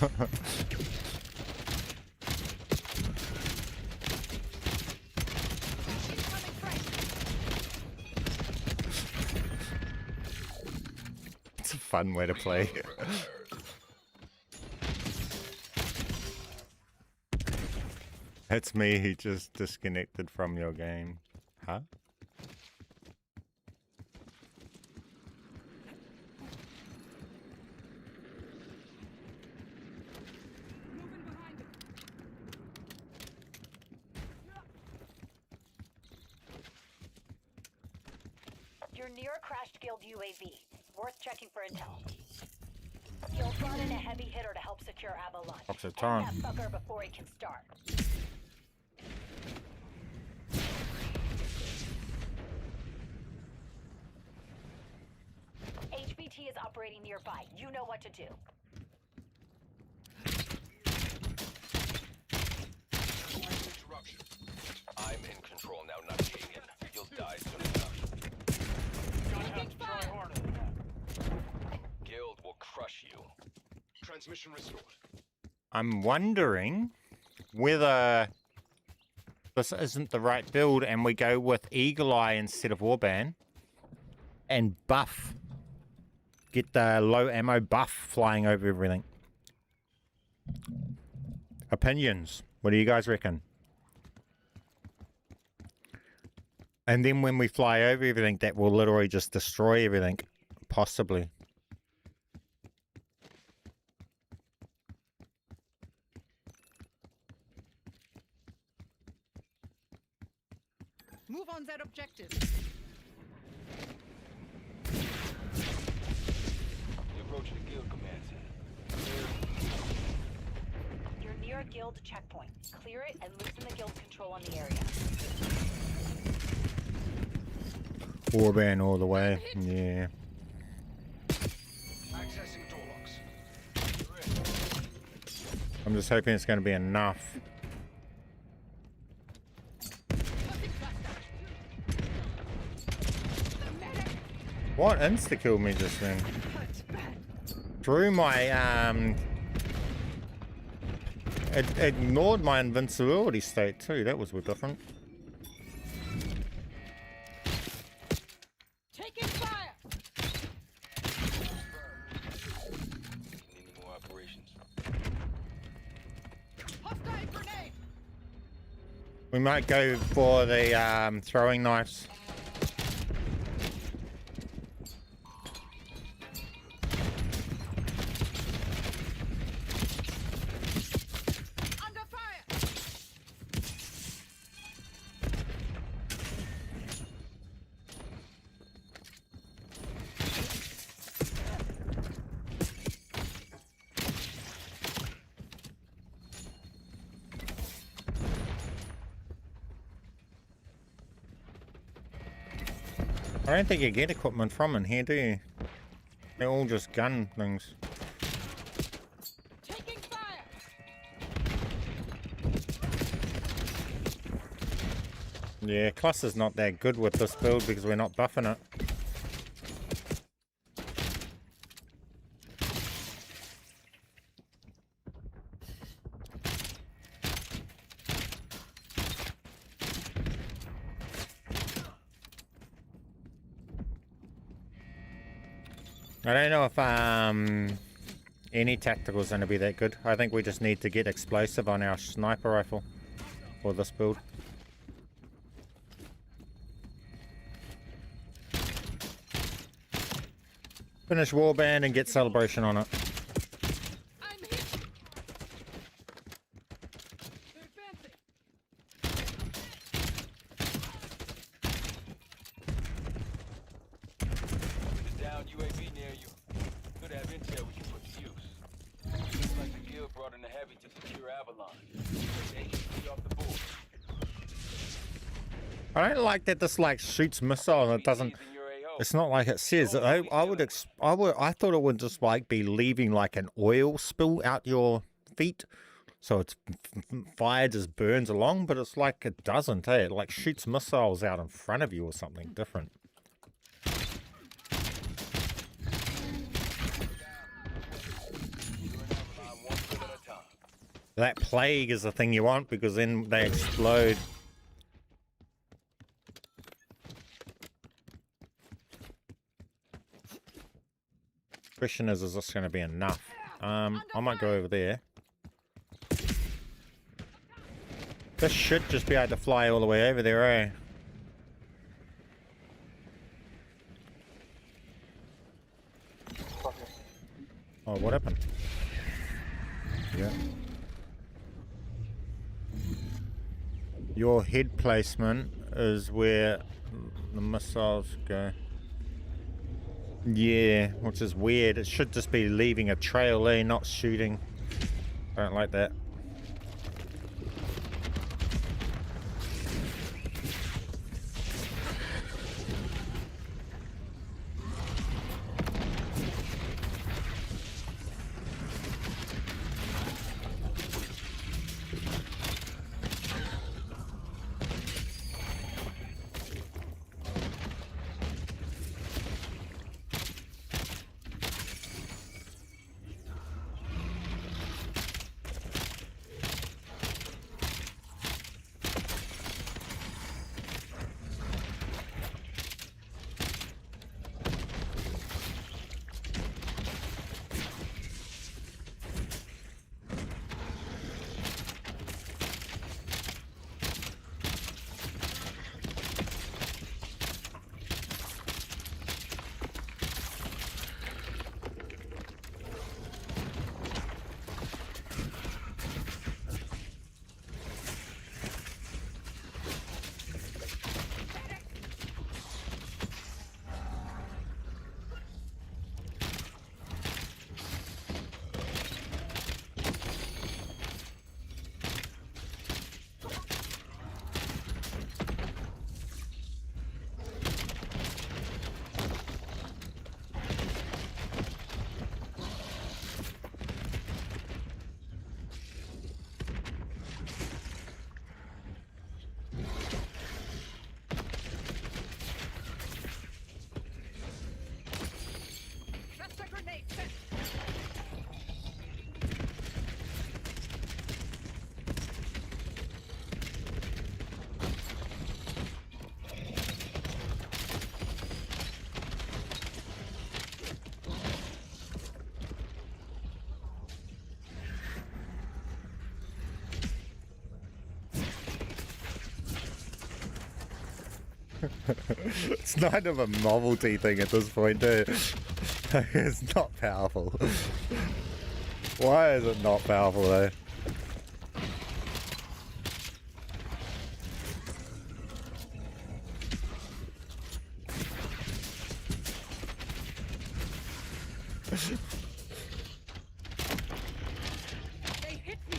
I'm hit. Incoming frag. It's a fun way to play. It's me who just disconnected from your game. Huh? Moving behind him. You're near a crashed Guild UAV. Worth checking for intel. You'll brought in a heavy hitter to help secure Avalon. Officer End Tom. that fucker before he can start. HVT is operating nearby. You know what to do. Interruption. I'm in control now, not Kagan. You'll die soon enough. Gonna have to try harder than that. Guild will crush you. Transmission restored. I'm wondering whether this isn't the right build and we go with Eagle Eye instead of Warband and buff. Get the low ammo buff flying over everything. Opinions. What do you guys reckon? And then when we fly over everything, that will literally just destroy everything. Possibly. Move on that objective. You're approaching the guild command center. You're near a guild checkpoint. Clear it and loosen the guild control on the area. Warband all the way. Yeah. Accessing door locks. I'm just hoping it's going to be enough. What insta-killed me just then? Through my, it ignored my invincibility state too. That was different. Taking fire. Need any more operations? Hostile grenade. We might go for the throwing knives. Under fire. I don't think you get equipment from in here, do you? They're all just gun things. Taking fire. Yeah, cluster's not that good with this build because we're not buffing it. I don't know if any tactical is going to be that good. I think we just need to get explosive on our sniper rifle for this build. Finish Warband and get Celebration on it. I'm hit. They're advancing. There's a down UAV near you. Could have intel we can put to use. Looks like the guild brought in a heavy to secure Avalon. HE off the board. I don't like that this like shoots missile and it doesn't. BTs in your AO. It's not like it says. I thought it would just like be leaving like an oil spill out your feet, so it's fire just burns along. But it's like it doesn't. It like shoots missiles out in front of you or something different. Avalon one kill at a time. That plague is the thing you want because then they explode. Question is this going to be enough? I might go over there. This should just be able to fly all the way over there, eh? Oh, what happened? Yeah. Your head placement is where the missiles go. Yeah, which is weird. It should just be leaving a trail, eh? Not shooting. Don't like that. That's a grenade set. It's kind of a novelty thing at this point, too. It's not powerful. Why is it not powerful, though? They hit me.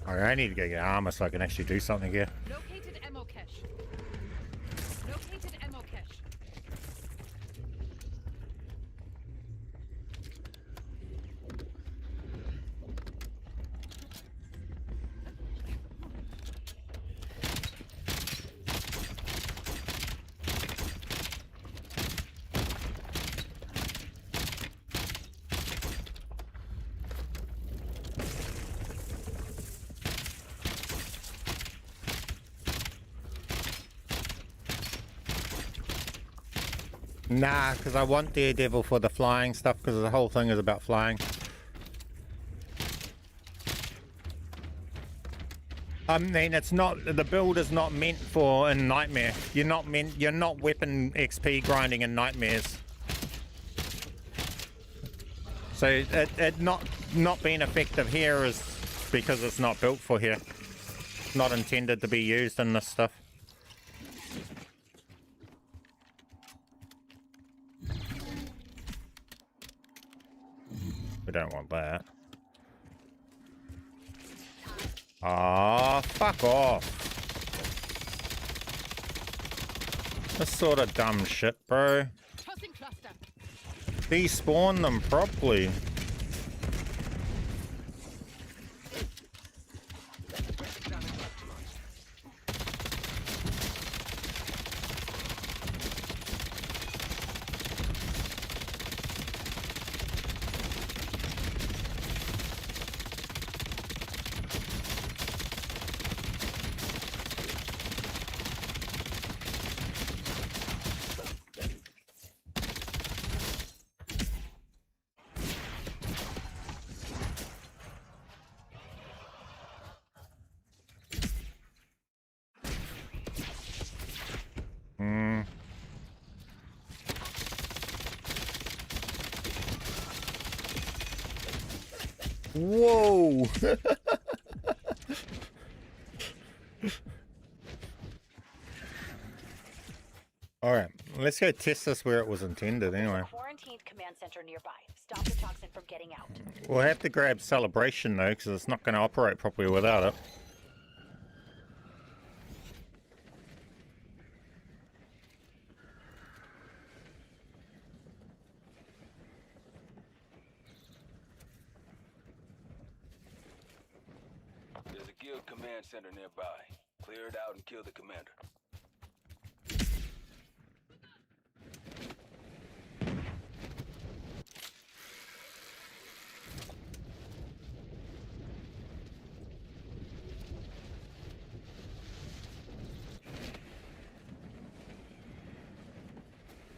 I need to get armor so I can actually do something here. Located ammo cache. Located ammo cache. Nah, because I want Daredevil for the flying stuff, because the whole thing is about flying. I mean, it's not, the build is not meant for a Nightmare. You're not weapon XP grinding in Nightmares. So it not being effective here is because it's not built for here. Not intended to be used in this stuff. We don't want that. Ah, fuck off. This sort of dumb shit, bro. Tossing cluster. Despawn them properly. Whoa! Alright, let's go test this where it was intended anyway. There's a quarantined command center nearby. Stop the toxin from getting out. We'll have to grab Celebration though, because it's not going to operate properly without it. There's a guild command center nearby. Clear it out and kill the commander.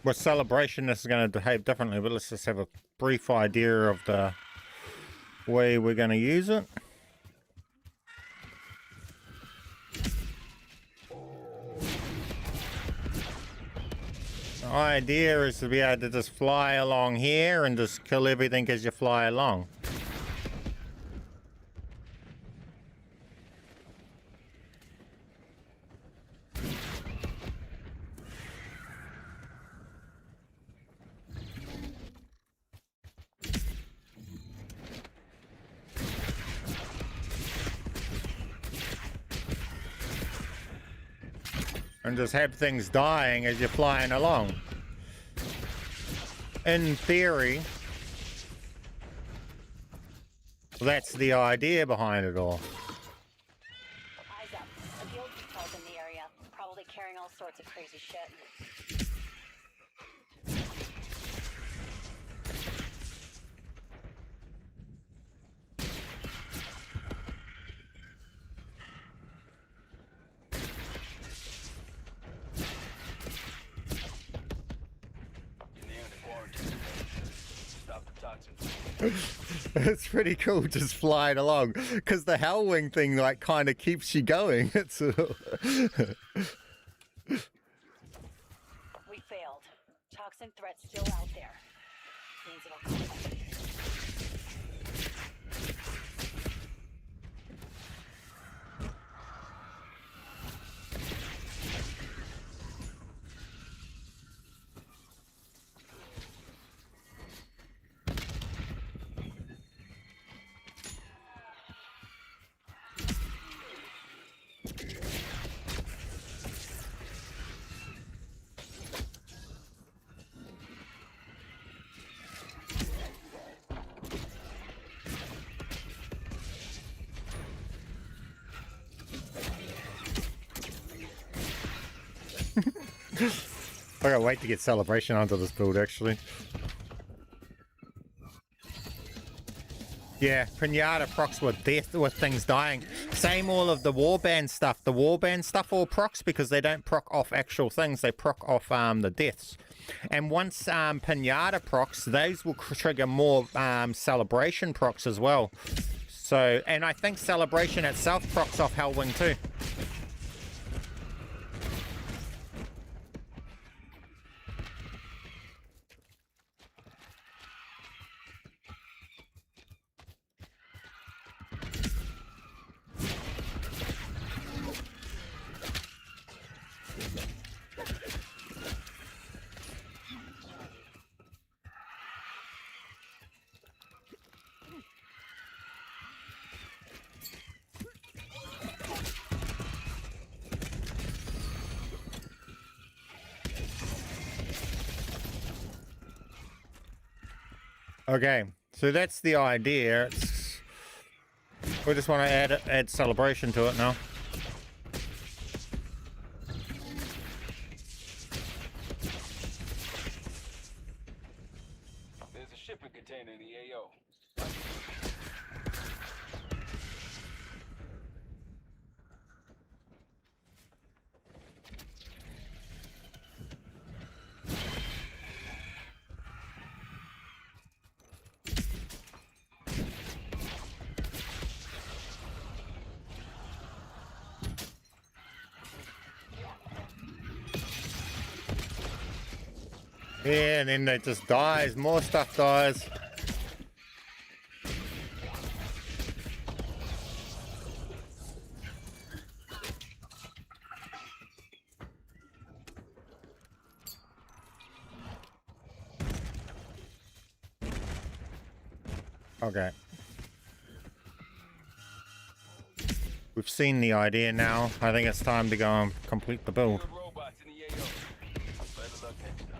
With Celebration, this is going to behave differently, but let's just have a brief idea of the way we're going to use it. The idea is to be able to just fly along here and just kill everything as you fly along. And just have things dying as you're flying along. In theory, that's the idea behind it all. Eyes up. A guild detail's in the area. Probably carrying all sorts of crazy shit. It's pretty cool just flying along because the Hellwing thing like kind of keeps you going. It's We failed. Toxin threat still out there. Means it'll come back. I gotta wait to get Celebration onto this build actually. Yeah, Pinata procs with death, with things dying. Same all of the warband stuff. The warband stuff all procs because they don't proc off actual things. They proc off the deaths. And once Pinata procs, those will trigger more celebration procs as well. So, and I think celebration itself procs off Hellwing too. Okay, so that's the idea. We just want to add celebration to it now. There's a shipping container in the AO. Yeah, and then it just dies. More stuff dies. Okay. We've seen the idea now. I think it's time to go and complete the build. Robots in the AO. Better luck next time.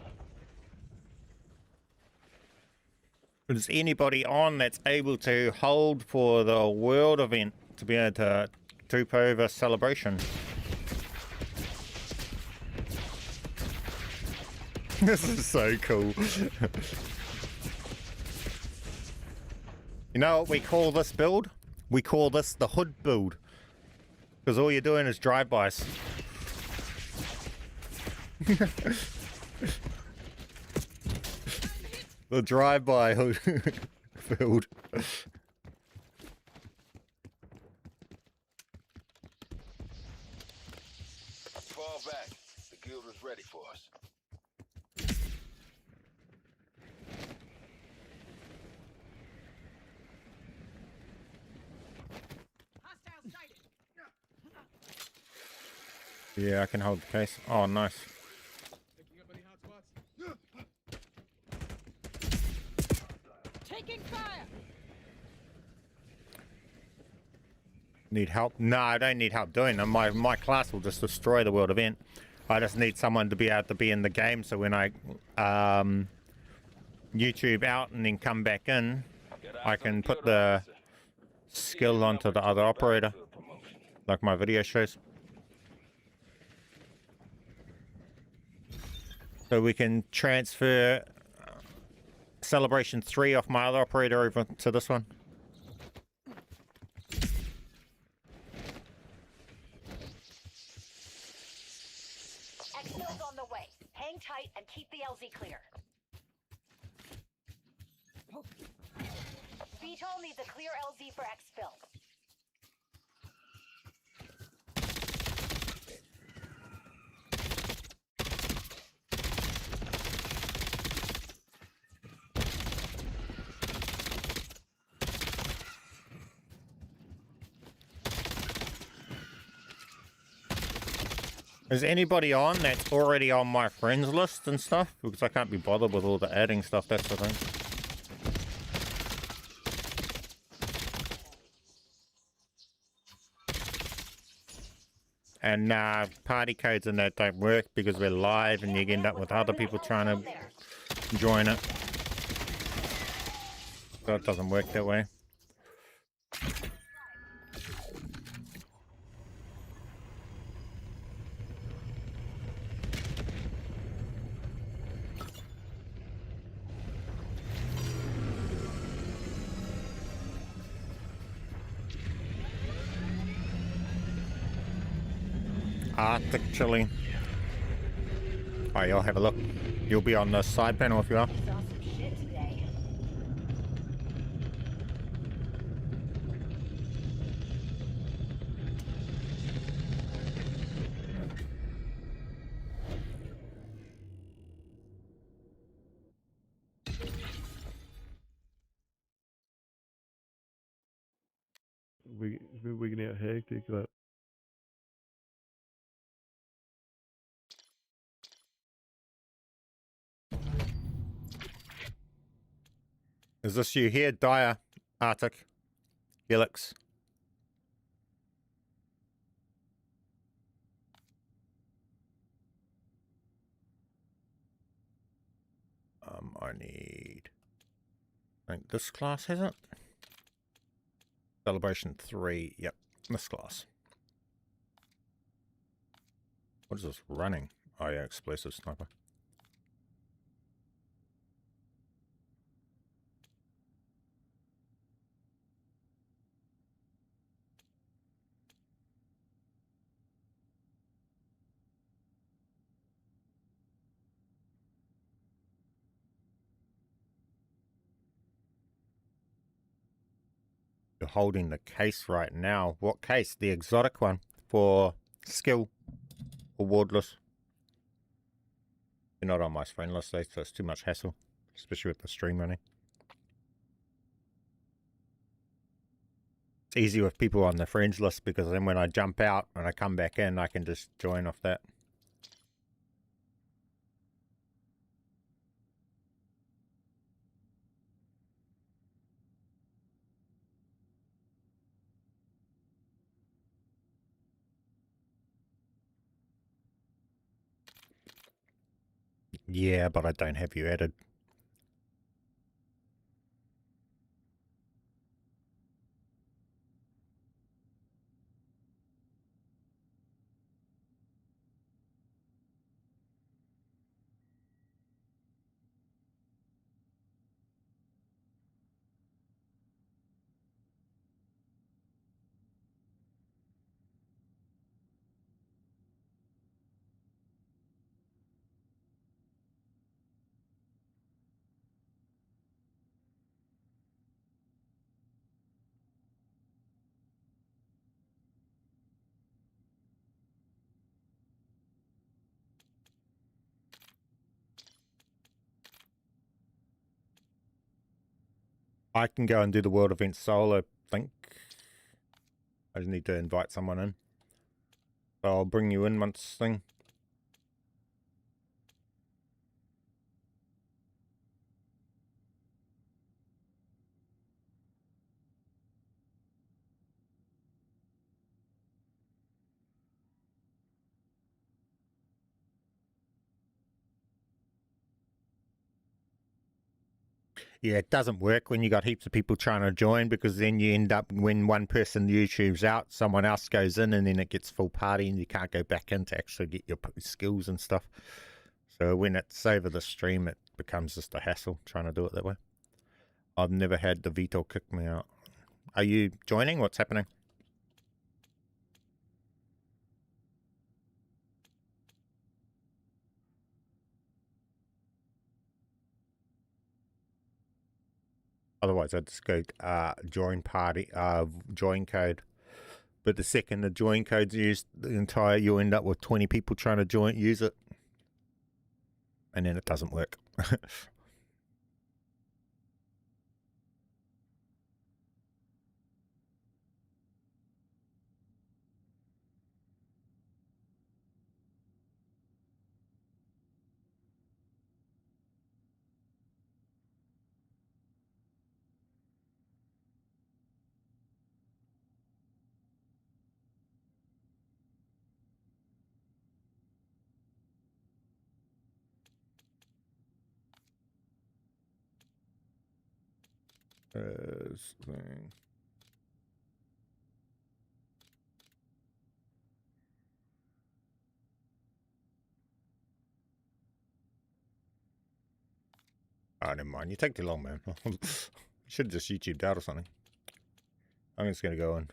Is anybody on that's able to hold for the world event to be able to troop over celebration? This is so cool. You know what we call this build? We call this the hood build. Because all you're doing is drive-bys. The drive-by hood build. Fall back. The guild is ready for us. Hostile sighted. Yeah, I can hold the case. Oh, nice. Taking fire. Need help? No, I don't need help doing them. My class will just destroy the world event. I just need someone to be able to be in the game, so when I YouTube out and then come back in, I can put the skill onto the other operator, like my video shows. So we can transfer Celebration 3 off my other operator over to this one. Exfil's on the way. Hang tight and keep the LZ clear. VTOL needs a clear LZ for exfil. Is anybody on that's already on my friends list and stuff? Because I can't be bothered with all the adding stuff, that's the thing. And party codes and that don't work because we're live and you end up with other people trying to join it. So it doesn't work that way. Arctic chili. Oh, you'll have a look. You'll be on the side panel if you are. Saw some shit today. We can get hectic. Like, Is this you here, Dire, Arctic, Helix? I need... I think this class has it. Celebration 3, yep, this class. What is this running? Oh yeah, explosive sniper. You're holding the case right now. What case? The exotic one for skill or wardless. You're not on my friend list, so it's too much hassle, especially with the stream running. It's easy with people on the friends list because then when I jump out and I come back in, I can just join off that. Yeah, but I don't have you added. I can go and do the world event solo, I think. I just need to invite someone in. So I'll bring you in once thing. Yeah, it doesn't work when you got heaps of people trying to join because then you end up, when one person YouTube's out, someone else goes in and then it gets full party and you can't go back in to actually get your skills and stuff. So when it's over the stream, it becomes just a hassle trying to do it that way. I've never had the veto kick me out. Are you joining? What's happening? Otherwise, I'd just go join party, join code. But the second the join code's used, you'll end up with 20 people trying to use it. And then it doesn't work. Thing. Oh, never mind. You take too long, man. Should have just YouTubed out or something. I'm just going to go in.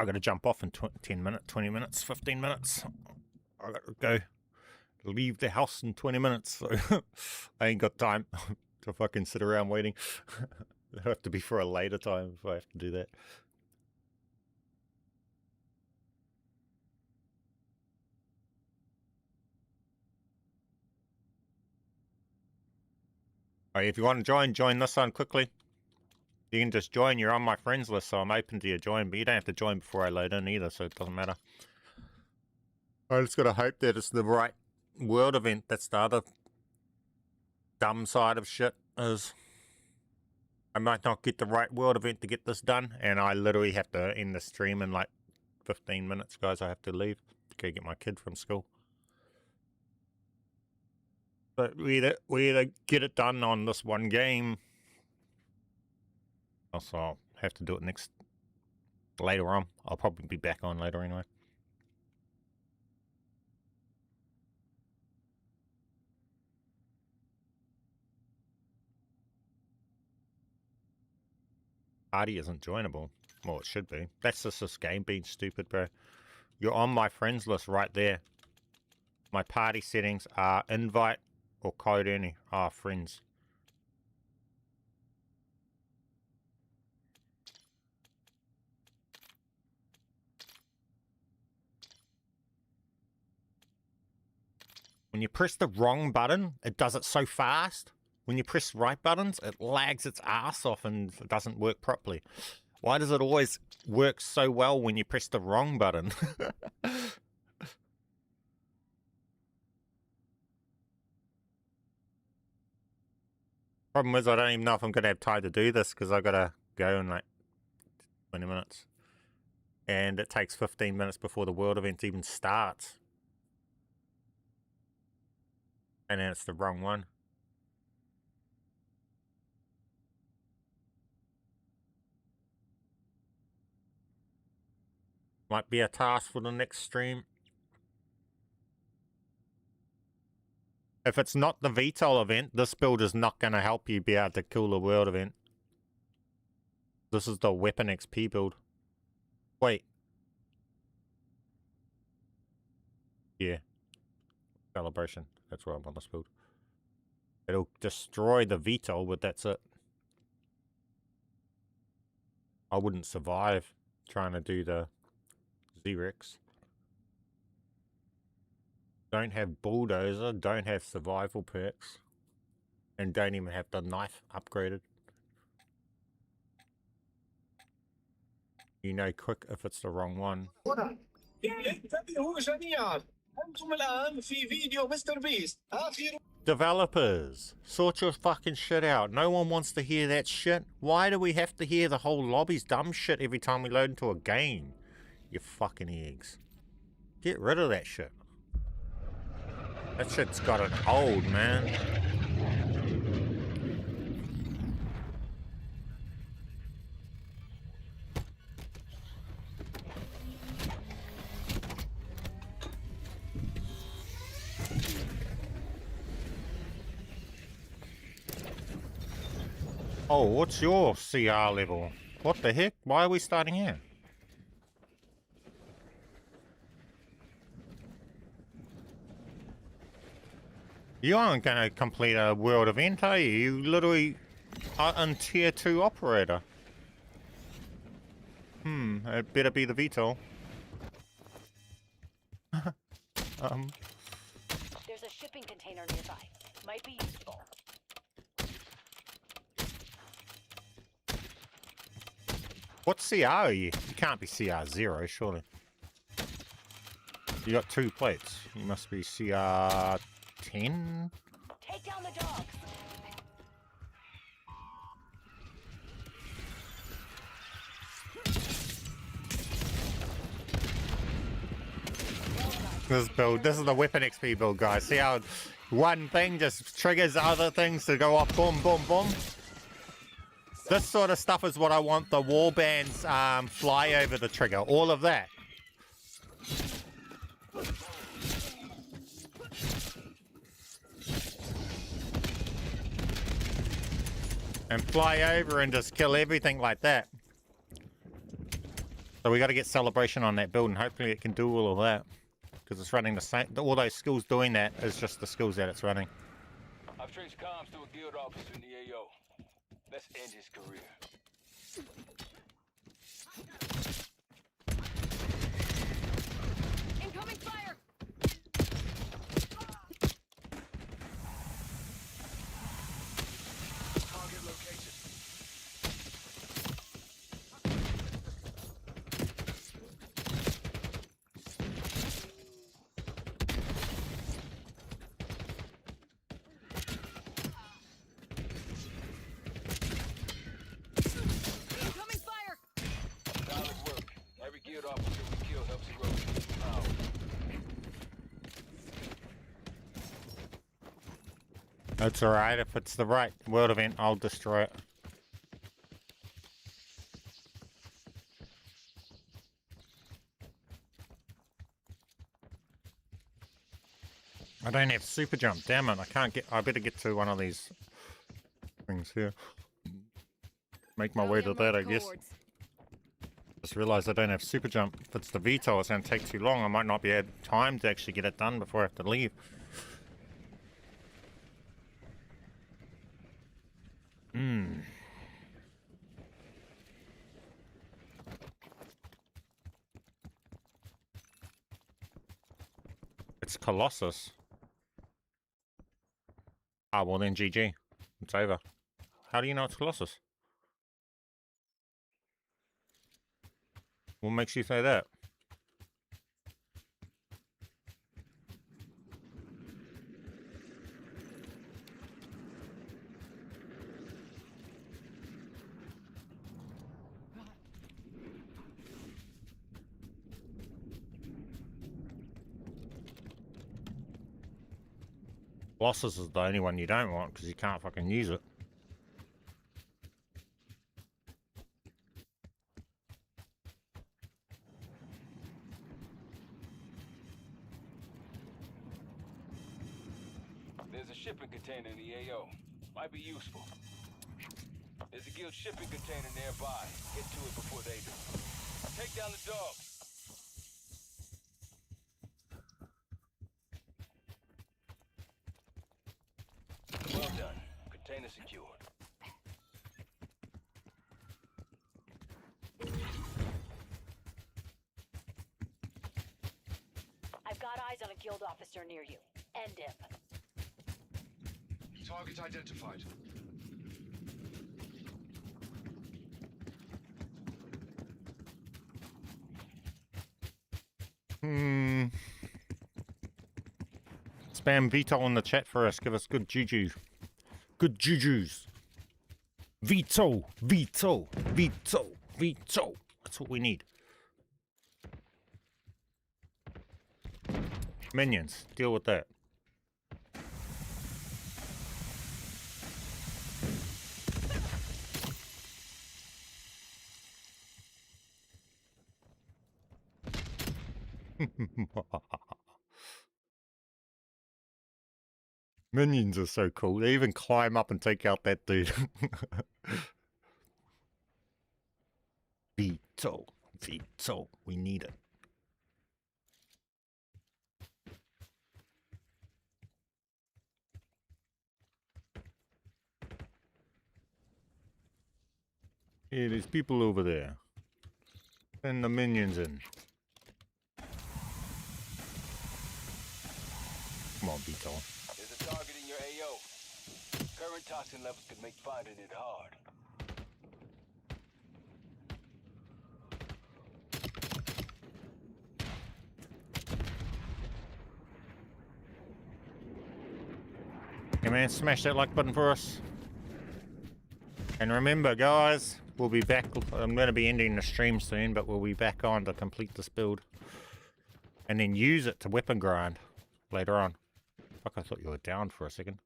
I got to jump off in 10 minutes, 20 minutes, 15 minutes. I got to go leave the house in 20 minutes, so I ain't got time to fucking sit around waiting. It'll have to be for a later time if I have to do that. Alright, if you want to join this one quickly. You can just join. You're on my friends list, so I'm open to your join, but you don't have to join before I load in either, so it doesn't matter. I just gotta hope that it's the right world event. That's the other dumb side of shit, is I might not get the right world event to get this done, and I literally have to end the stream in like 15 minutes, guys. I have to leave to go get my kid from school. But we either get it done on this one game. Also, I'll have to do it later on. I'll probably be back on later anyway. Party isn't joinable. Well, it should be. That's just this game being stupid, bro. You're on my friends list right there. My party settings are invite or code only. Friends. When you press the wrong button, it does it so fast. When you press right buttons, it lags its ass off and it doesn't work properly. Why does it always work so well when you press the wrong button? Problem is, I don't even know if I'm going to have time to do this because I got to go in like 20 minutes. And it takes 15 minutes before the world event even starts. And then it's the wrong one. Might be a task for the next stream. If it's not the VTOL event, this build is not going to help you be able to kill the world event. This is the Weapon XP build. Wait. Yeah. Celebration. That's where I'm on this build. It'll destroy the VTOL, but that's it. I wouldn't survive trying to do the Xerix. Don't have Bulldozer, don't have survival perks, and don't even have the knife upgraded. You know quick if it's the wrong one. Developers, sort your fucking shit out. No one wants to hear that shit. Why do we have to hear the whole lobby's dumb shit every time we load into a game? You fucking eggs. Get rid of that shit. That shit's gotten old, man. Oh, what's your CR level? What the heck? Why are we starting here? You aren't going to complete a world event, are you? You literally are in tier 2 operator. It better be the VTOL. There's a shipping container nearby. Might be useful. What CR are you? You can't be CR 0, surely. You got 2 plates. You must be CR 10? Take down the dogs. This is the Weapon XP build, guys. See how one thing just triggers other things to go off, boom, boom, boom. This sort of stuff is what I want the warbands fly over the trigger. All of that. And fly over and just kill everything like that. So we got to get celebration on that build, and hopefully it can do all of that. Because it's running the same. All those skills doing that is just the skills that it's running. I've traced comms to a guild officer in the AO. Let's end his career. Incoming fire! Target located. Incoming fire! Solid work. Every guild officer we kill helps erode the power. That's alright. If it's the right world event, I'll destroy it. I don't have super jump. Damn it. I can't get. I better get to one of these things here. Make my way to that, I guess. Just realized I don't have super jump. If it's the VTOL, it's going to take too long. I might not be able time to actually get it done before I have to leave. It's Colossus. Ah, well then GG. It's over. How do you know it's Colossus? What makes you say that? Colossus is the only one you don't want because you can't fucking use it. There's a shipping container in the AO. Might be useful. There's a guild shipping container nearby. Get to it before they do. Take down the dog. Well done. Container secured. I've got eyes on a guild officer near you. End him. Target identified. Spam VTOL in the chat for us. Give us good juju. Good jujus. VTOL. VTOL. VTOL. VTOL. That's what we need. Minions. Deal with that. Minions are so cool. They even climb up and take out that dude. Veto. Veto. We need it. Yeah, there's people over there. Send the minions in. Come on, Vito. There's a target in your AO. Current toxin levels could make finding it hard. Hey man, smash that like button for us. And remember guys, we'll be back. I'm going to be ending the stream soon, but we'll be back on to complete this build. And then use it to weapon grind later on. Fuck, I thought you were down for a second.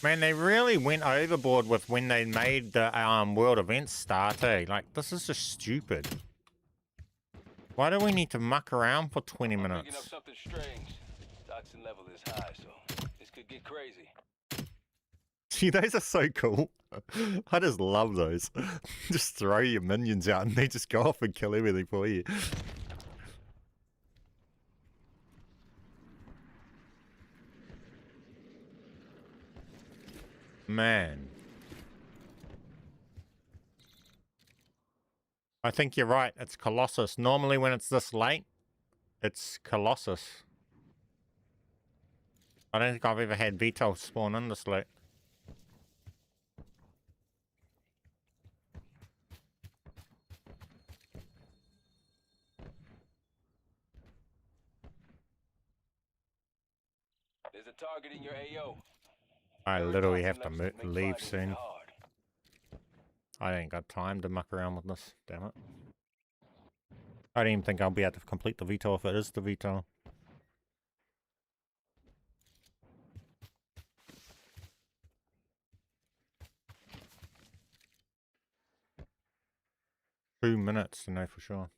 Man, they really went overboard with when they made the world events start, eh? Like, this is just stupid. Why do we need to muck around for 20 I'm minutes? picking up something strange. Toxin level is high, so this could get crazy. See, those are so cool. I just love those. Just throw your minions out and they just go off and kill everything for you. Man. I think you're right. It's Colossus. Normally when it's this late, it's Colossus. I don't think I've ever had Vito spawn in this late. There's a target in your AO. I literally have to Toxin levels make leave finding soon. it hard. I ain't got time to muck around with this. Damn it. I don't even think I'll be able to complete the Vito if it is the Vito. Two minutes to know for sure.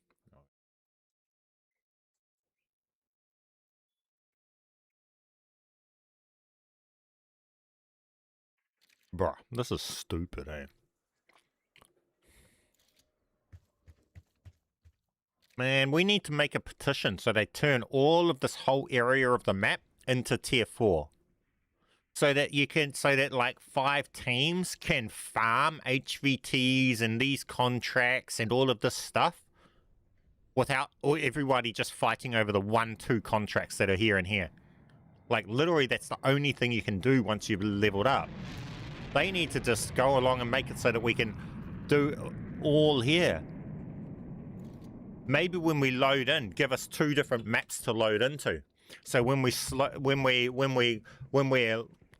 Bruh, this is stupid, eh? Man, we need to make a petition so they turn all of this whole area of the map into tier 4. So that you can, so that like 5 teams can farm HVTs and these contracts and all of this stuff without everybody just fighting over the 1-2 contracts that are here and here. Like literally that's the only thing you can do once you've leveled up. They need to just go along and make it so that we can do all here. Maybe when we load in, give us 2 different maps to load into. So when we're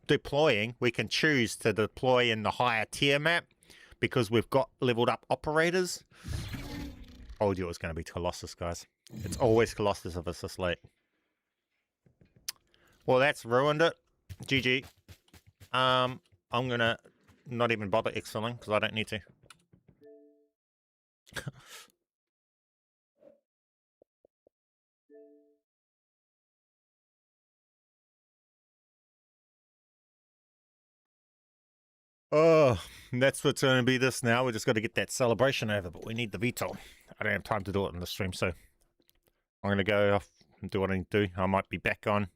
deploying, we can choose to deploy in the higher tier map because we've got leveled up operators. Told you it was going to be Colossus, guys. It's always Colossus if it's this late. Well, that's ruined it. GG. I'm gonna not even bother excelling because I don't need to. Oh, that's what's going to be this now. We just got to get that celebration over, but we need the Vito. I don't have time to do it in the stream, so I'm going to go off and do what I need to do. I might be back on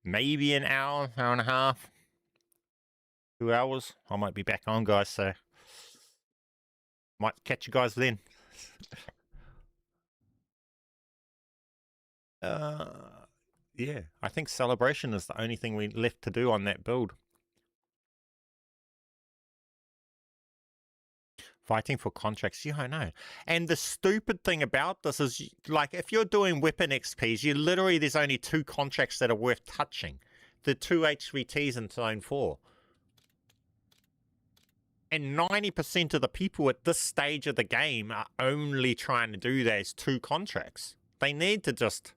maybe an hour, hour and a half, 2 hours. I might be back on, guys, so might catch you guys then. Yeah, I think celebration is the only thing we left to do on that build. Fighting for contracts, yeah, I know. And the stupid thing about this is, like, if you're doing weapon XPs, you literally, there's only 2 contracts that are worth touching. The 2 HVTs in Zone 4. And 90% of the people at this stage of the game are only trying to do those 2 contracts. They need to just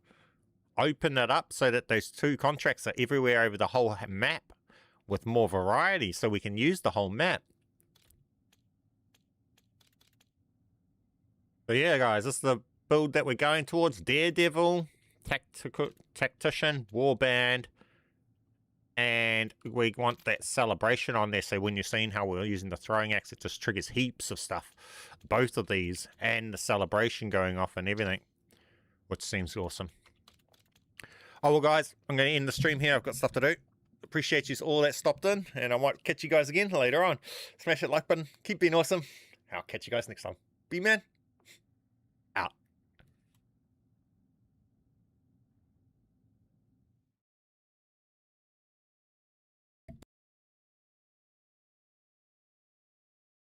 open it up so that those 2 contracts are everywhere over the whole map with more variety so we can use the whole map. So yeah, guys, this is the build that we're going towards. Daredevil, Tactician, Warband, and we want that celebration on there. So when you're seeing how we're using the throwing axe, it just triggers heaps of stuff. Both of these and the celebration going off and everything, which seems awesome. Oh, well, guys, I'm going to end the stream here. I've got stuff to do. Appreciate you all that stopped in, and I might catch you guys again later on. Smash that like button. Keep being awesome. I'll catch you guys next time. Be man.